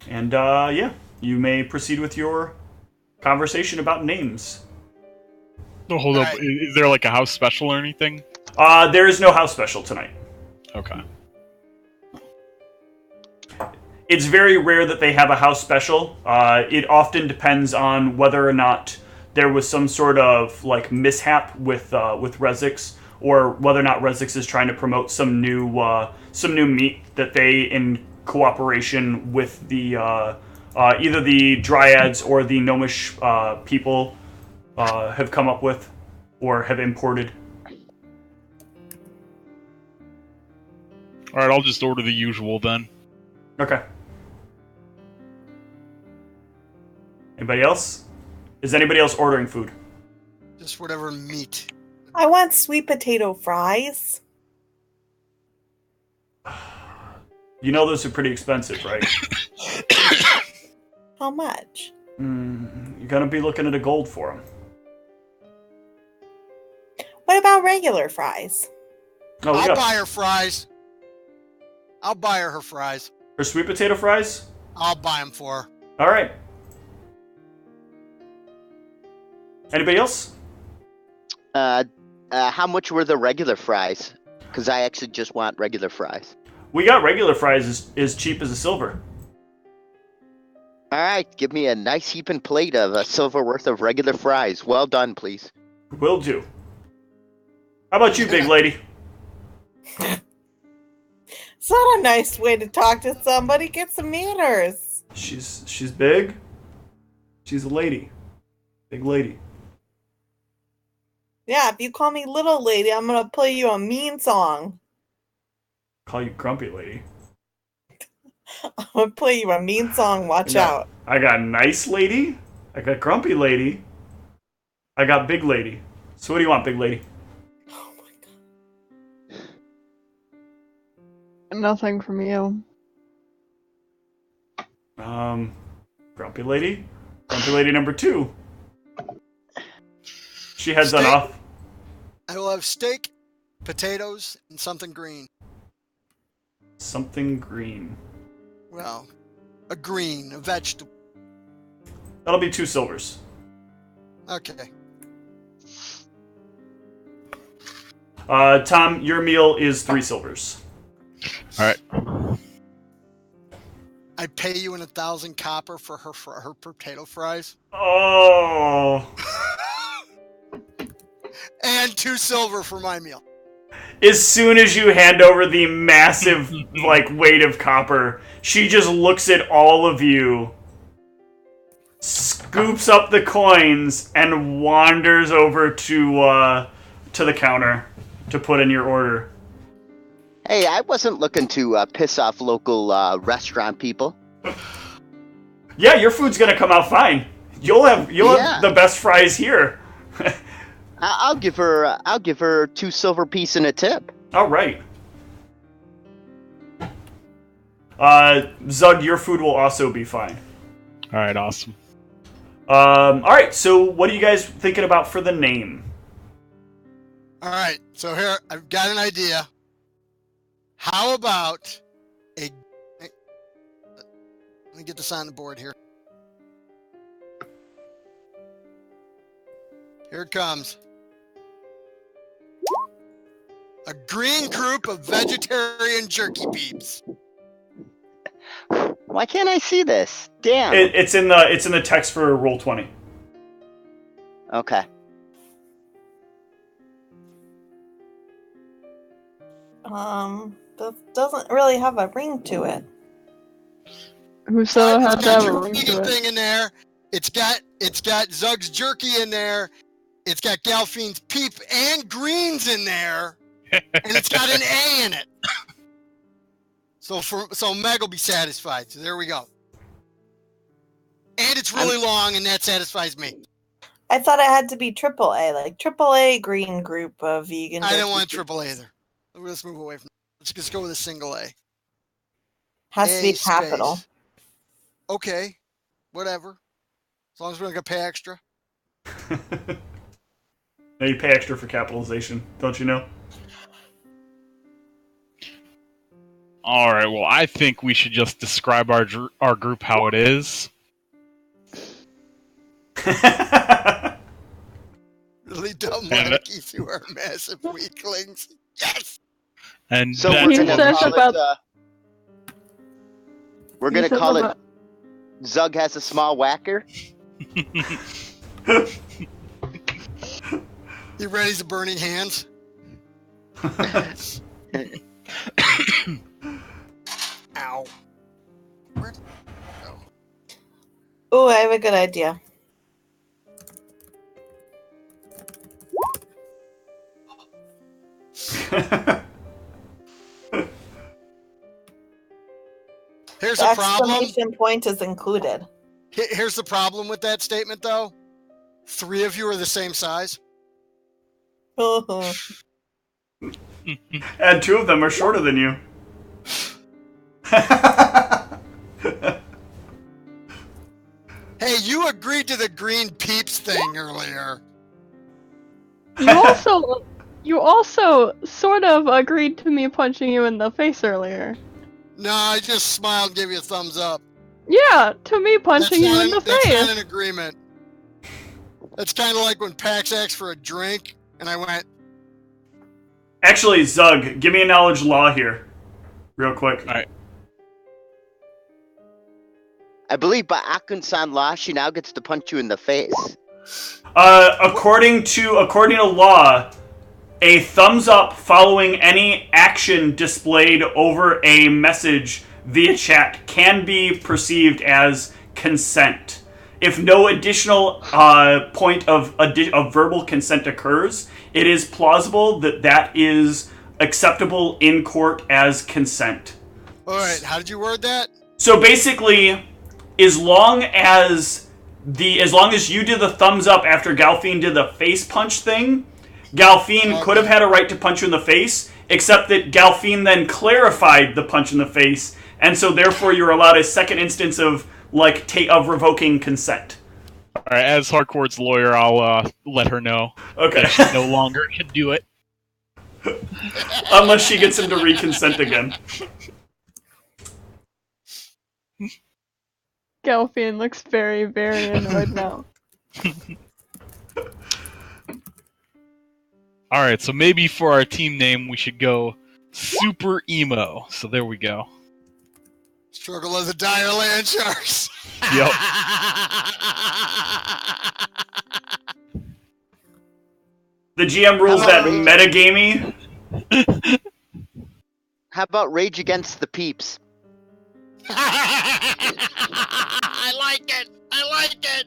And yeah, you may proceed with your conversation about names. Oh, hold up. Alright. Is there like a house special or anything? There is no house special tonight. Okay. It's very rare that they have a house special. It often depends on whether or not there was some sort of like mishap with Resix, or whether or not Resix is trying to promote some new meat that they, in cooperation with the either the Dryads or the Gnomish people, have come up with or have imported. All right, I'll just order the usual then. Okay. Anybody else? Is anybody else ordering food? Just whatever meat. I want sweet potato fries. You know those are pretty expensive, right? How much? You're gonna be looking at a gold for them. What about regular fries? Oh, we I'll got buy her fries. I'll buy her fries. her sweet potato fries. I'll buy them for her. All right. Anybody else? How much were the regular fries? Because I actually just want regular fries. We got regular fries as cheap as a silver. All right, give me a nice heaping plate of a silver worth of regular fries. Well done, please. Will do. How about you, big lady? It's not a nice way to talk to somebody. Get some manners. She's big. She's a lady. Big lady. Yeah, if you call me little lady, I'm gonna play you a mean song. Call you grumpy lady. I'm gonna play you a mean song. Watch out. I got nice lady. I got grumpy lady. I got big lady. So what do you want, big lady? Oh my god. Nothing from you. Grumpy lady. Grumpy lady number 2. She heads on Steak. off. I will have steak, potatoes, and something green. Something green. Well, a vegetable. That'll be 2 silvers. Okay. Tom, your meal is 3 silvers. All right. I pay you 1,000 copper for her potato fries. Oh. And 2 silver for my meal. As soon as you hand over the massive, weight of copper, she just looks at all of you, scoops up the coins, and wanders over to the counter to put in your order. Hey, I wasn't looking to piss off local restaurant people. Yeah, your food's gonna come out fine. You'll have the best fries here. I'll give her 2 silver piece and a tip. All right. Zug, your food will also be fine. All right, awesome. All right. So, what are you guys thinking about for the name? All right. So here, I've got an idea. How about let me get this on the board here. Here it comes. A green group of vegetarian jerky peeps. Why can't I see this? Damn. It's in the text for Roll20. Okay. That doesn't really have a ring to it. Who said I had It's to have got a your ring vegan to it? thing in there. It's got Zug's jerky in there. It's got Galfine's peep and greens in there. And it's got an A in it. So Meg will be satisfied. So there we go. And it's really long, and that satisfies me. I thought it had to be AAA, like AAA green group of vegan. I didn't want jerky. triple A either. Let's move away from it. Let's just go with a single A. Has to be A capital. space. Okay, whatever. As long as we're not gonna pay extra. Now you pay extra for capitalization, don't you know? All right. Well, I think we should just describe our group how it is. Really dumb And- lackeys who are massive weaklings. Yes! And So that's we're He gonna says call about- it. We're He gonna says call about- it. Zug has a small whacker. He readies the burning hands. Ow. Where? Oh. Oh, I have a good idea. Here's The a problem. exclamation point is included. Here's the problem with that statement, though. 3 of you are the same size. And 2 of them are shorter than you. Hey, you agreed to the green peeps thing earlier. You also sort of agreed to me punching you in the face earlier. No, I just smiled and gave you a thumbs up. Yeah, to me punching you in the That's not an face. agreement. That's kind of like when Pax asked for a drink, and I went, Actually, Zug, give me a knowledge law here. Real quick. Alright. I believe by Akunsaunt law, she now gets to punch you in the face. According to law, a thumbs up following any action displayed over a message via chat can be perceived as consent. If no additional point of verbal consent occurs, it is plausible that that is acceptable in court as consent. all right, how did you word that? So basically, as long as you did the thumbs up after Galfine did the face punch thing, Galfine could have had a right to punch you in the face, except that Galfine then clarified the punch in the face, and so therefore you're allowed a second instance of of revoking consent. All right. As Harcourt's lawyer, I'll let her know Okay. that she no longer can do it. Unless she gets him to reconsent again. Gelfian looks very, very annoyed now. All right. So maybe for our team name, we should go Super Emo. So there we go. Struggle of the Dire Land Sharks. Yep. The GM rules that metagamey. How about Rage Against the Peeps? I like it. I like it.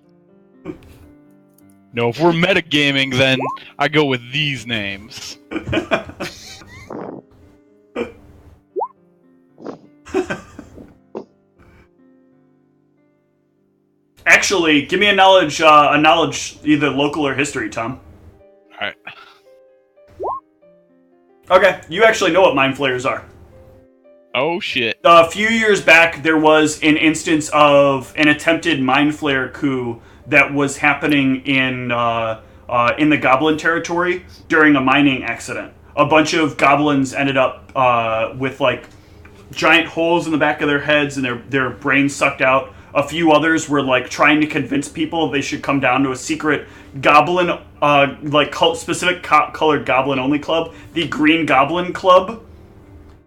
No, if we're metagaming, then I go with these names. Actually, give me a knowledge, either local or history, Tom. Alright. Okay, you actually know what mind flayers are. Oh shit. A few years back, there was an instance of an attempted mind flayer coup that was happening in the Goblin territory during a mining accident. A bunch of goblins ended up with giant holes in the back of their heads and their brains sucked out. A few others were trying to convince people they should come down to a secret goblin, specific colored goblin only club, the Green Goblin Club.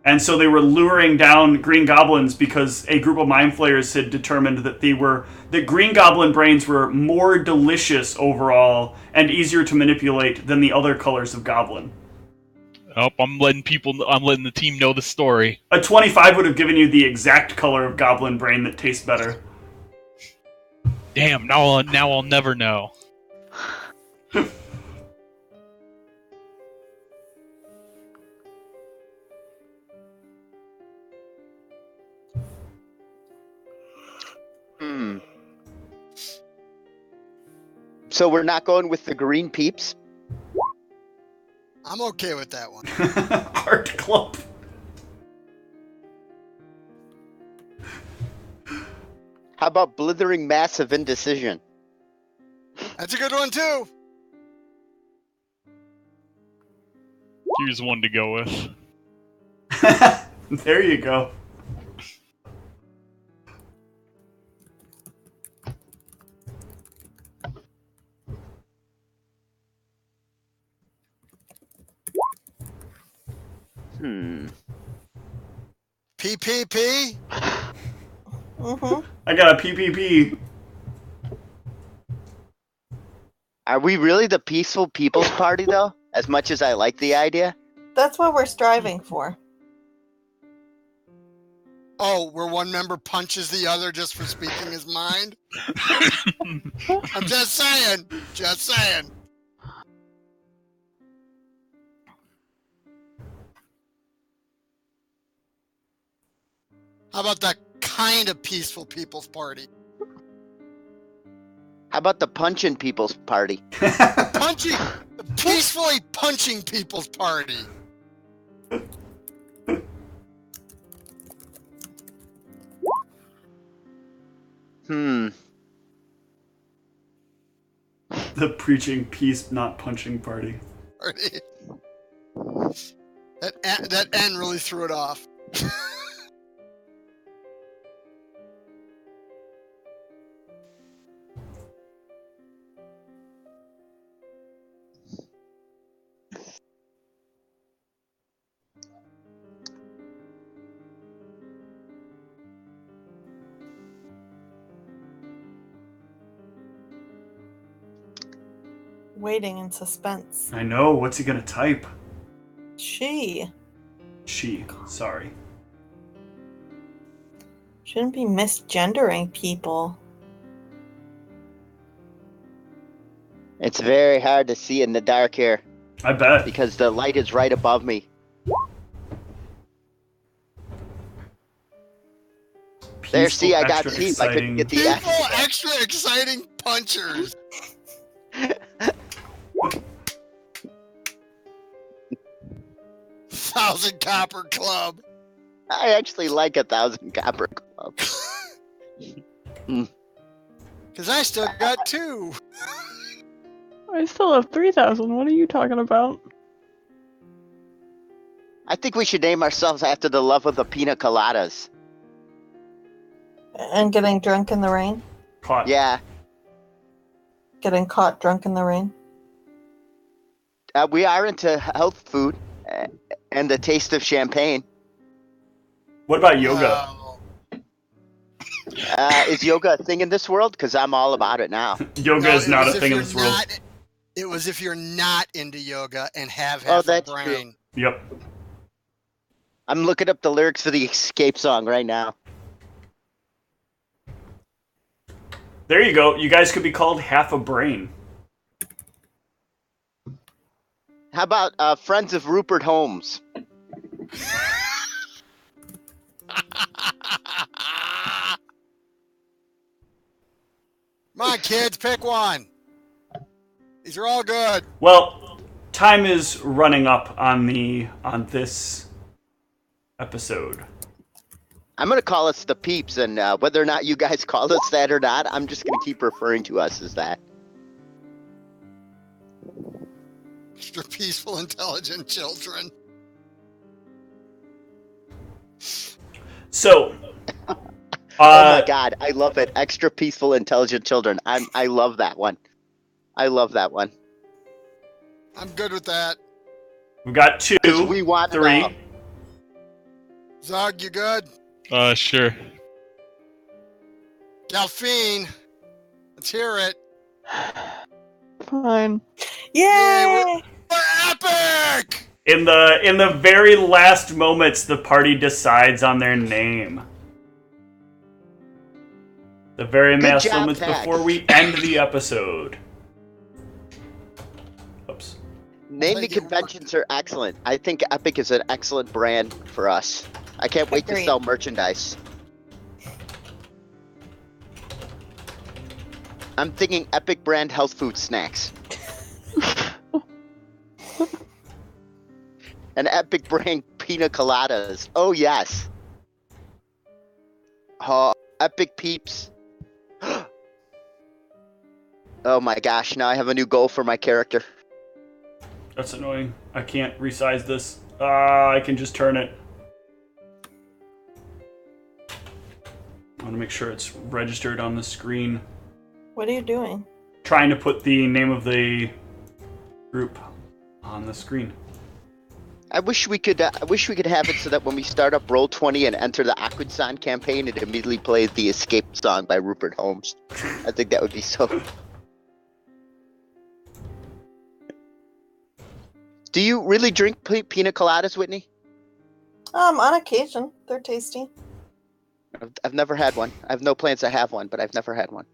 And so they were luring down green goblins because a group of mind flayers had determined that green goblin brains were more delicious overall and easier to manipulate than the other colors of goblin. Oh, I'm letting the team know the story. A 25 would have given you the exact color of goblin brain that tastes better. Damn, now I'll never know. So we're not going with the green peeps? I'm okay with that one. Art club. How about blithering mass of indecision? That's a good one too. Here's one to go with. There you go. PPP? I got a PPP. Are we really the peaceful people's party, though? As much as I like the idea? That's what we're striving for. Oh, where one member punches the other just for speaking his mind? I'm just saying. Just saying. How about that kind of peaceful people's party? How about the punching people's party? Peacefully punching people's party. The preaching peace, not punching party. That N really threw it off. Waiting in suspense. I know. What's he gonna type? She She. Sorry. shouldn't be misgendering people. It's very hard to see in the dark here I bet. because the light is right above me. There, see, I got Extra teeth. I couldn't get the People extra exciting punchers. 1,000 Copper Club. I actually like 1,000 Copper Club. Because I still got 2. I still have 3,000. What are you talking about? I think we should name ourselves after the love of the pina coladas. And getting drunk in the rain? Caught. Yeah, Getting caught drunk in the rain? we are into health food and the taste of champagne. What about yoga? Is yoga a thing in this world? Because I'm all about it now. Yoga is not a thing in this world. It was if you're not into yoga and have half a that's brain. Yep. I'm looking up the lyrics for the Escape song right now. There you go. You guys could be called half a brain. How about Friends of Rupert Holmes? Come on, kids, pick one. These are all good. Well, time is running up on this episode. I'm going to call us the Peeps, and whether or not you guys call us that or not, I'm just going to keep referring to us as that. Extra peaceful, intelligent children. So, Oh my god, I love it. Extra peaceful, intelligent children. I love that one. I love that one. I'm good with that. we've got 2, We want 3. Zog, you good? Sure. Delphine, let's hear it. Fine. Yay! We're epic! In the very last moments, the party decides on their name. The very Good last job, moments Pax. before we end the episode. Oops. Naming Make it conventions are excellent. I think Epic is an excellent brand for us. I can't wait to Agreed. sell merchandise. I'm thinking Epic brand health food snacks. And Epic brand pina coladas. Oh yes. Oh, Epic Peeps. Oh my gosh, now I have a new goal for my character. That's annoying. I can't resize this. I can just turn it. I want to make sure it's registered on the screen. What are you doing? Trying to put the name of the group on the screen. I wish we could have it so that when we start up Roll20 and enter the Akunsaunt campaign, it immediately plays the Escape song by Rupert Holmes. I think that would be so. Do you really drink pina coladas, Whitney? On occasion, they're tasty. I've never had one. I have no plans to have one, but I've never had one.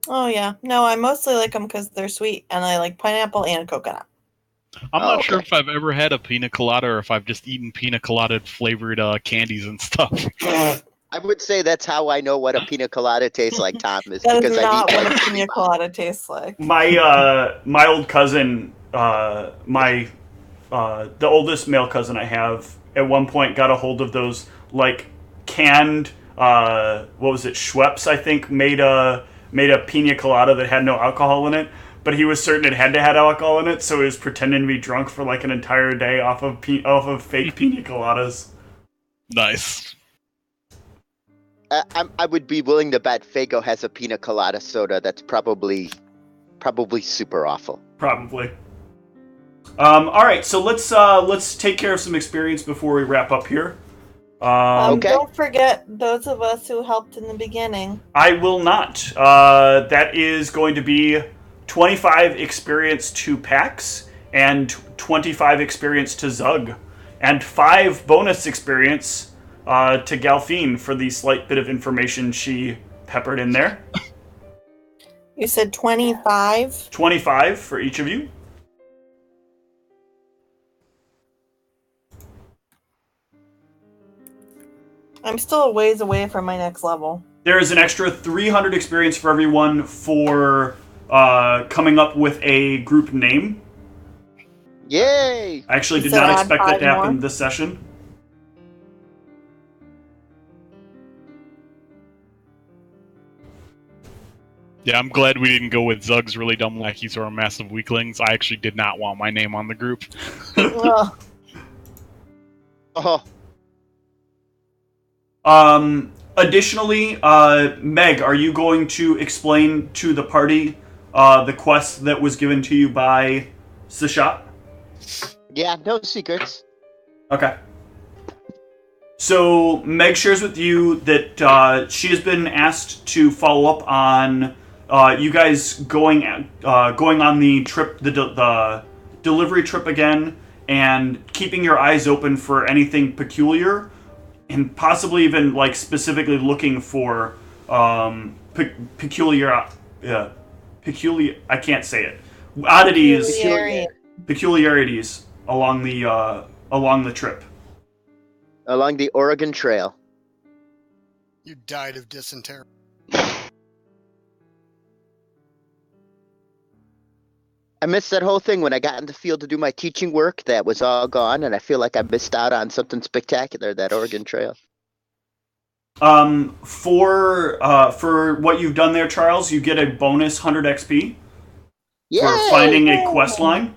Oh yeah, no, I mostly like them because they're sweet, and I like pineapple and coconut. I'm not sure if I've ever had a pina colada or if I've just eaten pina colada flavored candies and stuff. I would say that's how I know what a pina colada tastes like, Tom, is That because is I've not eaten what like a pina colada tastes like. My old cousin, the oldest male cousin I have, at one point got a hold of those like canned what was it, Schweppes, I think, made a pina colada that had no alcohol in it, but he was certain it had to have alcohol in it, so he was pretending to be drunk for like an entire day off of fake pina coladas. Nice. I would be willing to bet Fago has a pina colada soda that's probably super awful. Probably. All right, so let's take care of some experience before we wrap up here. Okay. Don't forget those of us who helped in the beginning. I will not. That is going to be 25 experience to Pax and 25 experience to Zug, and 5 bonus experience to Galfine for the slight bit of information she peppered in there. You said 25? 25 for each of you. I'm still a ways away from my next level. There is an extra 300 experience for everyone for coming up with a group name. Yay! I actually did So not add expect that 5 to happen more? this session. Yeah, I'm glad we didn't go with Zug's really dumb lackeys or massive weaklings. I actually did not want my name on the group. Ugh. Oh, Additionally, Meg, are you going to explain to the party the quest that was given to you by Sashat? yeah, no secrets. Okay. So Meg shares with you that she has been asked to follow up on you guys going on the trip, the delivery trip again, and keeping your eyes open for anything peculiar, and possibly even like specifically looking for peculiar. I can't say it. Oddities, peculiarities along the trip. Along the Oregon Trail. You died of dysentery. I missed that whole thing when I got in the field to do my teaching work. That was all gone, and I feel like I missed out on something spectacular, that Oregon Trail. For what you've done there, Charles, you get a bonus 100 XP for finding a quest line.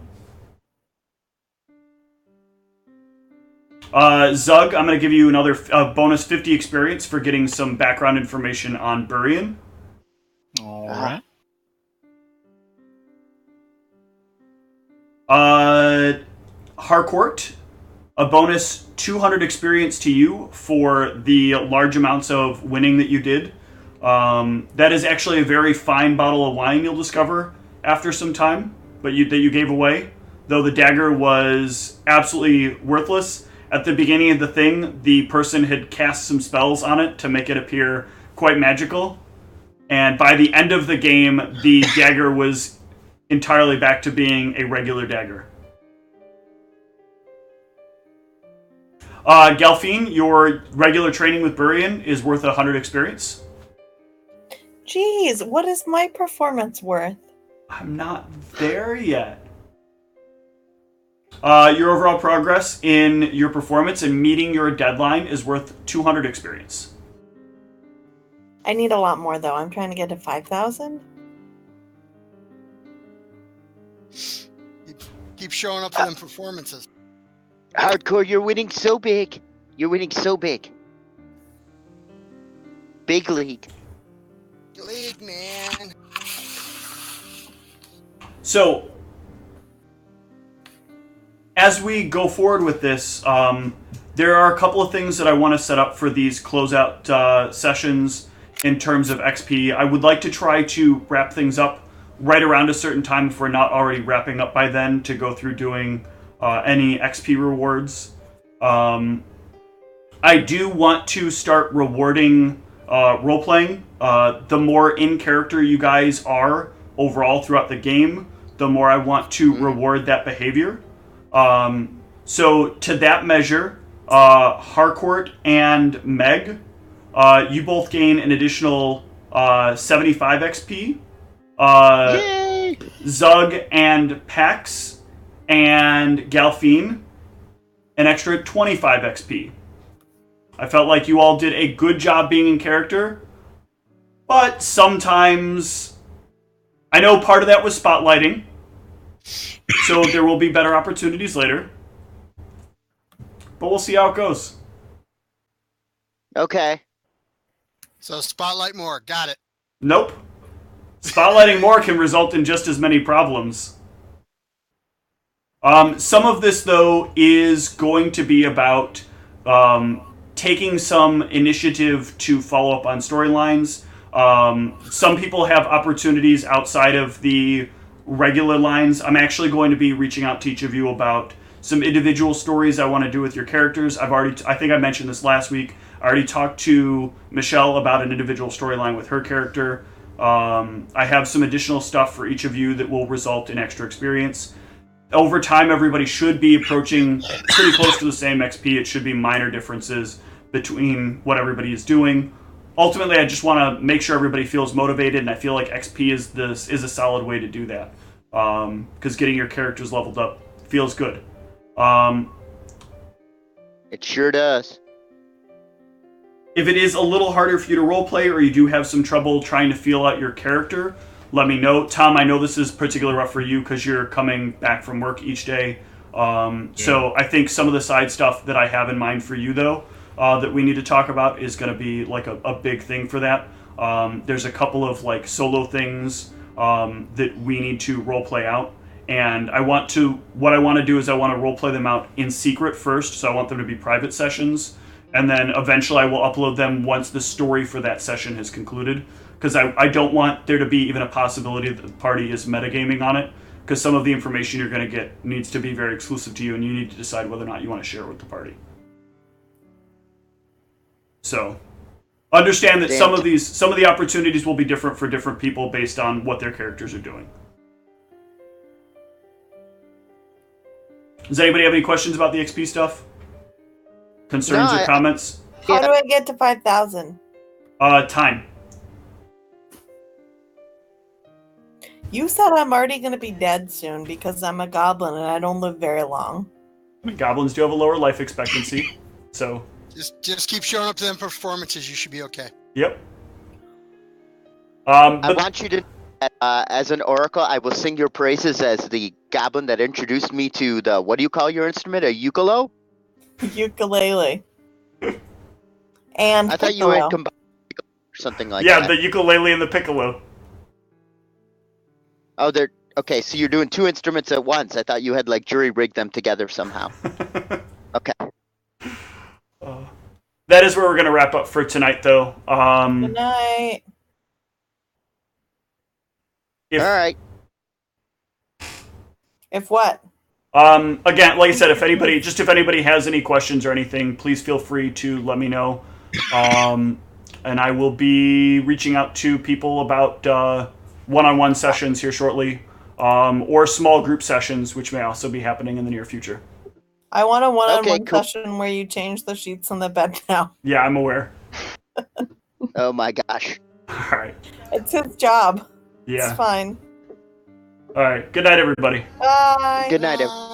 Zug, I'm going to give you another bonus 50 experience for getting some background information on Burian. Alright. Harcourt, a bonus 200 experience to you for the large amounts of winning that you did. That is actually a very fine bottle of wine you'll discover after some time, but that you gave away. Though the dagger was absolutely worthless. At the beginning of the thing, the person had cast some spells on it to make it appear quite magical. And by the end of the game, the dagger was entirely back to being a regular dagger. Galfine, your regular training with Burian is worth 100 experience. Jeez, what is my performance worth? I'm not there yet. Your overall progress in your performance and meeting your deadline is worth 200 experience. I need a lot more, though. I'm trying to get to 5,000. Keep showing up for them performances. Hardcore, you're winning so big. You're winning so big. Big league. League, man. So, as we go forward with this, there are a couple of things that I want to set up for these closeout sessions in terms of XP. I would like to try to wrap things up right around a certain time if we're not already wrapping up by then to go through doing any XP rewards. I do want to start rewarding role-playing. The more in character you guys are overall throughout the game, the more I want to reward that behavior. So to that measure, Harcourt and Meg, you both gain an additional 75 XP. Yay! Zug and Pax and Galfine, an extra 25 XP. I felt like you all did a good job being in character, but sometimes I know part of that was spotlighting, so there will be better opportunities later. But we'll see how it goes. Okay. So spotlight more. Got it. Nope. Spotlighting more can result in just as many problems. Some of this, though, is going to be about taking some initiative to follow up on storylines. Some people have opportunities outside of the regular lines. I'm actually going to be reaching out to each of you about some individual stories I want to do with your characters. I think I mentioned this last week. I already talked to Michelle about an individual storyline with her character. I have some additional stuff for each of you that will result in extra experience. Over time, everybody should be approaching pretty close to the same XP. It should be minor differences between what everybody is doing. Ultimately, I just want to make sure everybody feels motivated, and I feel like XP is a solid way to do that. Because getting your characters leveled up feels good. It sure does. If it is a little harder for you to roleplay, or you do have some trouble trying to feel out your character, let me know. Tom, I know this is particularly rough for you because you're coming back from work each day. So I think some of the side stuff that I have in mind for you, though, that we need to talk about is going to be like a big thing for that. There's a couple of like solo things that we need to roleplay out. And what I want to do is I want to roleplay them out in secret first, so I want them to be private sessions. And then eventually I will upload them once the story for that session has concluded. Because I don't want there to be even a possibility that the party is metagaming on it. Because some of the information you're going to get needs to be very exclusive to you, and you need to decide whether or not you want to share it with the party. So, understand that some of the opportunities will be different for different people based on what their characters are doing. Does anybody have any questions about the XP stuff? Concerns or comments? How do I get to 5,000? Time. You said I'm already going to be dead soon because I'm a goblin and I don't live very long. I mean, goblins do have a lower life expectancy, so... Just keep showing up to them performances. You should be okay. Yep. I want you to, as an oracle, I will sing your praises as the goblin that introduced me to the, what do you call your instrument, a ukulele? Ukulele. And I thought you piccolo. had combined or something like that. Yeah, the ukulele and the piccolo. Oh, they're okay. So you're doing two instruments at once. I thought you had like jury rigged them together somehow. Okay. That is where we're going to wrap up for tonight, though. Good night. All right. If what? Again, like I said, if anybody has any questions or anything, please feel free to let me know. And I will be reaching out to people about one-on-one sessions here shortly, or small group sessions, which may also be happening in the near future. I want a one-on-one session where you change the sheets on the bed now. Yeah, I'm aware. Oh my gosh. All right. It's his job. Yeah. It's fine. All right. Good night, everybody. Bye. Good night, everyone.